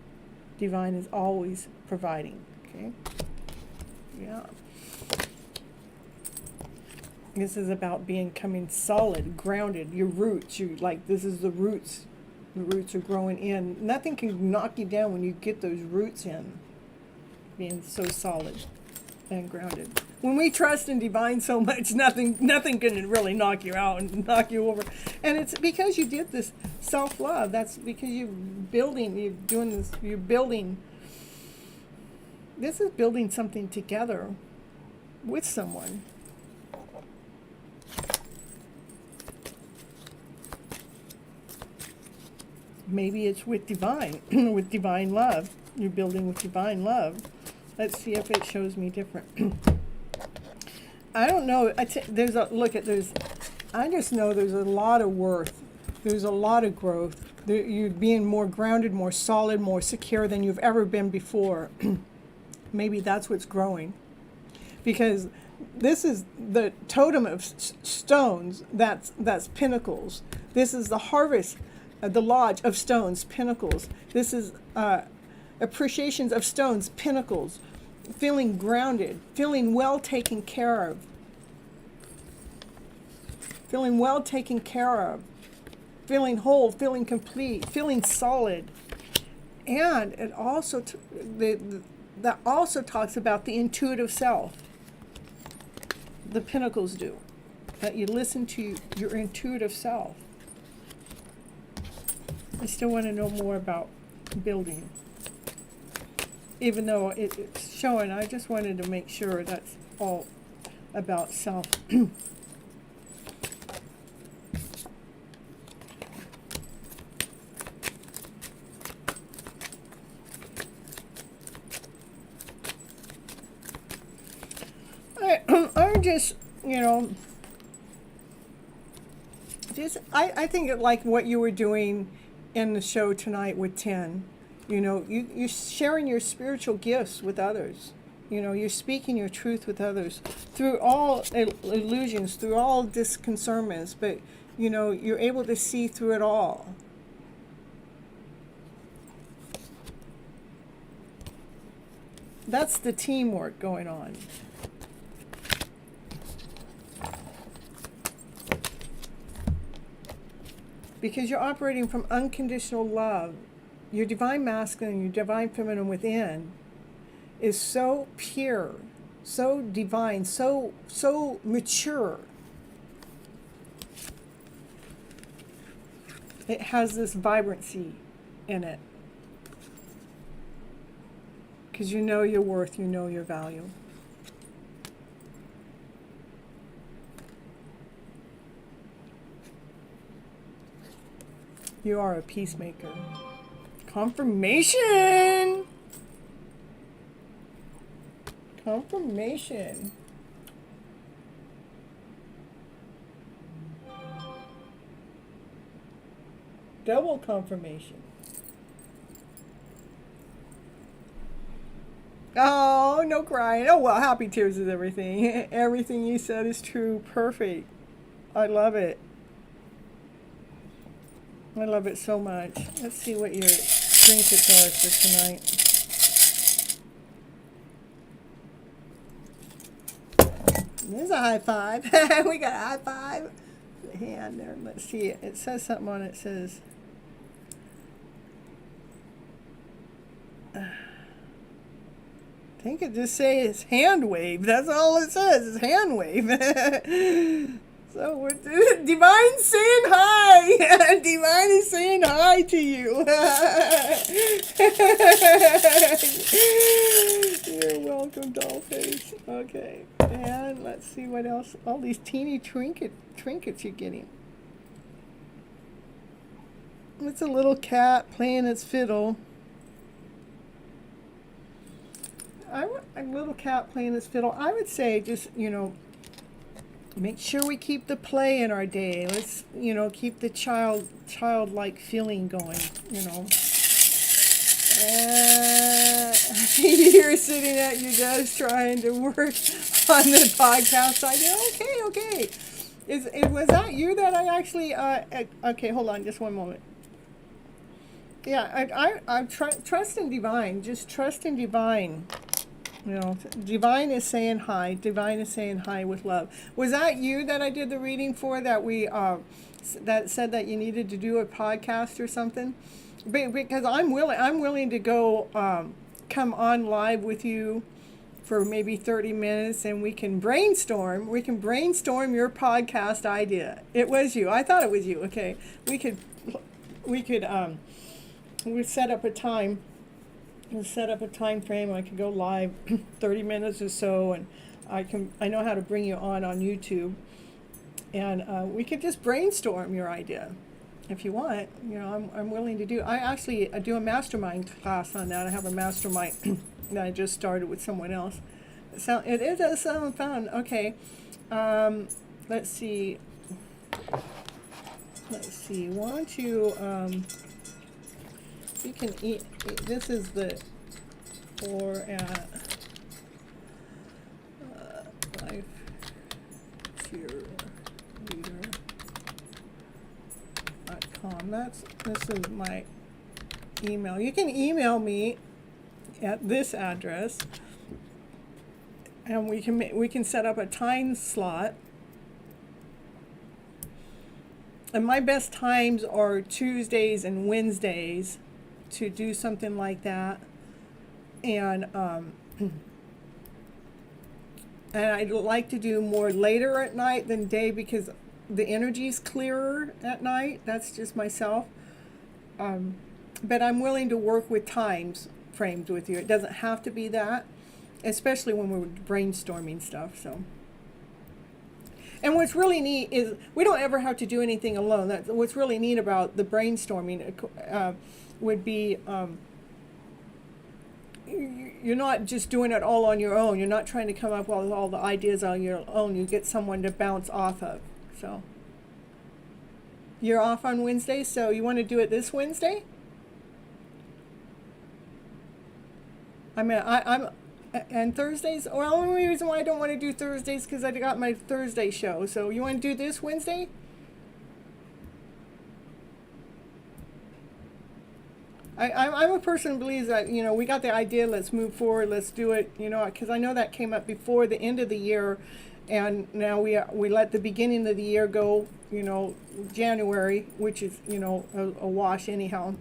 Divine is always providing. Okay? Yeah. This is about becoming solid, grounded. Your roots, this is the roots. The roots are growing in. Nothing can knock you down when you get those roots in. Being so solid and grounded. When we trust in Divine so much, nothing can really knock you out and knock you over. And it's because you did this self-love. That's because you're doing this, you're building. This is building something together with someone. Maybe it's with Divine, with Divine love. You're building with Divine love. Let's see if it shows me different. I don't know. I just know there's a lot of worth. There's a lot of growth. You're being more grounded, more solid, more secure than you've ever been before. Maybe that's what's growing. Because this is the totem of stones, that's pinnacles. This is the harvest, the lodge of stones, pinnacles. This is appreciations of stones, pinnacles. Feeling grounded, feeling well taken care of. Feeling well taken care of. Feeling whole, feeling complete, feeling solid. And it also, that also talks about the intuitive self. The Pinnacles do. That you listen to your intuitive self. I still want to know more about building. Even though it's showing, I just wanted to make sure that's all about self. I'm just, I think it like what you were doing in the show tonight with 10. You're sharing your spiritual gifts with others. You're speaking your truth with others through all illusions, through all disconcernments, but, you're able to see through it all. That's the teamwork going on. Because you're operating from unconditional love. Your divine masculine, your divine feminine within is so pure, so divine, so mature. It has this vibrancy in it. Because you know your worth, you know your value. You are a peacemaker. Confirmation! Confirmation. Double confirmation. Oh, no crying. Oh, well, happy tears is everything. Everything you said is true. Perfect. I love it. I love it so much. Let's see what your trinkets are for tonight. There's a high five. We got a high five. The hand there. Let's see. It says something on it. It says, I think it just says hand wave. That's all it says. It's hand wave. So we're Divine saying hi. Divine is saying hi to you. You're welcome, dollface. Okay, and let's see what else. All these teeny trinkets you're getting. It's a little cat playing its fiddle. A little cat playing its fiddle. I would say just, make sure we keep the play in our day. Let's, keep the childlike feeling going, You're sitting at your desk trying to work on the podcast. Okay. Was that you that I actually, okay, hold on just one moment. Yeah, I trust in divine. Just trust in divine. Divine is saying hi. Divine is saying hi with love. Was that you that I did the reading for? That we that said that you needed to do a podcast or something? Because I'm willing to go come on live with you for maybe 30 minutes, and we can brainstorm. We can brainstorm your podcast idea. It was you. I thought it was you. Okay, we set up a time. And set up a time frame. I could go live 30 minutes or so, and I know how to bring you on YouTube, and we could just brainstorm your idea if you want. I'm willing to do. I actually do a mastermind class on that. I have a mastermind that I just started with someone else. It does sound fun. Okay, let's see. Why don't you you can eat. This is the for at lifecheerleader.com. This is my email. You can email me at this address, and we can set up a time slot. And my best times are Tuesdays and Wednesdays to do something like that. and and I'd like to do more later at night than day because the energy's clearer at night. That's just myself. But I'm willing to work with times framed with you. It doesn't have to be that, especially when we're brainstorming stuff. So, and what's really neat is we don't ever have to do anything alone. That's what's really neat about the brainstorming. Would be you're not just doing it all on your own. You're not trying to come up with all the ideas on your own. You get someone to bounce off of. So you're off on Wednesday, so you want to do it this Wednesday? I mean, I'm and Thursdays. Well, the only reason why I don't want to do Thursdays because I got my Thursday show. So you want to do this Wednesday? I'm a person who believes that, you know, we got the idea, let's move forward, let's do it, you know, because I know that came up before the end of the year, and now we let the beginning of the year go, you know, January, which is, you know, a wash anyhow.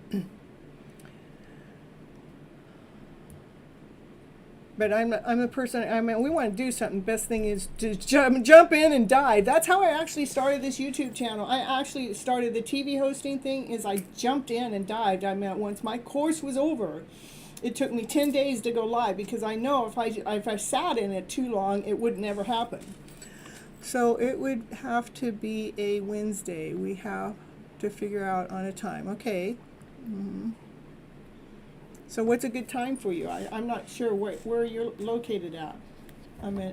But I'm a person, I mean, we want to do something. Best thing is to jump in and dive. That's how I actually started this YouTube channel. I actually started the TV hosting thing is I jumped in and dived. I mean, once my course was over, it took me 10 days to go live because I know if I sat in it too long, it would never happen. So it would have to be a Wednesday. We have to figure out on a time. Okay. Mm-hmm. So what's a good time for you? I'm not sure where you're located at. I'm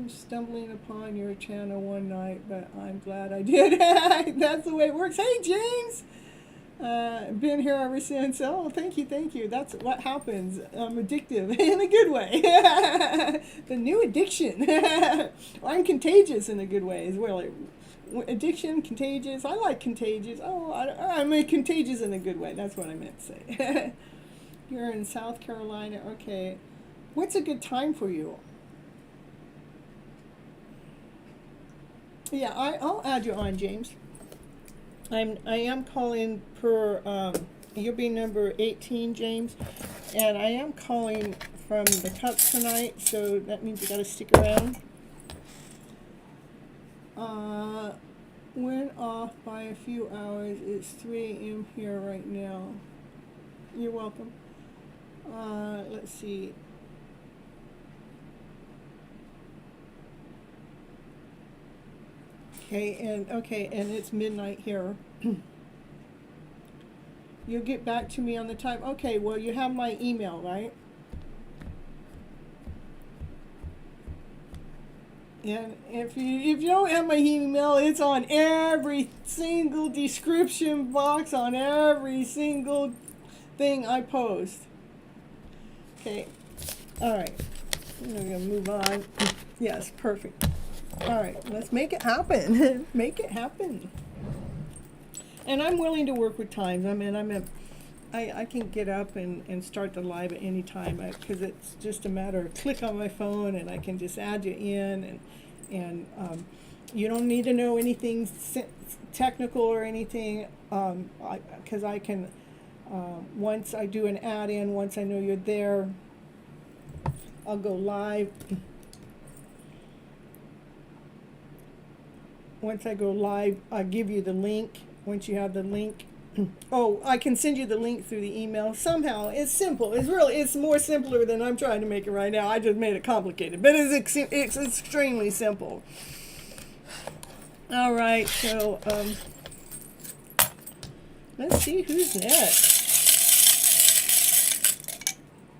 stumbling upon your channel one night, but I'm glad I did. That's the way it works. Hey, James! Been here ever since. Oh, thank you. That's what happens. I'm addictive in a good way. The new addiction. I'm contagious in a good way as well. Addiction, contagious. I like contagious. Oh, I'm contagious in a good way. That's what I meant to say. You're in South Carolina. Okay. What's a good time for you? Yeah, I'll add you on, James. I am calling per, you'll be number 18, James. And I am calling from the cups tonight, so that means you got to stick around. Went off by a few hours. It's 3 a.m. here right now. You're welcome. Let's see. Okay, and it's midnight here. You'll get back to me on the time. Okay, well, you have my email, right? And if you don't have my email, it's on every single description box on every single thing I post. Okay. All right. I'm going to move on. Yes, perfect. All right. Let's make it happen. Make it happen. And I'm willing to work with times. I mean, I can get up and start the live at any time because it's just a matter of click on my phone and I can just add you in and you don't need to know anything technical or anything because I can once I do an add-in, once I know you're there, I'll go live. Once I go live, I'll give you the link. Once you have the link, oh, I can send you the link through the email. Somehow, it's simple. It's more simpler than I'm trying to make it right now. I just made it complicated, but it's extremely simple. All right, so let's see who's next.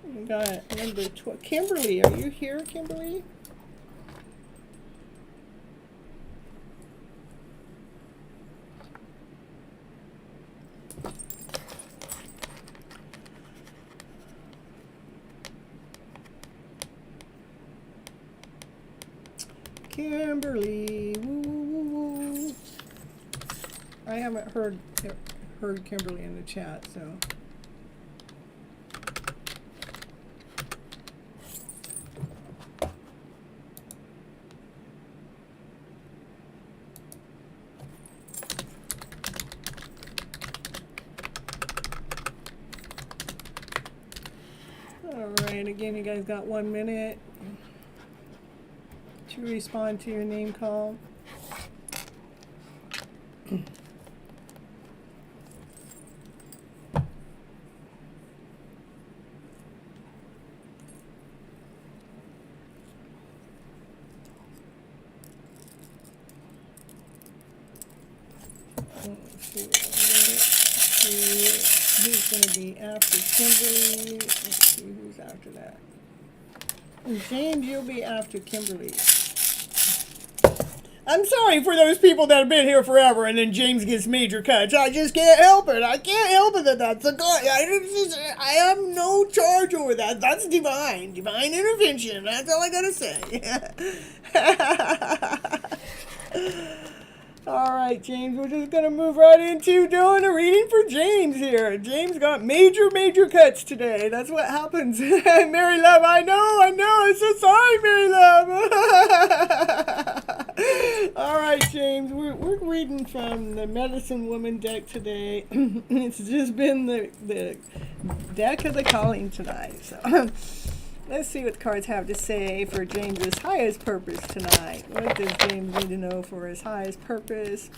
We got number 12. Kimberly, are you here, Kimberly? Kimberly, woo, woo, woo. I haven't heard Kimberly in the chat, so. All right, again, you guys got 1 minute to respond to your name call. Who's going to be after Kimberly? Let's see who's after that. James, you'll be after Kimberly. I'm sorry for those people that have been here forever and then James gets major cuts. I just can't help it. I can't help it that that's a God. I have no charge over that. That's divine. Divine intervention. That's all I got to say. All right, James, we're just going to move right into doing a reading for James here. James got major cuts today. That's what happens. Mary Love, I know. I'm so sorry, Mary Love. All right, James, we're reading from the Medicine Woman deck today. It's just been the deck of the calling tonight. So let's see what the cards have to say for James's highest purpose tonight. What does James need to know for his highest purpose?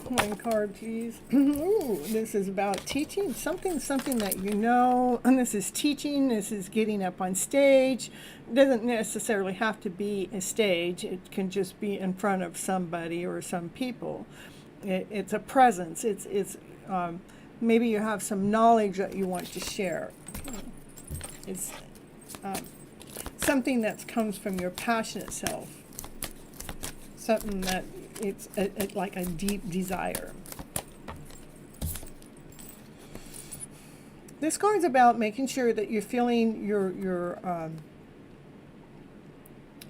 One card, please. Ooh, this is about teaching something that you know. And this is teaching. This is getting up on stage. It doesn't necessarily have to be a stage. It can just be in front of somebody or some people. It's a presence. It's maybe you have some knowledge that you want to share. It's something that comes from your passionate self. Something that it's like a deep desire. This card's about making sure that you're filling your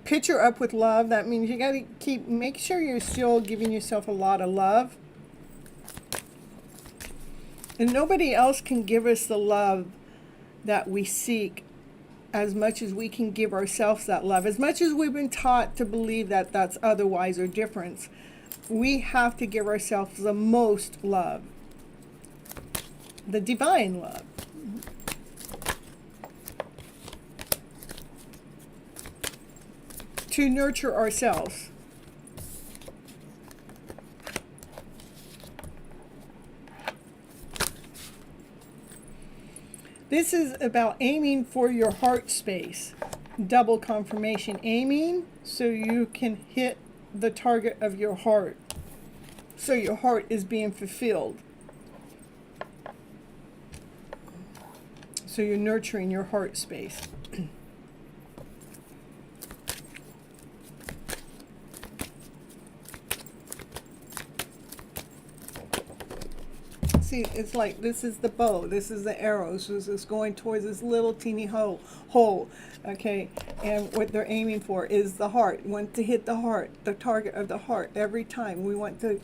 pitcher up with love. That means you got to make sure you're still giving yourself a lot of love. And nobody else can give us the love that we seek as much as we can give ourselves that love. As much as we've been taught to believe that that's otherwise or different, we have to give ourselves the most love. The divine love. To nurture ourselves. This is about aiming for your heart space. Double confirmation. Aiming so you can hit the target of your heart. So your heart is being fulfilled. So you're nurturing your heart space. See, it's like this is the bow, this is the arrows, this is going towards this little teeny hole, okay? And what they're aiming for is the heart. We want to hit the heart, the target of the heart every time. We want to,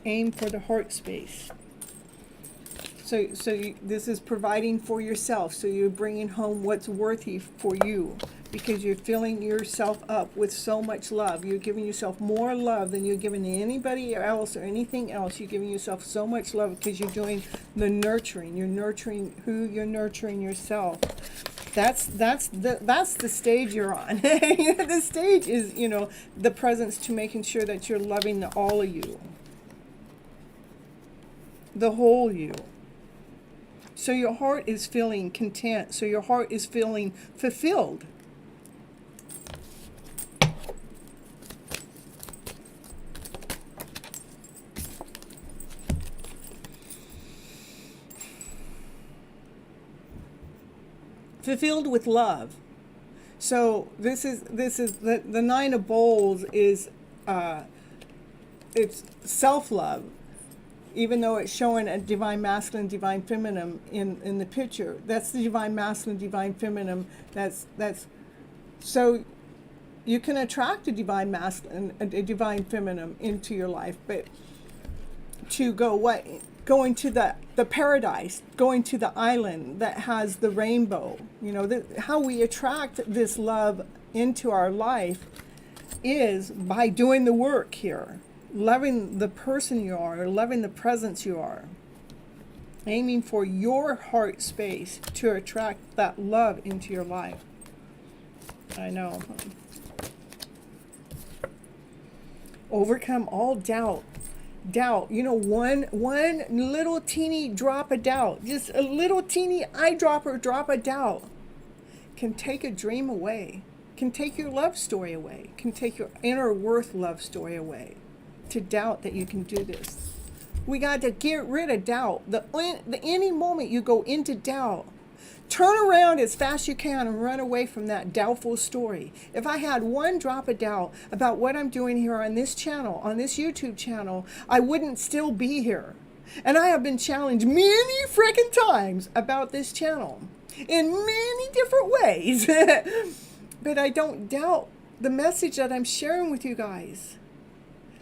aim for the heart space. So this is providing for yourself. So you're bringing home what's worthy for you, because you're filling yourself up with so much love. You're giving yourself more love than you're giving anybody else or anything else. You're giving yourself so much love because you're doing the nurturing. You're nurturing you're nurturing yourself. That's the stage you're on. The stage is, the presence to making sure that you're loving all of you. The whole you. So your heart is feeling content. So your heart is feeling fulfilled. Fulfilled with love. So this is the Nine of Bowls is it's self-love. Even though it's showing a divine masculine, divine feminine in the picture, that's the divine masculine, divine feminine. That's so you can attract a divine masculine, a divine feminine into your life, but to going to the paradise, going to the island that has the rainbow. How we attract this love into our life is by doing the work here, loving the person you are, or loving the presence you are, aiming for your heart space to attract that love into your life. I know. Overcome all doubt. Doubt, you know, one little teeny drop of doubt, just a little teeny eyedropper drop of doubt can take a dream away, can take your love story away, can take your inner worth love story away. To doubt that you can do this, we got to get rid of doubt. Any moment you go into doubt, turn around as fast as you can and run away from that doubtful story. If I had one drop of doubt about what I'm doing here on this channel, on this YouTube channel, I wouldn't still be here. And I have been challenged many freaking times about this channel in many different ways. But I don't doubt the message that I'm sharing with you guys.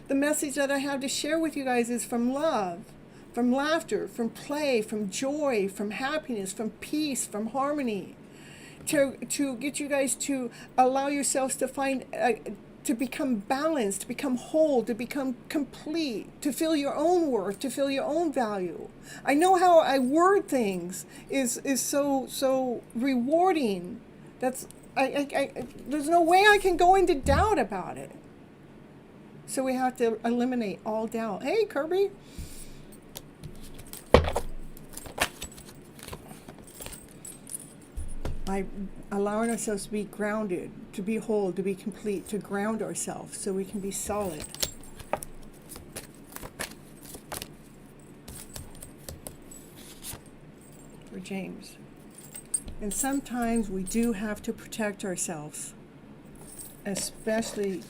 The message that I have to share with you guys is from love, from laughter, from play, from joy, from happiness, from peace, from harmony, to get you guys to allow yourselves to find, to become balanced, to become whole, to become complete, to feel your own worth, to feel your own value. I know how I word things is so rewarding. There's no way I can go into doubt about it. So we have to eliminate all doubt. Hey, Kirby. By allowing ourselves to be grounded, to be whole, to be complete, to ground ourselves so we can be solid. For James. And sometimes we do have to protect ourselves, especially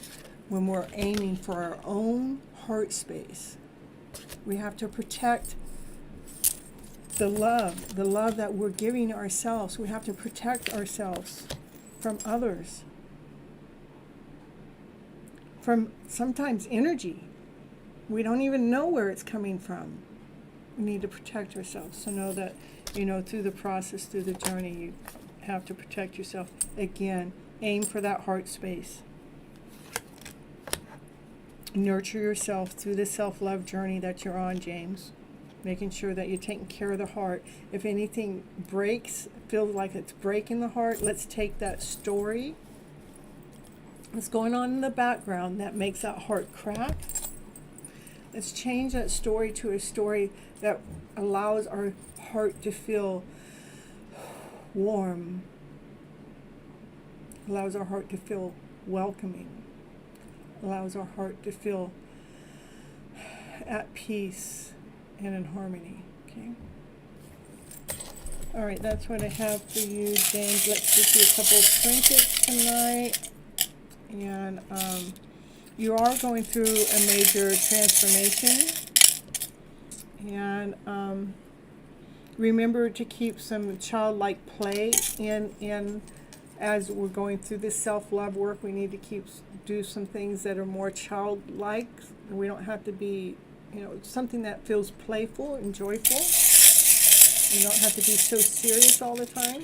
when we're aiming for our own heart space. We have to protect the love that we're giving ourselves. We have to protect ourselves from others, from sometimes energy. We don't even know where it's coming from. We need to protect ourselves. So know that, you know, through the process, through the journey, you have to protect yourself. Again, aim for that heart space. Nurture yourself through the self-love journey that you're on, James. Making sure that you're taking care of the heart. If anything breaks, feels like it's breaking the heart, let's take that story that's going on in the background that makes that heart crack. Let's change that story to a story that allows our heart to feel warm, allows our heart to feel welcoming, allows our heart to feel at peace and in harmony. Okay. All right, that's what I have for you, James. Let's just do a couple of trinkets tonight. And you are going through a major transformation. And remember to keep some childlike play in as we're going through this self-love work. We need to do some things that are more childlike. We don't have to be, you know, something that feels playful and joyful. You don't have to be so serious all the time.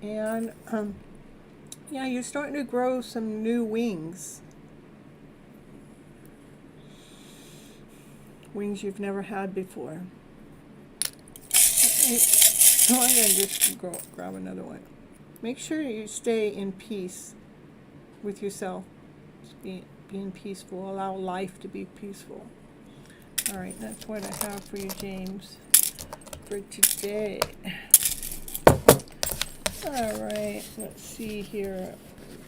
And yeah, you're starting to grow some new wings. Wings you've never had before. So I'm going to just grab another one. Make sure you stay in peace with yourself. Just being peaceful. Allow life to be peaceful. All right, that's what I have for you, James, for today. All right, let's see here.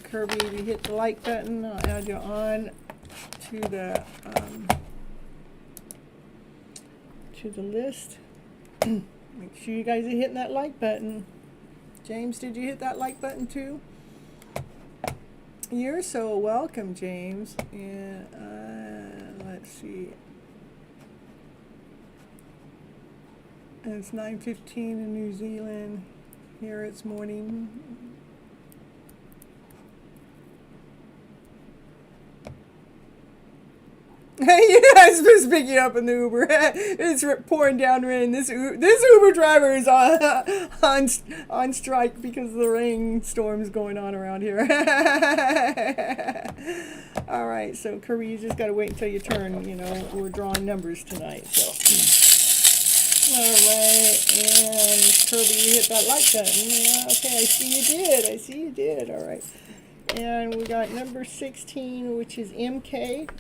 Kirby, if you hit the like button, I'll add you on to the list. Make sure you guys are hitting that like button. James, did you hit that like button too? You're so welcome, James. Yeah, let's see. It's 9:15 in New Zealand. Here it's morning. It's just picking up in the Uber. It's pouring down rain. This Uber driver is on strike because of the rainstorms going on around here. All right, so Kirby, you just got to wait until your turn. You know, we're drawing numbers tonight, so. All right, and Kirby, you hit that like button. Yeah, okay, I see you did. I see you did. All right. And we got number 16, which is MK.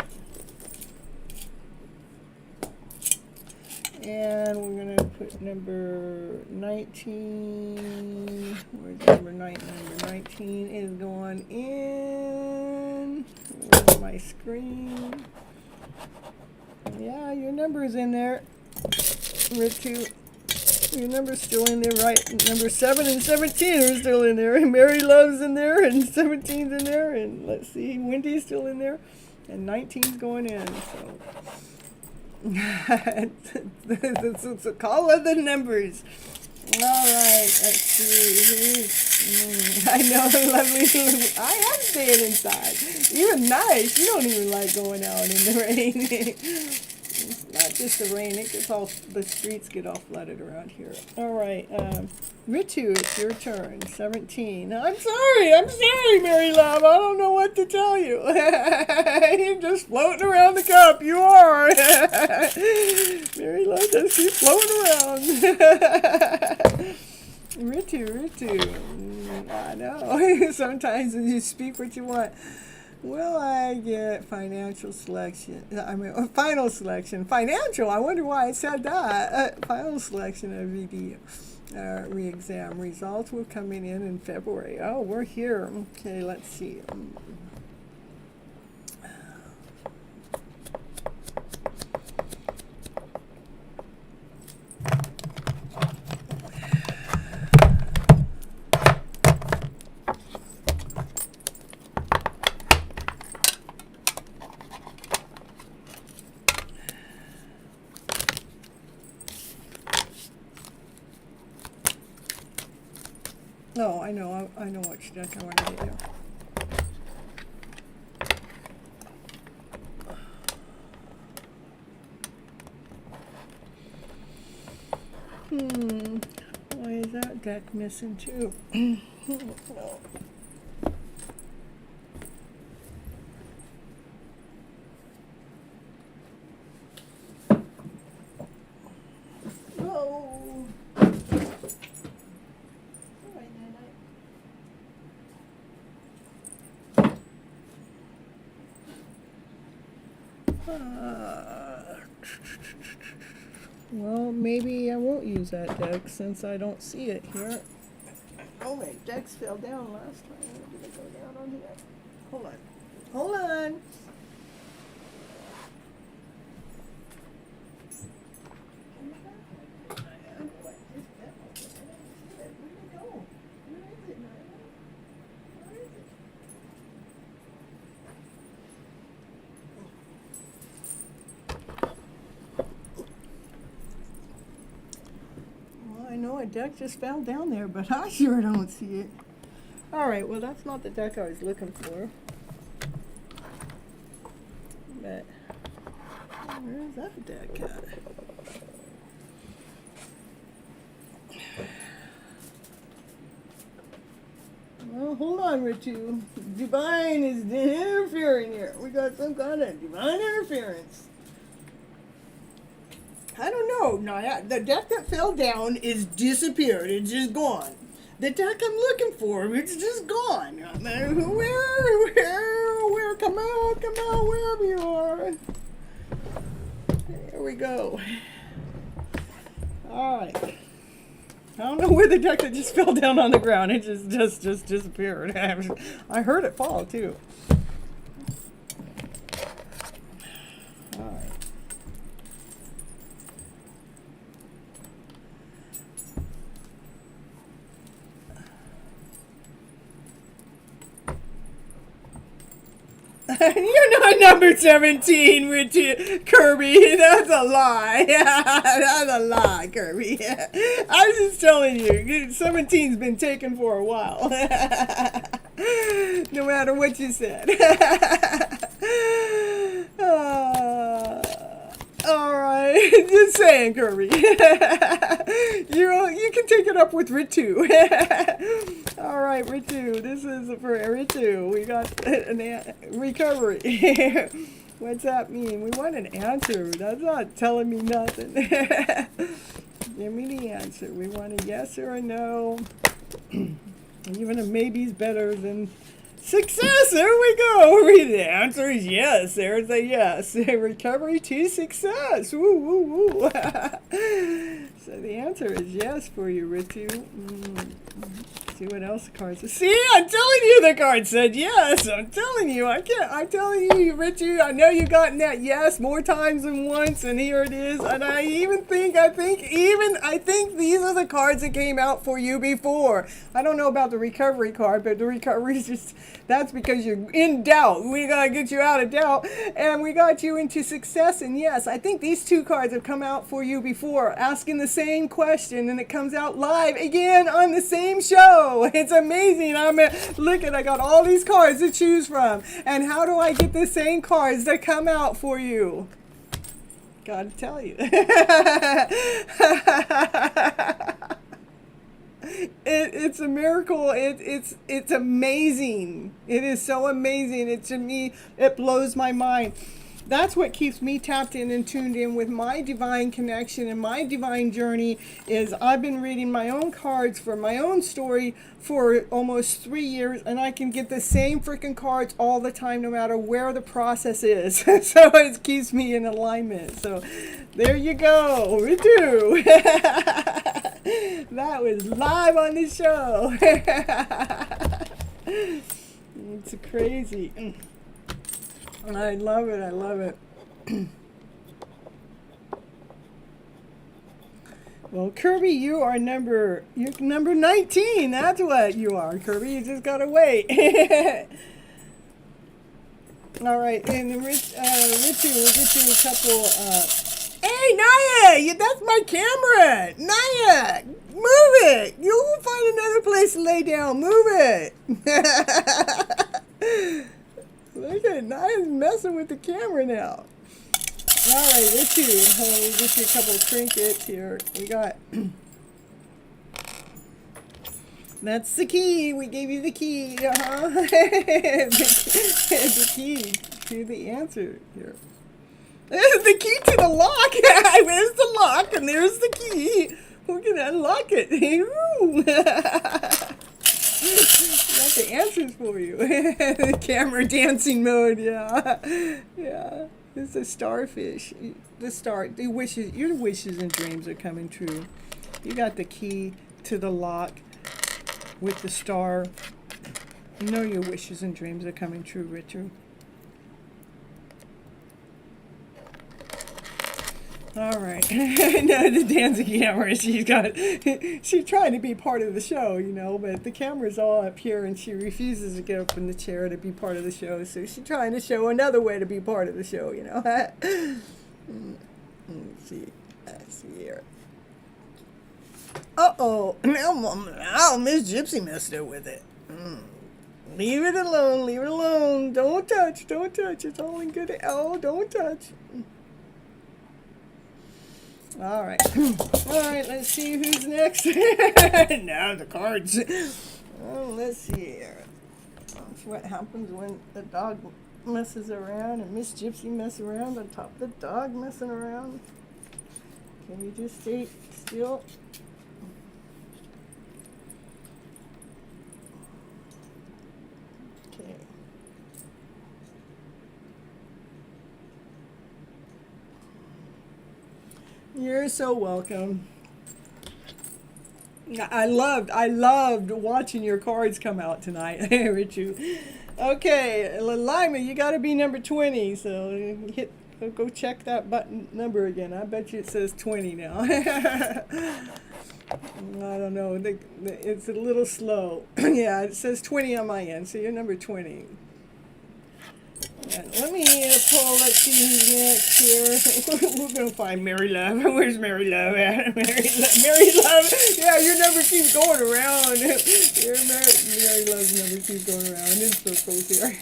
And we're going to put number 19. Where's number 19? Number 19 is going in. Where's my screen? Yeah, your number is in there. Ritu. Your number's still in there, right? Number 7 and 17 are still in there. And Mary Love's in there, and 17's in there, and let's see, Wendy's still in there, and 19's going in. So it's a call of the numbers. All right, let's see. I know, lovely. I am staying inside. Even nice. You don't even like going out in the rain. Not just the rain, it gets all, the streets get all flooded around here. All right, Ritu, it's your turn. 17. I'm sorry, Mary Love. I don't know what to tell you. You're just floating around the cup. You are. Mary Love just keep floating around. Ritu. I know. Sometimes you speak what you want. Will I get financial selection? I mean, final selection. Financial? I wonder why it said that. Final selection of VD re-exam. Results will come in February. Oh, we're here. Okay, let's see. Oh, I know which deck I want to do. Why is that deck missing too? No. Well, maybe I won't use that deck since I don't see it here. Oh, my decks fell down last time. Did it go down on here? Hold on. I know a deck just fell down there, but I sure don't see it. Alright, well that's not the deck I was looking for. But where's that deck at? Well, hold on, Ritu. Divine is interfering here. We got some kind of divine interference. I don't know, Naya. The deck that fell down is disappeared. It's just gone. The deck I'm looking for, it's just gone. Where? Come out, wherever you are. There we go. Alright. I don't know where the deck that just fell down on the ground. It just disappeared. I heard it fall, too. Alright. You're not number 17, Kirby. That's a lie. That's a lie, Kirby. I'm just telling you, 17's been taken for a while. No matter what you said. Just saying, Kirby. You can take it up with Ritu. All right, Ritu. This is for Ritu. We got a recovery. What's that mean? We want an answer. That's not telling me nothing. Give me the answer. We want a yes or a no. Even a maybe's better than success. There we go. The answer is yes. There's a yes. Recovery to success. Woo, woo, woo. So the answer is yes for you, Ritu. See what else the card says. See, I'm telling you the card said yes. I'm telling you. I'm telling you, Ritu. I know you've gotten that yes more times than once, and here it is. And I think these are the cards that came out for you before. I don't know about the recovery card, but the recovery is just, that's because you're in doubt. We gotta get you out of doubt, and we got you into success. And yes, I think these two cards have come out for you before, asking the same question, and it comes out live again on the same show. It's amazing. I got all these cards to choose from, and how do I get the same cards to come out for you? Gotta tell you. It's a miracle. It's amazing. It is so amazing. To me, it blows my mind. That's what keeps me tapped in and tuned in with my divine connection and my divine journey. Is I've been reading my own cards for my own story for almost 3 years, and I can get the same freaking cards all the time, no matter where the process is. So it keeps me in alignment. So there you go. We do. That was live on the show. It's crazy. I love it. I love it. Well, Kirby, you're number 19. That's what you are, Kirby. You just gotta wait. All right, and Richie will get you a couple. Hey, Naya, that's my camera. Naya, move it. You'll find another place to lay down. Move it. Look at Naya's messing with the camera now. All right, Richie, we'll get you a couple of trinkets here. We got. That's the key. We gave you the key. The key to the answer here. There's the key to the lock. There's the lock, and there's the key. We're going to unlock it. Got the answers for you. The camera dancing mode, yeah. Yeah. It's a starfish. Your wishes and dreams are coming true. You got the key to the lock with the star. You know your wishes and dreams are coming true, Richard. All right. No, the dancing camera, she's trying to be part of the show, but the camera's all up here, and she refuses to get up in the chair to be part of the show, so she's trying to show another way to be part of the show, Let's see. Let's see here. Uh-oh. Now Miss Gypsy messed up with it. Leave it alone. Leave it alone. Don't touch. Don't touch. It's all in good. Oh, don't touch. All right. All right, let's see who's next. Now the cards. Oh, let's see here. That's what happens when the dog messes around and Miss Gypsy messes around on top of the dog messing around. Can you just stay still? Okay. You're so welcome. I loved watching your cards come out tonight, Richu. Okay, Lima, you got to be number 20, so go check that button number again. I bet you it says 20 now. I don't know. It's a little slow. Yeah, it says 20 on my end, so you're number 20. Let me pull, let's see who's next here. We're going to find Mary Love. Where's Mary Love at? Mary Love. Yeah, your number keeps going around. Mary Love's number keeps going around in circles here.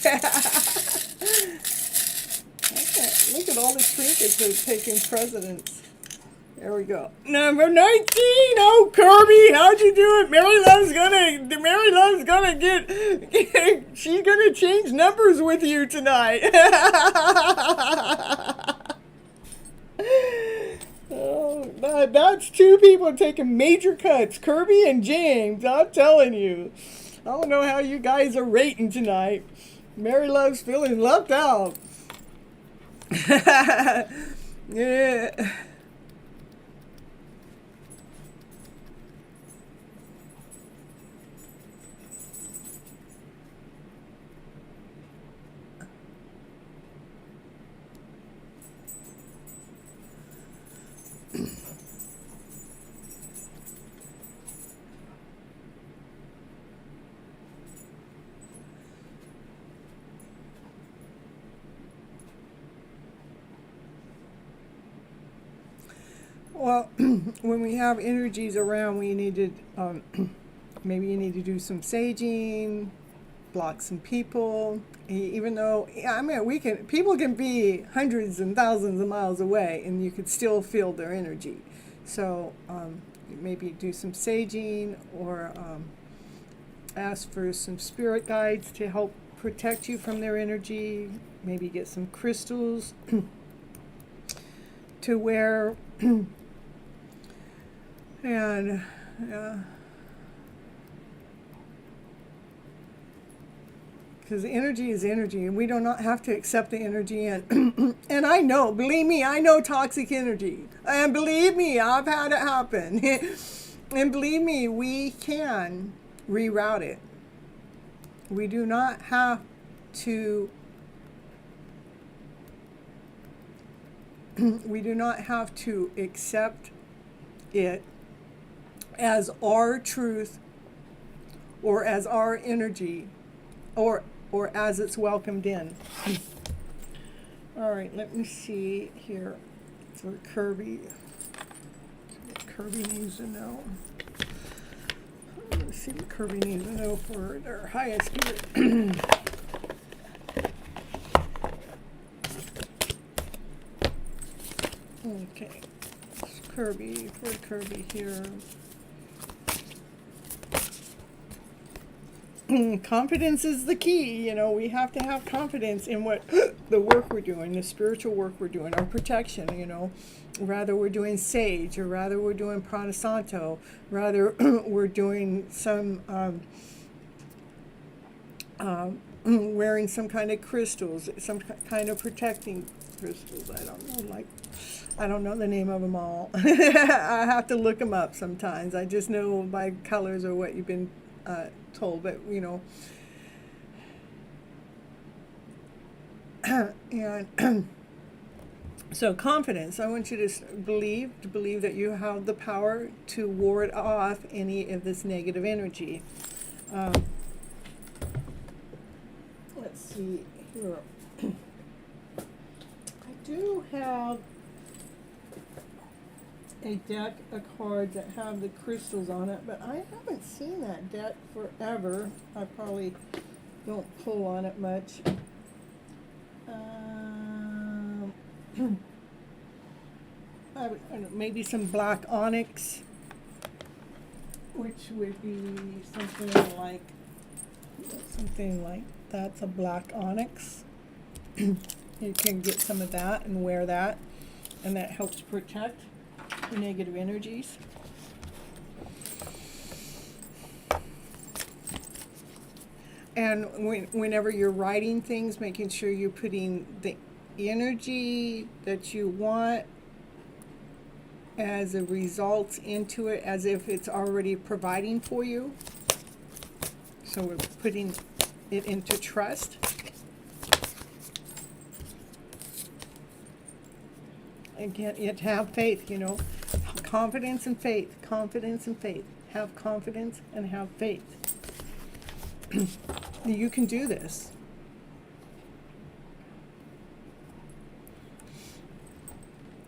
Okay, look at all the trinkets that have taken precedence. There we go. Number 19. Oh, Kirby, how'd you do it? Mary Love's gonna get she's gonna change numbers with you tonight. Oh, that's two people taking major cuts. Kirby and James, I'm telling you. I don't know how you guys are rating tonight. Mary Love's feeling left out. Yeah. Well, when we have energies around, we need to maybe you need to do some saging, block some people. Even though, I mean, people can be hundreds and thousands of miles away, and you could still feel their energy. So maybe do some saging, or ask for some spirit guides to help protect you from their energy. Maybe get some crystals to wear. And because energy is energy, and we do not have to accept the energy. And and I know, believe me, I know toxic energy, and believe me, I've had it happen. And believe me, we can reroute it. We do not have to. We do not have to accept it as our truth, or as our energy, or as it's welcomed in. All right, let me see here for Kirby. What Kirby needs to know. Let's see what Kirby needs to know for their highest good. Okay, Kirby, for Kirby here. Confidence is the key. You know, we have to have confidence in what the work we're doing, the spiritual work we're doing, our protection, you know. Rather we're doing sage, or rather we're doing prana santo, rather we're doing some wearing some kind of crystals, some kind of protecting crystals. I don't know the name of them all. I have to look them up sometimes. I just know by colors or what you've been told, but you know. And so confidence, I want you to believe that you have the power to ward off any of this negative energy. Let's see here. I do have a deck of cards that have the crystals on it, but I haven't seen that deck forever. I probably don't pull on it much. Maybe some black onyx, which would be something like that's a black onyx. You can get some of that and wear that, and that helps protect the negative energies. And whenever you're writing things, making sure you're putting the energy that you want as a result into it, as if it's already providing for you. So we're putting it into trust. Again, you have faith, you know. Confidence and faith. Confidence and faith. Have confidence and have faith. You can do this.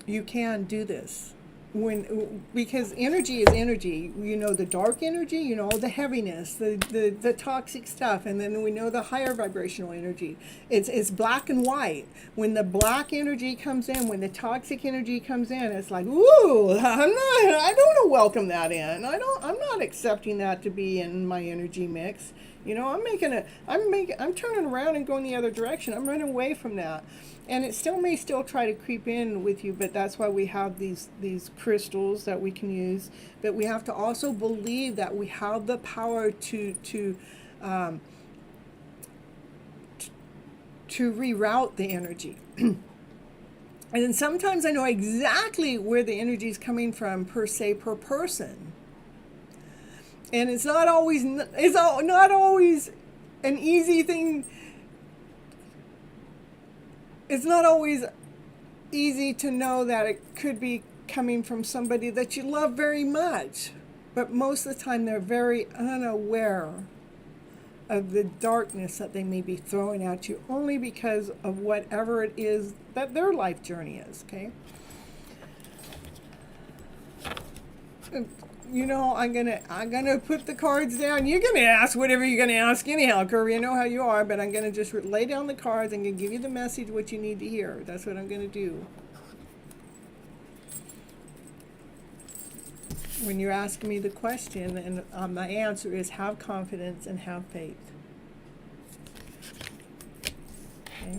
You can do this. because energy is energy. You know, the dark energy, you know, the heaviness, the toxic stuff, and then we know the higher vibrational energy. It's black and white. When the black energy comes in, when the toxic energy comes in, it's like, ooh, I don't want to welcome that in. I'm not accepting that to be in my energy mix. You know, I'm turning around and going the other direction. I'm running away from that. And it may still try to creep in with you, but that's why we have these crystals that we can use. But we have to also believe that we have the power to reroute the energy. And then sometimes I know exactly where the energy is coming from per person. And it's not always an easy thing. It's not always easy to know that it could be coming from somebody that you love very much. But most of the time they're very unaware of the darkness that they may be throwing at you, only because of whatever it is that their life journey is, okay? You know, I'm gonna put the cards down. You're gonna ask whatever you're gonna ask anyhow, Curry. I know how you are, but I'm gonna just lay down the cards. I'm gonna give you the message what you need to hear. That's what I'm gonna do. When you're asking me the question, and my answer is have confidence and have faith. Okay.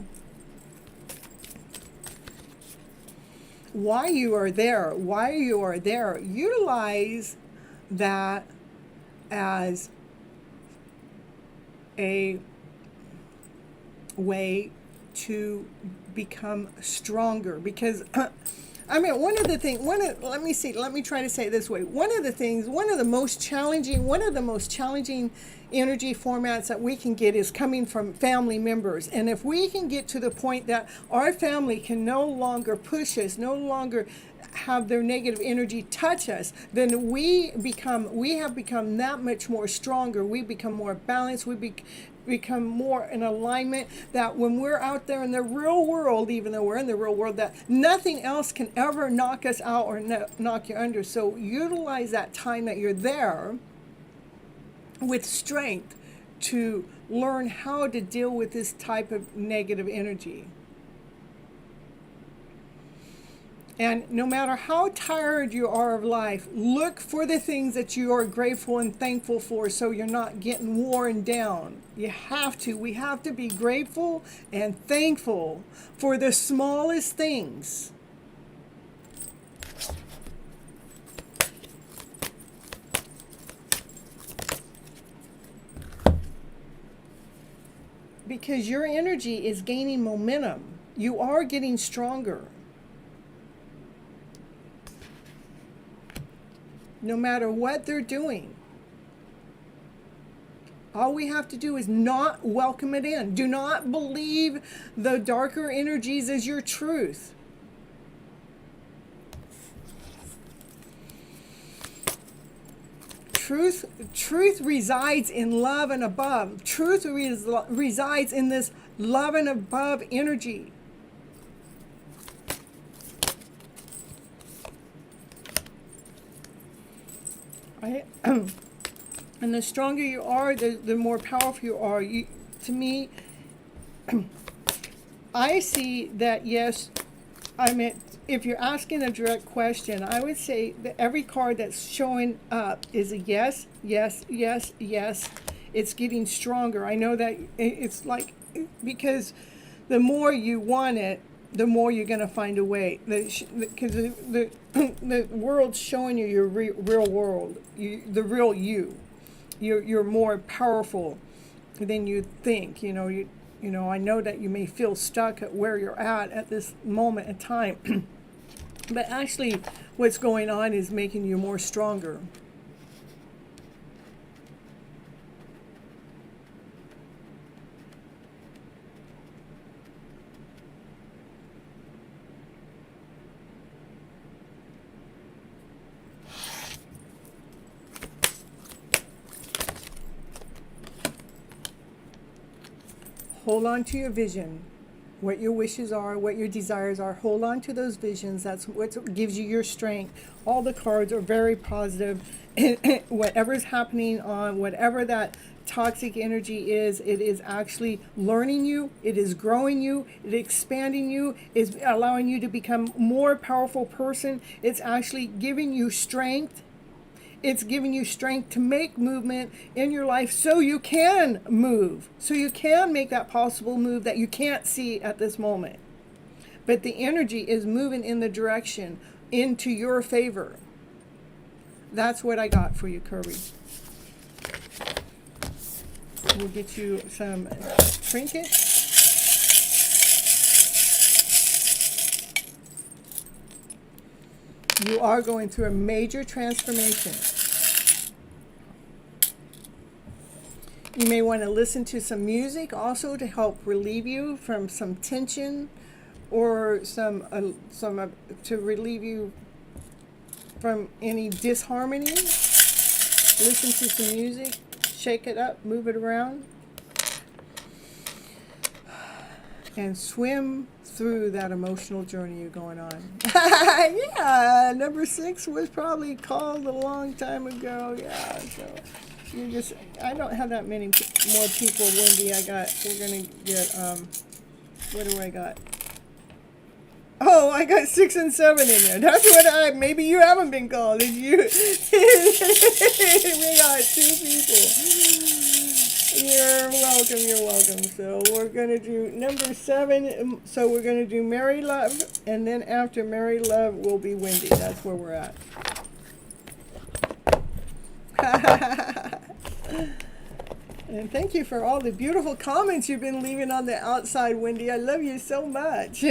Why you are there, utilize that as a way to become stronger, because I mean, let me try to say it this way. One of the most challenging energy formats that we can get is coming from family members. And if we can get to the point that our family can no longer push us, no longer have their negative energy touch us, then we have become that much more stronger. We become more balanced. We become more in alignment, that when we're out there in the real world, even though we're in the real world, that nothing else can ever knock us out or knock you under. So utilize that time that you're there with strength to learn how to deal with this type of negative energy. And no matter how tired you are of life, look for the things that you are grateful and thankful for, so you're not getting worn down. We have to be grateful and thankful for the smallest things. Because your energy is gaining momentum. You are getting stronger. No matter what they're doing. All we have to do is not welcome it in. Do not believe the darker energies as your truth. Truth resides in love and above. Truth resides in this love and above energy. Right? And the stronger you are, the more powerful you are. To me, I see that, yes, I mean, if you're asking a direct question, I would say that every card that's showing up is a yes, yes, yes, yes. It's getting stronger. I know that it's like, because the more you want it, the more you're going to find a way. Because the world's showing you your real world, the real you. You're more powerful than you think. You know, I know that you may feel stuck at where you're at this moment in time. But actually, what's going on is making you more stronger. Hold on to your vision. what your wishes are, what your desires are. Hold on to those visions. That's what gives you your strength. All the cards are very positive. Whatever's happening on whatever that toxic energy is, it is actually learning you, it is growing you, it is expanding you, is allowing you to become more powerful person. It's actually giving you strength. It's giving you strength to make movement in your life so you can move, so you can make that possible move that you can't see at this moment. But the energy is moving in the direction into your favor. That's what I got for you, Kirby. We'll get you some trinket. You are going through a major transformation. You may want to listen to some music also to help relieve you from some tension, or to relieve you from any disharmony. Listen to some music, shake it up, move it around, and swim through that emotional journey you're going on. Yeah, number 6 was probably called a long time ago. Yeah, so I don't have that many more people, Wendy. We're gonna get, what do I got? Oh, I got 6 and 7 in there. That's what maybe you haven't been called. It's you. We got 2 people. You're welcome. So we're going to do number 7. So we're going to do Mary Love. And then after Mary Love will be Wendy. That's where we're at. And thank you for all the beautiful comments you've been leaving on the outside, Wendy. I love you so much.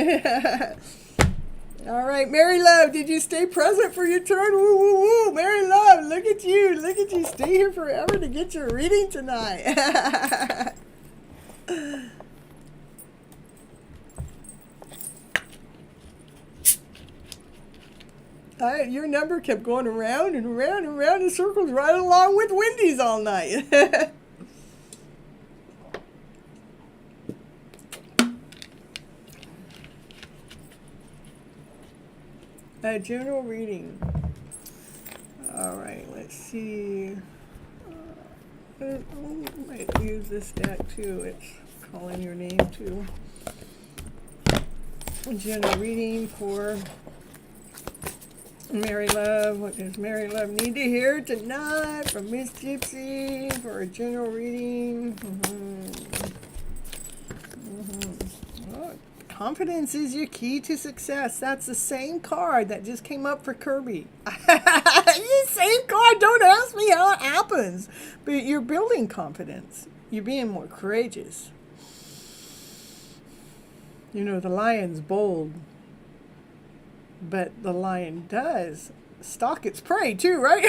All right, Mary Love, did you stay present for your turn? Woo, woo, woo. Mary Love, look at you. Look at you. Stay here forever to get your reading tonight. Your number kept going around and around and around in circles right along with Wendy's all night. A general reading. All right, let's see. I might use this deck too. It's calling your name too. A general reading for Mary Love. What does Mary Love need to hear tonight from Miss Gypsy for a general reading? Oh, confidence is your key to success. That's the same card that just came up for Kirby. Same card. Don't ask me how it happens. But you're building confidence. You're being more courageous. You know, the lion's bold. But the lion does stalk its prey too, right?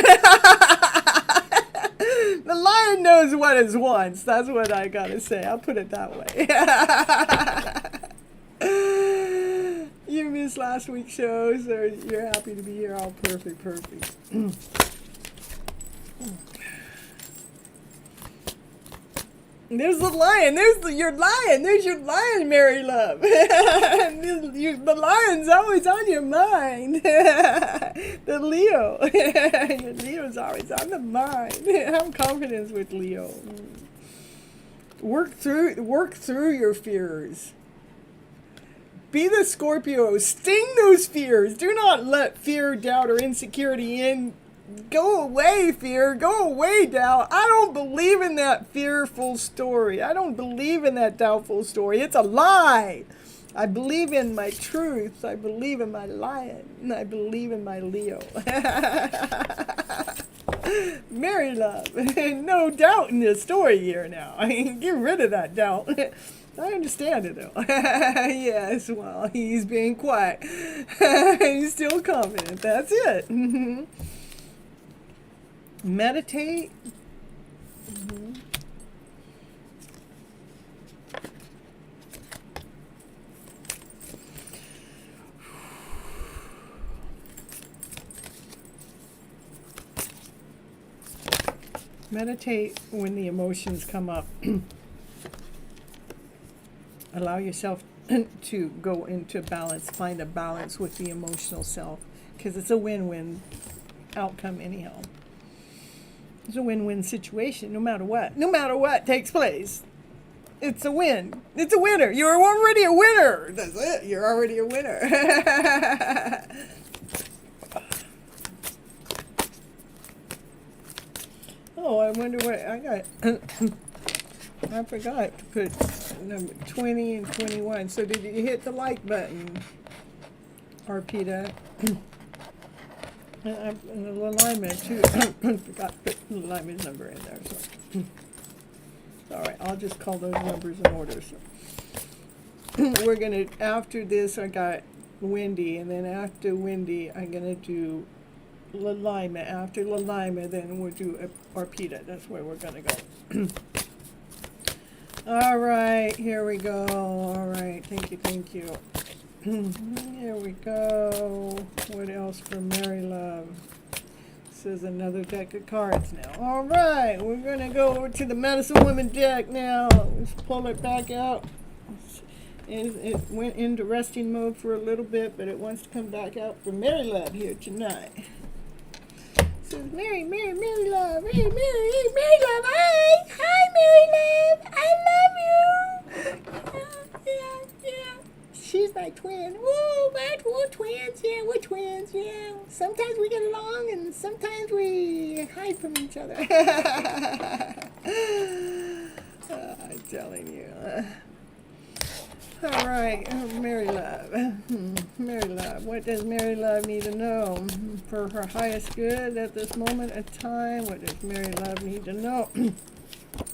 The lion knows what it wants. That's what I gotta say. I'll put it that way. You missed last week's show, so you're happy to be here. All perfect. There's the lion. There's your lion, Mary Love. The lion's always on your mind. The Leo. Your Leo's always on the mind. Have confidence with Leo. Work through your fears. Be the Scorpio. Sting those fears. Do not let fear, doubt, or insecurity in. Go away, fear. Go away, doubt. I don't believe in that fearful story. I don't believe in that doubtful story. It's a lie. I believe in my truth. I believe in my lion. And I believe in my Leo. Mary Love. No doubt in this story here now. Get rid of that doubt. I understand it though. Yes, well, he's being quiet. He's still confident. That's it. Meditate. Meditate when the emotions come up. Allow yourself to go into balance, find a balance with the emotional self, because it's a win-win outcome anyhow. It's a win-win situation no matter what takes place. It's a win. It's a winner. You're already a winner. That's it. You're already a winner. Oh, I wonder what I got. I forgot to put number 20 and 21. So did you hit the like button, Arpita? And the alignment too. Forgot to put the alignment number in there. So. All right, I'll just call those numbers in order. So we're gonna, after this, I got Wendy, and then after Wendy, I'm gonna do Lalaima. After Lalaima, then we'll do Arpita. That's where we're gonna go. All right, here we go. All right, thank you. Here we go. What else for Mary Love? This is another deck of cards now. All right, we're going to go over to the Medicine Woman deck now. Let's pull it back out. It went into resting mode for a little bit, but it wants to come back out for Mary Love here tonight. It says, Mary Love. Hey, Mary Love. Hi, Mary Love. I love you. Yeah. She's my twin. Woo, we're twins. Yeah, we're twins. Yeah. Sometimes we get along and sometimes we hide from each other. I'm telling you. All right, Mary Love. Mary Love. What does Mary Love need to know for her highest good at this moment in time? What does Mary Love need to know? And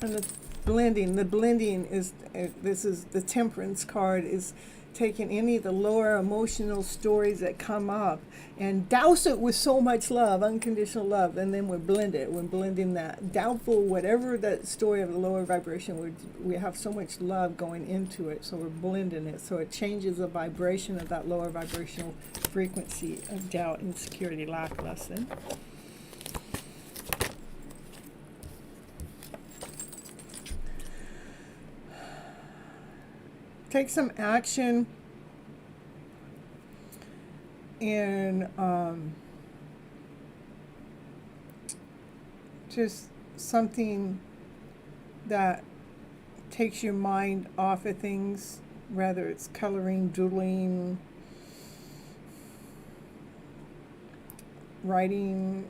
the blending is, this is the Temperance card, is taking any of the lower emotional stories that come up and douse it with so much love, unconditional love, and then we blend it. We're blending that doubtful, whatever that story of the lower vibration, we have so much love going into it, so we're blending it, so it changes the vibration of that lower vibrational frequency of doubt, insecurity, lackluster. Take some action in just something that takes your mind off of things, whether it's coloring, doodling, writing.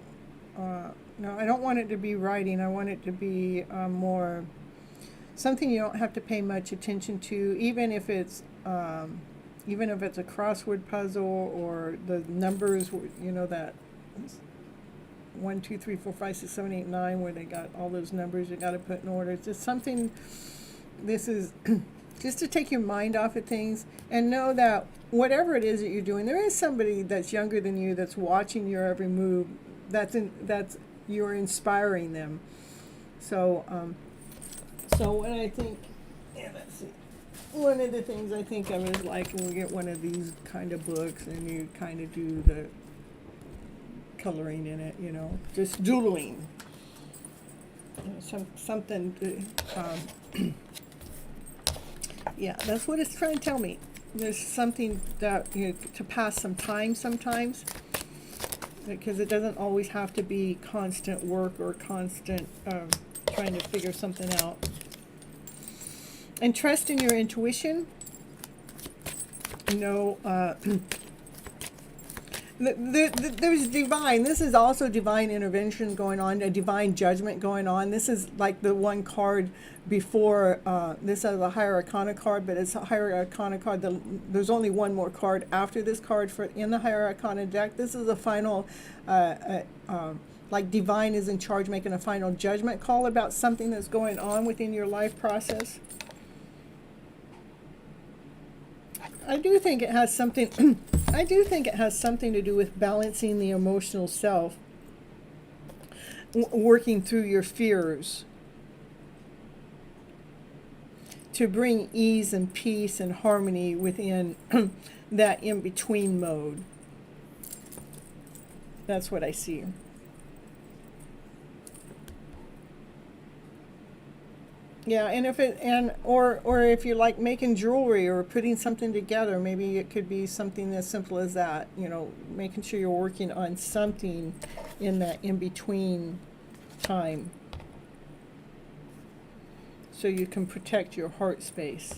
No, I don't want it to be writing. I want it to be more something you don't have to pay much attention to, even if it's a crossword puzzle or the numbers, that 1, 2, 3, 4, 5, 6, 7, 8, 9, where they got all those numbers you got to put in order. It's just something. This is just to take your mind off of things and know that whatever it is that you're doing, there is somebody that's younger than you that's watching your every move. That's you're inspiring them. So when I think, let's see, one of the things I think of is like when we get one of these kind of books and you kind of do the coloring in it, just doodling. Something to, yeah, that's what it's trying to tell me. There's something that, to pass some time sometimes, because it doesn't always have to be constant work or constant trying to figure something out. And trust in your intuition. There's divine. This is also divine intervention going on, a divine judgment going on. This is like the one card before. This is a higher arcana card, but it's a higher arcana card. There's only one more card after this card in the higher arcana deck. This is a final. Like divine is in charge, making a final judgment call about something that's going on within your life process. I do think it has something. I do think it has something to do with balancing the emotional self, working through your fears to bring ease and peace and harmony within that in-between mode. That's what I see. Yeah, and if it and or if you like making jewelry or putting something together, maybe it could be something as simple as that. You know, making sure you're working on something in that in between time, so you can protect your heart space.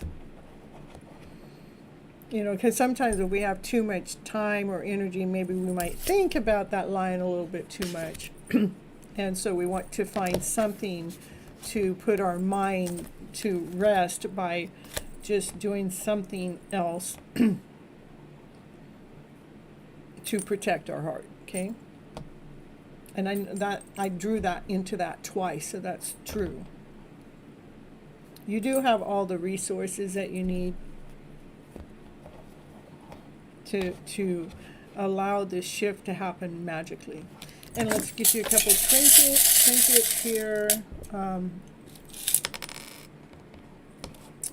You know, because sometimes if we have too much time or energy, maybe we might think about that line a little bit too much. And so we want to find something to put our mind to rest by just doing something else to protect our heart, okay? And I drew that into that twice, so that's true. You do have all the resources that you need to allow this shift to happen magically. And let's get you a couple trinkets here.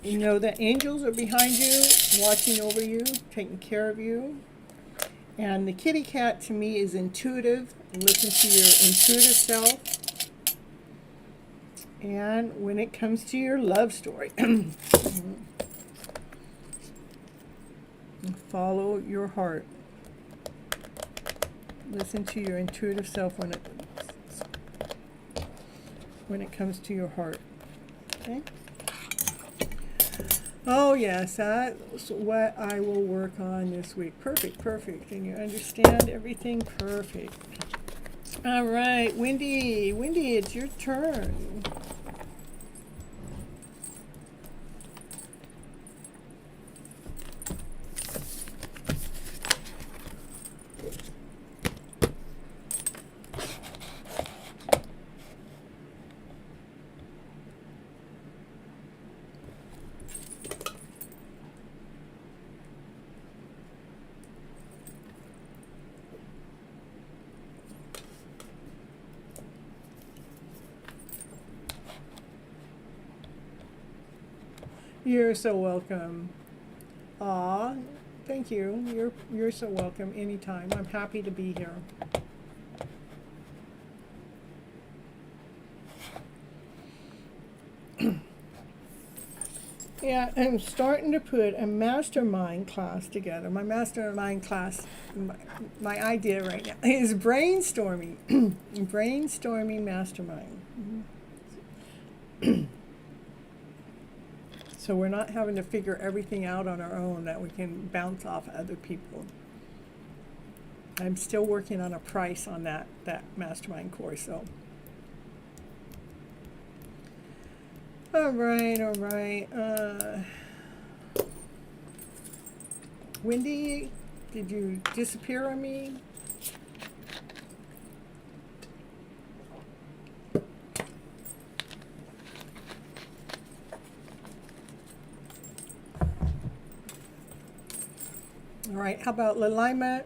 You know that angels are behind you, watching over you, taking care of you. And the kitty cat to me is intuitive. Listen to your intuitive self. And when it comes to your love story, follow your heart. Listen to your intuitive self when it comes to your heart. Okay? Oh yes, that's what I will work on this week. Perfect, perfect. And you understand everything perfect. All right, Wendy, it's your turn. You're so welcome. Aw, thank you. You're so welcome anytime. I'm happy to be here. Yeah, I'm starting to put a mastermind class together. My mastermind class, my idea right now is brainstorming. Brainstorming mastermind. So we're not having to figure everything out on our own, that we can bounce off other people. I'm still working on a price on that mastermind course, so. All right. Wendy, did you disappear on me? All right, how about Lilima?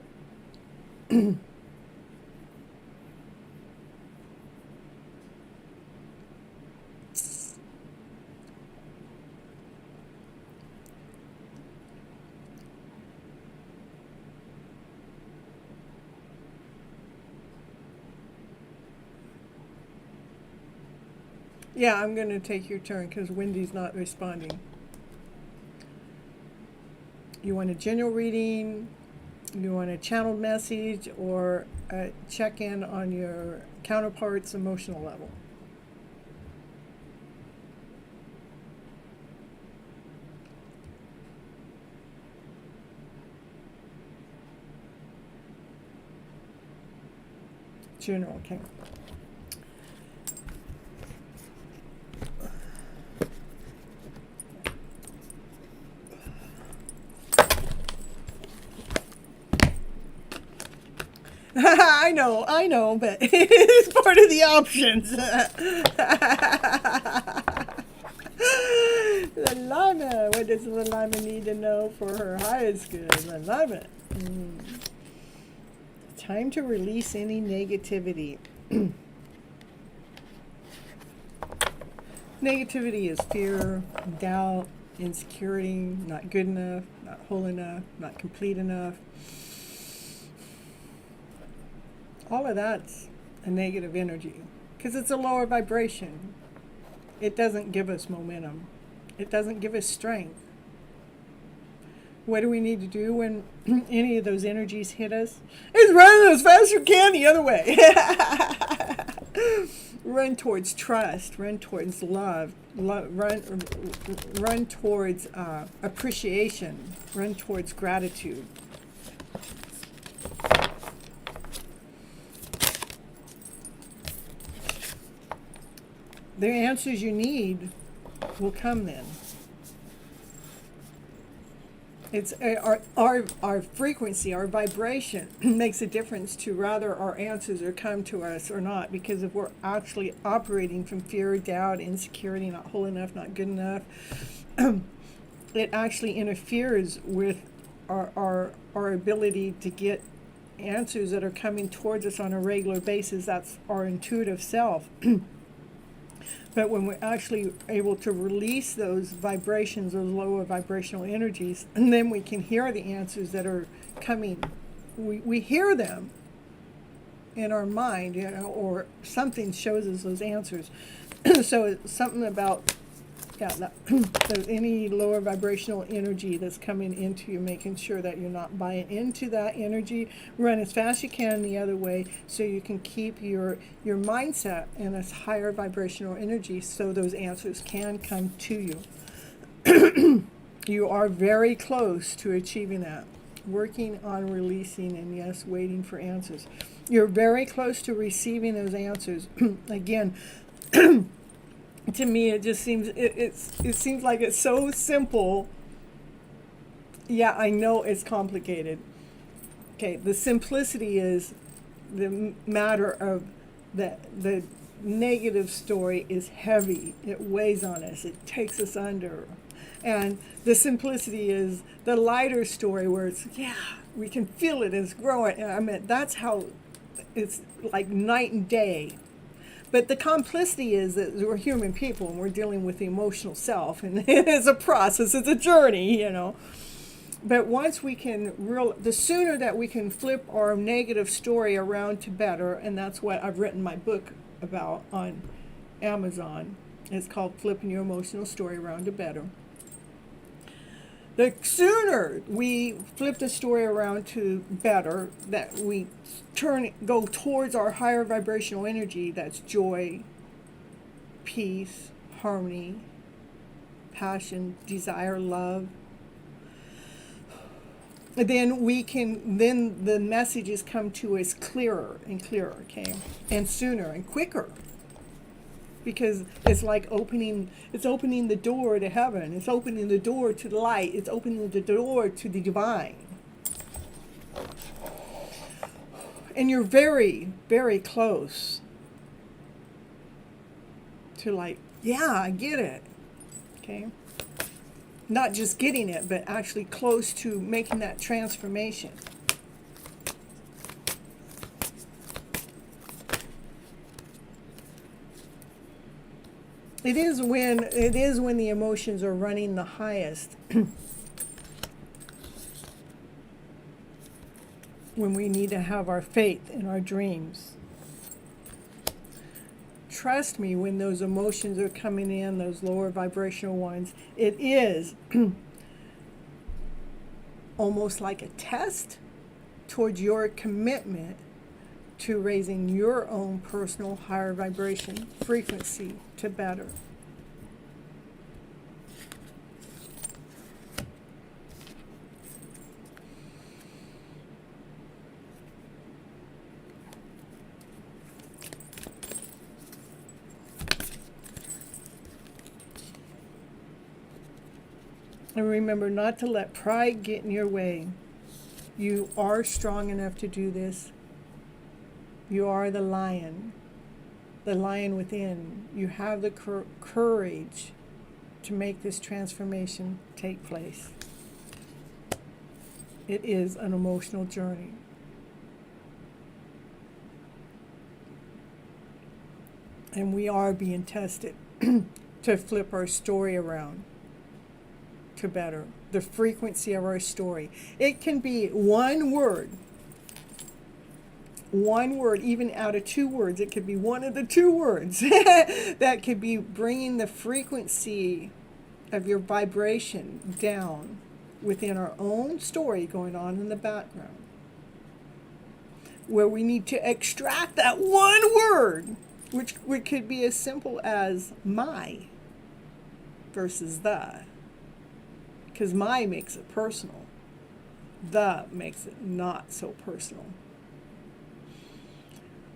Yeah, I'm going to take your turn because Wendy's not responding. You want a general reading, you want a channeled message, or a check-in on your counterpart's emotional level? General, okay. I know, but it's part of the options. The llama, what does the llama need to know for her highest good? The llama. Time to release any negativity. Negativity is fear, doubt, insecurity, not good enough, not whole enough, not complete enough. All of that's a negative energy because it's a lower vibration. it doesn't give us momentum. It doesn't give us strength. What do we need to do when any of those energies hit us? Is run as fast as you can the other way. Run towards trust. Run towards love. Run towards appreciation. Run towards gratitude. The answers you need will come then. It's our frequency, our vibration makes a difference to whether our answers are come to us or not, because if we're actually operating from fear, doubt, insecurity, not whole enough, not good enough, it actually interferes with our ability to get answers that are coming towards us on a regular basis. That's our intuitive self. But when we're actually able to release those vibrations, those lower vibrational energies, and then we can hear the answers that are coming. We hear them in our mind, or something shows us those answers. So it's something about so any lower vibrational energy that's coming into you, making sure that you're not buying into that energy. Run as fast as you can the other way, so you can keep your mindset in a higher vibrational energy, so those answers can come to you. You are very close to achieving that. Working on releasing, and yes, waiting for answers. You're very close to receiving those answers. Again, to me, it just seems it seems like it's so simple. Yeah, I know it's complicated. Okay, the simplicity is the matter of the negative story is heavy. It weighs on us. It takes us under. And the simplicity is the lighter story, where it's, yeah, we can feel it, it's growing. I mean, that's how it's like night and day. But the complicity is that we're human people, and we're dealing with the emotional self, and it's a process, it's a journey, But once we can the sooner that we can flip our negative story around to better, and that's what I've written my book about on Amazon. It's called Flipping Your Emotional Story Around to Better. The sooner we flip the story around to better, that we go towards our higher vibrational energy, that's joy, peace, harmony, passion, desire, love, then the messages come to us clearer and clearer, okay? And sooner and quicker. Because it's like opening the door to heaven. It's opening the door to the light. It's opening the door to the divine. And you're very, very close to yeah, I get it. Okay? Not just getting it, but actually close to making that transformation. It is when the emotions are running the highest. When we need to have our faith in our dreams. Trust me, when those emotions are coming in, those lower vibrational ones, it is almost like a test towards your commitment to raising your own personal higher vibration frequency to better. And remember not to let pride get in your way. You are strong enough to do this. You are the lion within. You have the courage to make this transformation take place. It is an emotional journey. And we are being tested to flip our story around to better. The frequency of our story. It can be one word one word, even out of two words. It could be one of the two words that could be bringing the frequency of your vibration down within our own story going on in the background, where we need to extract that one word, which could be as simple as my versus the, because my makes it personal, the makes it not so personal.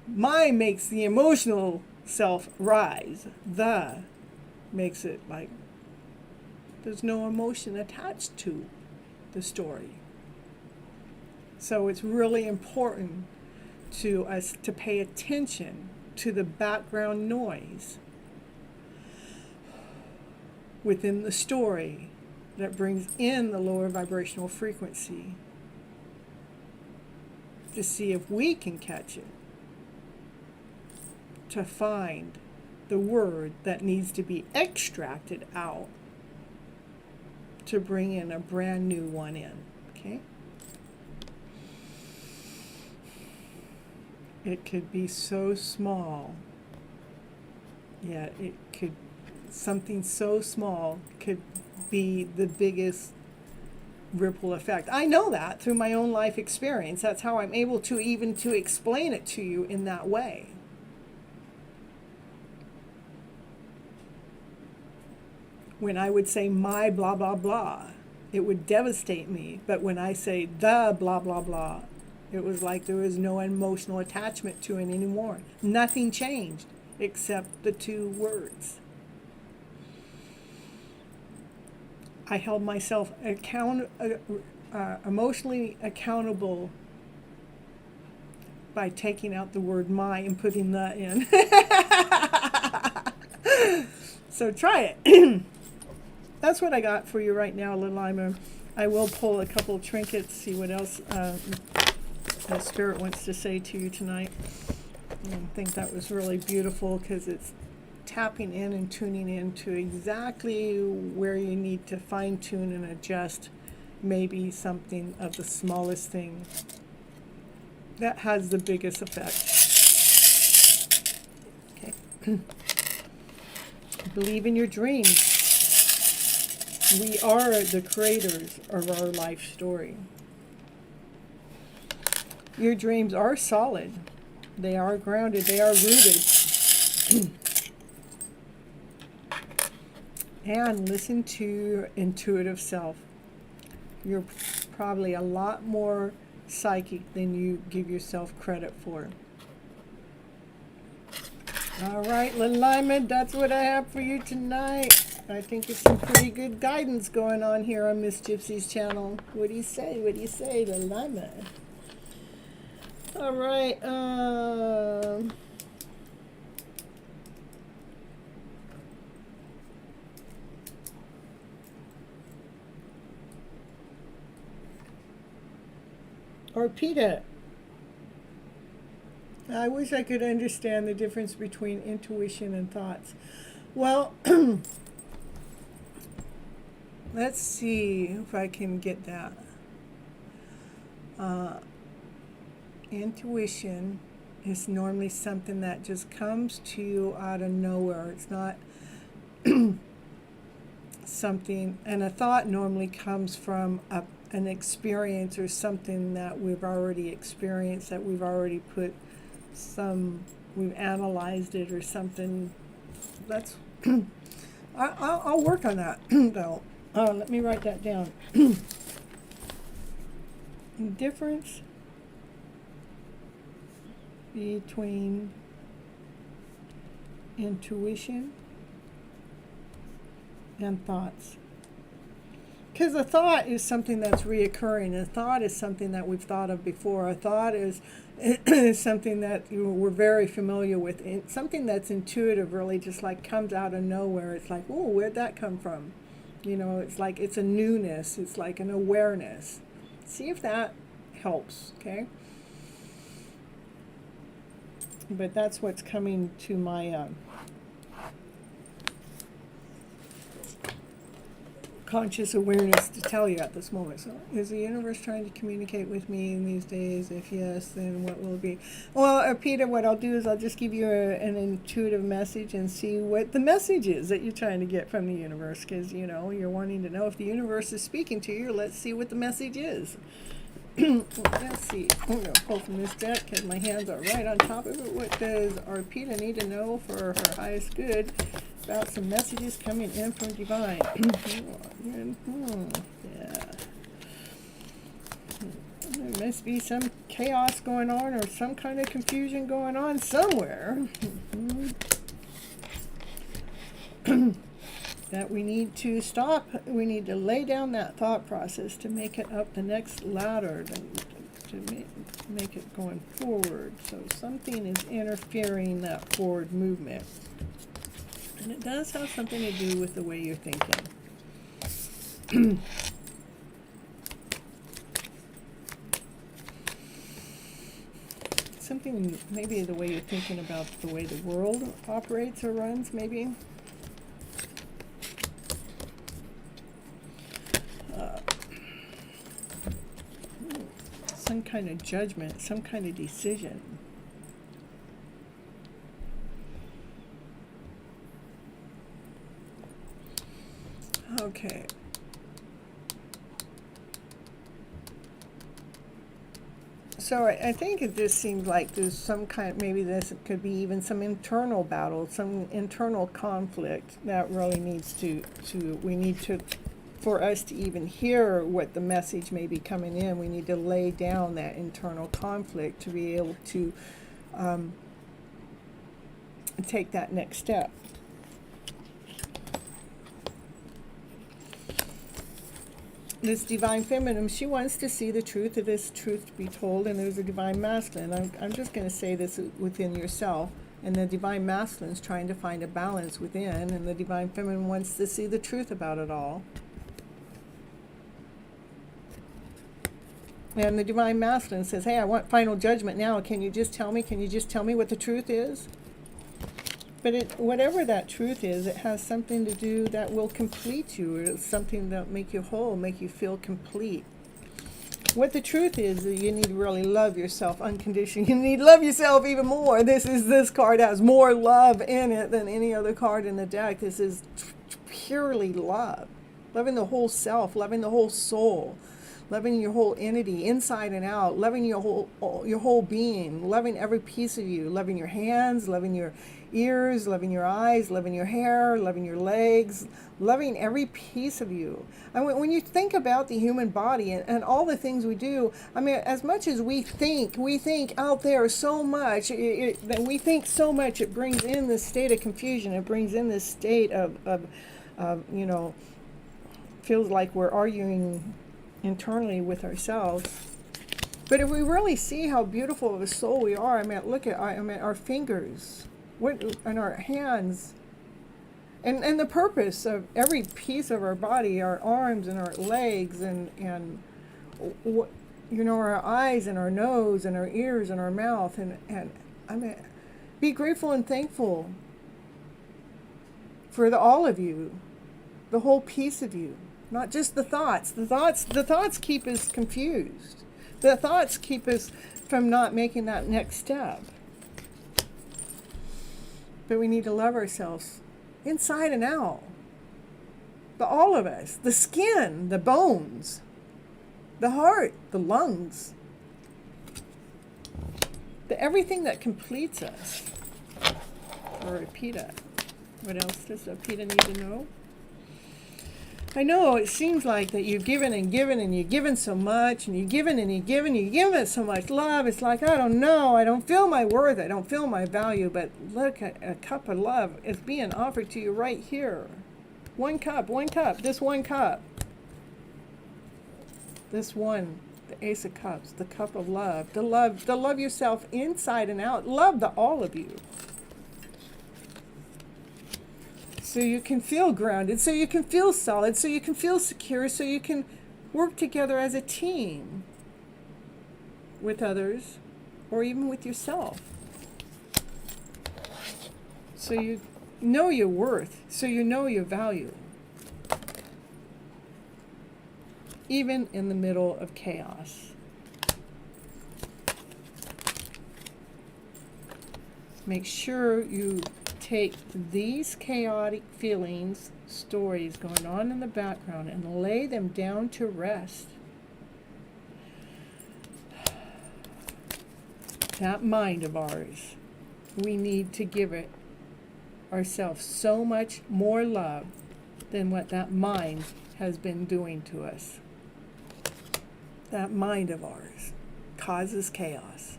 My makes the emotional self rise, the makes it like there's no emotion attached to the story. So it's really important to us to pay attention to the background noise within the story that brings in the lower vibrational frequency, to see if we can catch it, to find the word that needs to be extracted out to bring in a brand new one in. Okay? It could be so small, yet it could, something so small could be the biggest ripple effect. I know that through my own life experience. That's how I'm able to even to explain it to you in that way. When I would say my blah blah blah, it would devastate me. But when I say the blah blah blah, it was like there was no emotional attachment to it anymore. Nothing changed except the two words. I held myself emotionally accountable by taking out the word my and putting the in. So try it. That's what I got for you right now, little Ima. I will pull a couple of trinkets, see what else the Spirit wants to say to you tonight. I think that was really beautiful because it's tapping in and tuning in to exactly where you need to fine tune and adjust maybe something of the smallest thing that has the biggest effect. Okay. Believe in your dreams. We are the creators of our life story. Your dreams are solid. They are grounded. They are rooted. And listen to your intuitive self. You're probably a lot more psychic than you give yourself credit for. All right, little Lyman, that's what I have for you tonight. I think there's some pretty good guidance going on here on Miss Gypsy's channel. What do you say? What do you say, little Lyman? All right. Or Peter. I wish I could understand the difference between intuition and thoughts. Well, let's see if I can get that. Intuition is normally something that just comes to you out of nowhere. It's not something, and a thought normally comes from an experience or something that we've already experienced, that we've already we've analyzed it or something. That's I'll work on that though. Let me write that down. Difference between intuition and thoughts. Because a thought is something that's reoccurring. A thought is something that we've thought of before. A thought is something that we're very familiar with. Something that's intuitive, really just like comes out of nowhere. It's like, oh, where'd that come from? You know, it's like it's a newness. It's like an awareness. See if that helps, okay? But that's what's coming to my conscious awareness to tell you at this moment. So, is the universe trying to communicate with me in these days? If yes, then what will it be? Well, Peter, what I'll do is I'll just give you an intuitive message and see what the message is that you're trying to get from the universe, because, you know, you're wanting to know if the universe is speaking to you. Let's see what the message is. Let's see. I'm going to pull from this deck because my hands are right on top of it. What does Arpita need to know for her highest good about some messages coming in from Divine? Yeah. There must be some chaos going on or some kind of confusion going on somewhere. That we need to stop. We need to lay down that thought process to make it up the next ladder, to make it going forward. So something is interfering that forward movement. And it does have something to do with the way you're thinking. Something, maybe the way you're thinking about the way the world operates or runs, maybe. Some kind of judgment, some kind of decision. Okay. So I think it just seems like there's some kind, maybe this could be even some internal battle, some internal conflict that really needs we need to, for us to even hear what the message may be coming in, we need to lay down that internal conflict to be able to take that next step. This divine feminine, she wants to see the truth of this truth to be told, and there's a divine masculine. I'm just going to say this within yourself, and the divine masculine is trying to find a balance within, and the divine feminine wants to see the truth about it all. And the divine masculine says, hey, I want final judgment now. Can you just tell me? Can you just tell me what the truth is? But whatever that truth is, it has something to do that will complete you. It's something that make you whole, make you feel complete. What the truth is that you need to really love yourself unconditionally. You need to love yourself even more. This card has more love in it than any other card in the deck. This is purely love. Loving the whole self, loving the whole soul. Loving your whole entity, inside and out, loving your whole being, loving every piece of you, loving your hands, loving your ears, loving your eyes, loving your hair, loving your legs, loving every piece of you. And when you think about the human body and all the things we do, I mean, as much as we think out there so much, we think so much, it brings in this state of confusion, it brings in this state of you know, feels like we're arguing internally with ourselves. But if we really see how beautiful of a soul we are, I mean, look at our fingers, and our hands, and the purpose of every piece of our body, our arms and our legs, and you know, our eyes and our nose and our ears and our mouth, and I mean, be grateful and thankful for all of you, the whole piece of you. Not just the thoughts. The thoughts keep us confused. The thoughts keep us from not making that next step. But we need to love ourselves inside and out. All of us. The skin, the bones, the heart, the lungs. Everything that completes us. Or Arpita. What else does Arpita need to know? I know it seems like that you've given and given and you've given so much, and you've given and you've given, you've given so much love. It's like, I don't know, I don't feel my worth, I don't feel my value, but look, a cup of love is being offered to you right here. One cup, this one cup. This one, the Ace of Cups, the cup of love. To love yourself inside and out. Love all of you. So you can feel grounded, so you can feel solid, so you can feel secure, so you can work together as a team with others, or even with yourself. So you know your worth, so you know your value. even in the middle of chaos. Make sure you take these chaotic feelings, stories going on in the background, and lay them down to rest. That mind of ours, we need to give it ourselves so much more love than what that mind has been doing to us. That mind of ours causes chaos,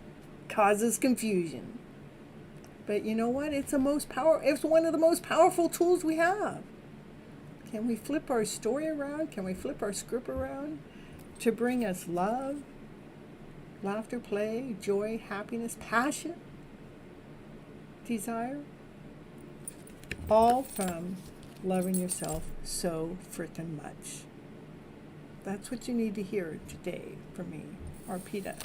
causes confusion. But you know what? It's one of the most powerful tools we have. Can we flip our story around? Can we flip our script around to bring us love, laughter, play, joy, happiness, passion, desire? All from loving yourself so frickin' much. That's what you need to hear today from me, Arpita.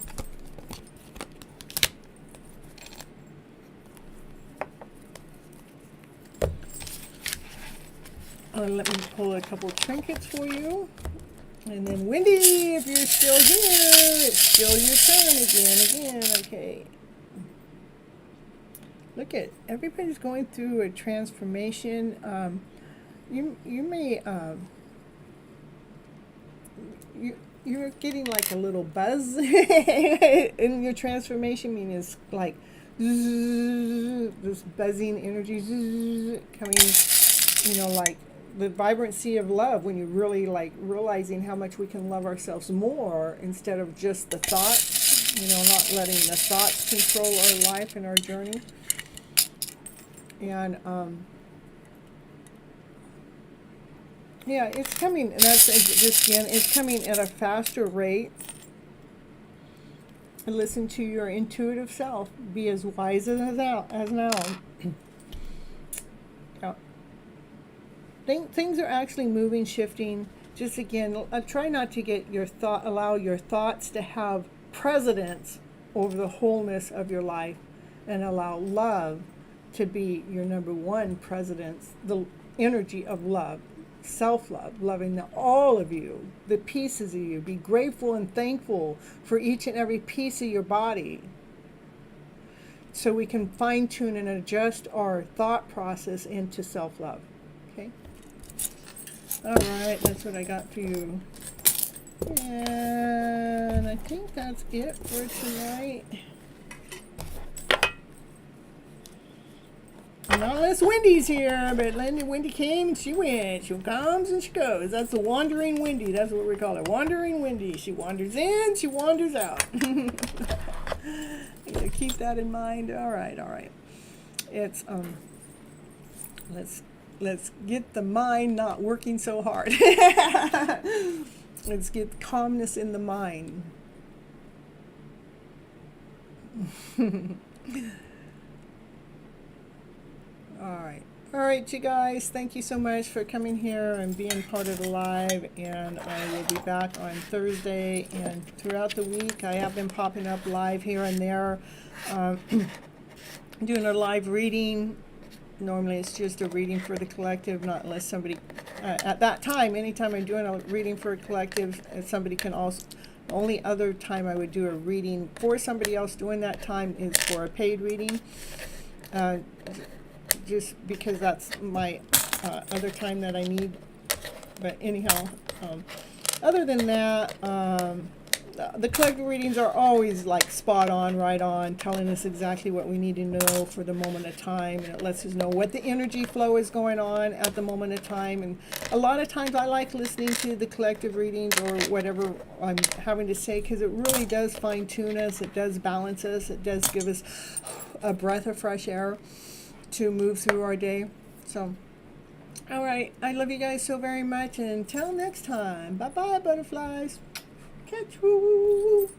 Let me pull a couple trinkets for you. And then Wendy, if you're still here, it's still your turn again. Okay. Look at, everybody's going through a transformation. You may, you're getting like a little buzz in your transformation, meaning it's like this buzzing energy coming, like the vibrancy of love, when you're really like realizing how much we can love ourselves more instead of just the thoughts, not letting the thoughts control our life and our journey. And yeah, it's coming, and that's just again, it's coming at a faster rate. And listen to your intuitive self. Be as wise as now. Things are actually moving, shifting. Just again, try not to allow your thoughts to have precedence over the wholeness of your life, and allow love to be your number one precedence, the energy of love, self-love, loving all of you, the pieces of you. Be grateful and thankful for each and every piece of your body, so we can fine-tune and adjust our thought process into self-love. Okay? All right, that's what I got for you. And I think that's it for tonight. Not unless Wendy's here, but Wendy came and she went. She comes and she goes. That's the wandering Wendy. That's what we call her. Wandering Wendy. She wanders in, she wanders out. You gotta keep that in mind. All right. It's let's get the mind not working so hard. Let's get calmness in the mind. All right, you guys, thank you so much for coming here and being part of the live, and I will be back on Thursday, and throughout the week I have been popping up live here and there, doing a live reading. Normally it's just a reading for the collective, not unless somebody, at that time, anytime I'm doing a reading for a collective, somebody can also, only other time I would do a reading for somebody else during that time is for a paid reading. Just because that's my other time that I need. But anyhow, other than that, the collective readings are always like spot on, right on, telling us exactly what we need to know for the moment of time, and it lets us know what the energy flow is going on at the moment of time. And a lot of times I like listening to the collective readings or whatever I'm having to say, because it really does fine tune us, it does balance us, it does give us a breath of fresh air to move through our day. So, all right, I love you guys so very much, and until next time, bye-bye, butterflies. Catch you.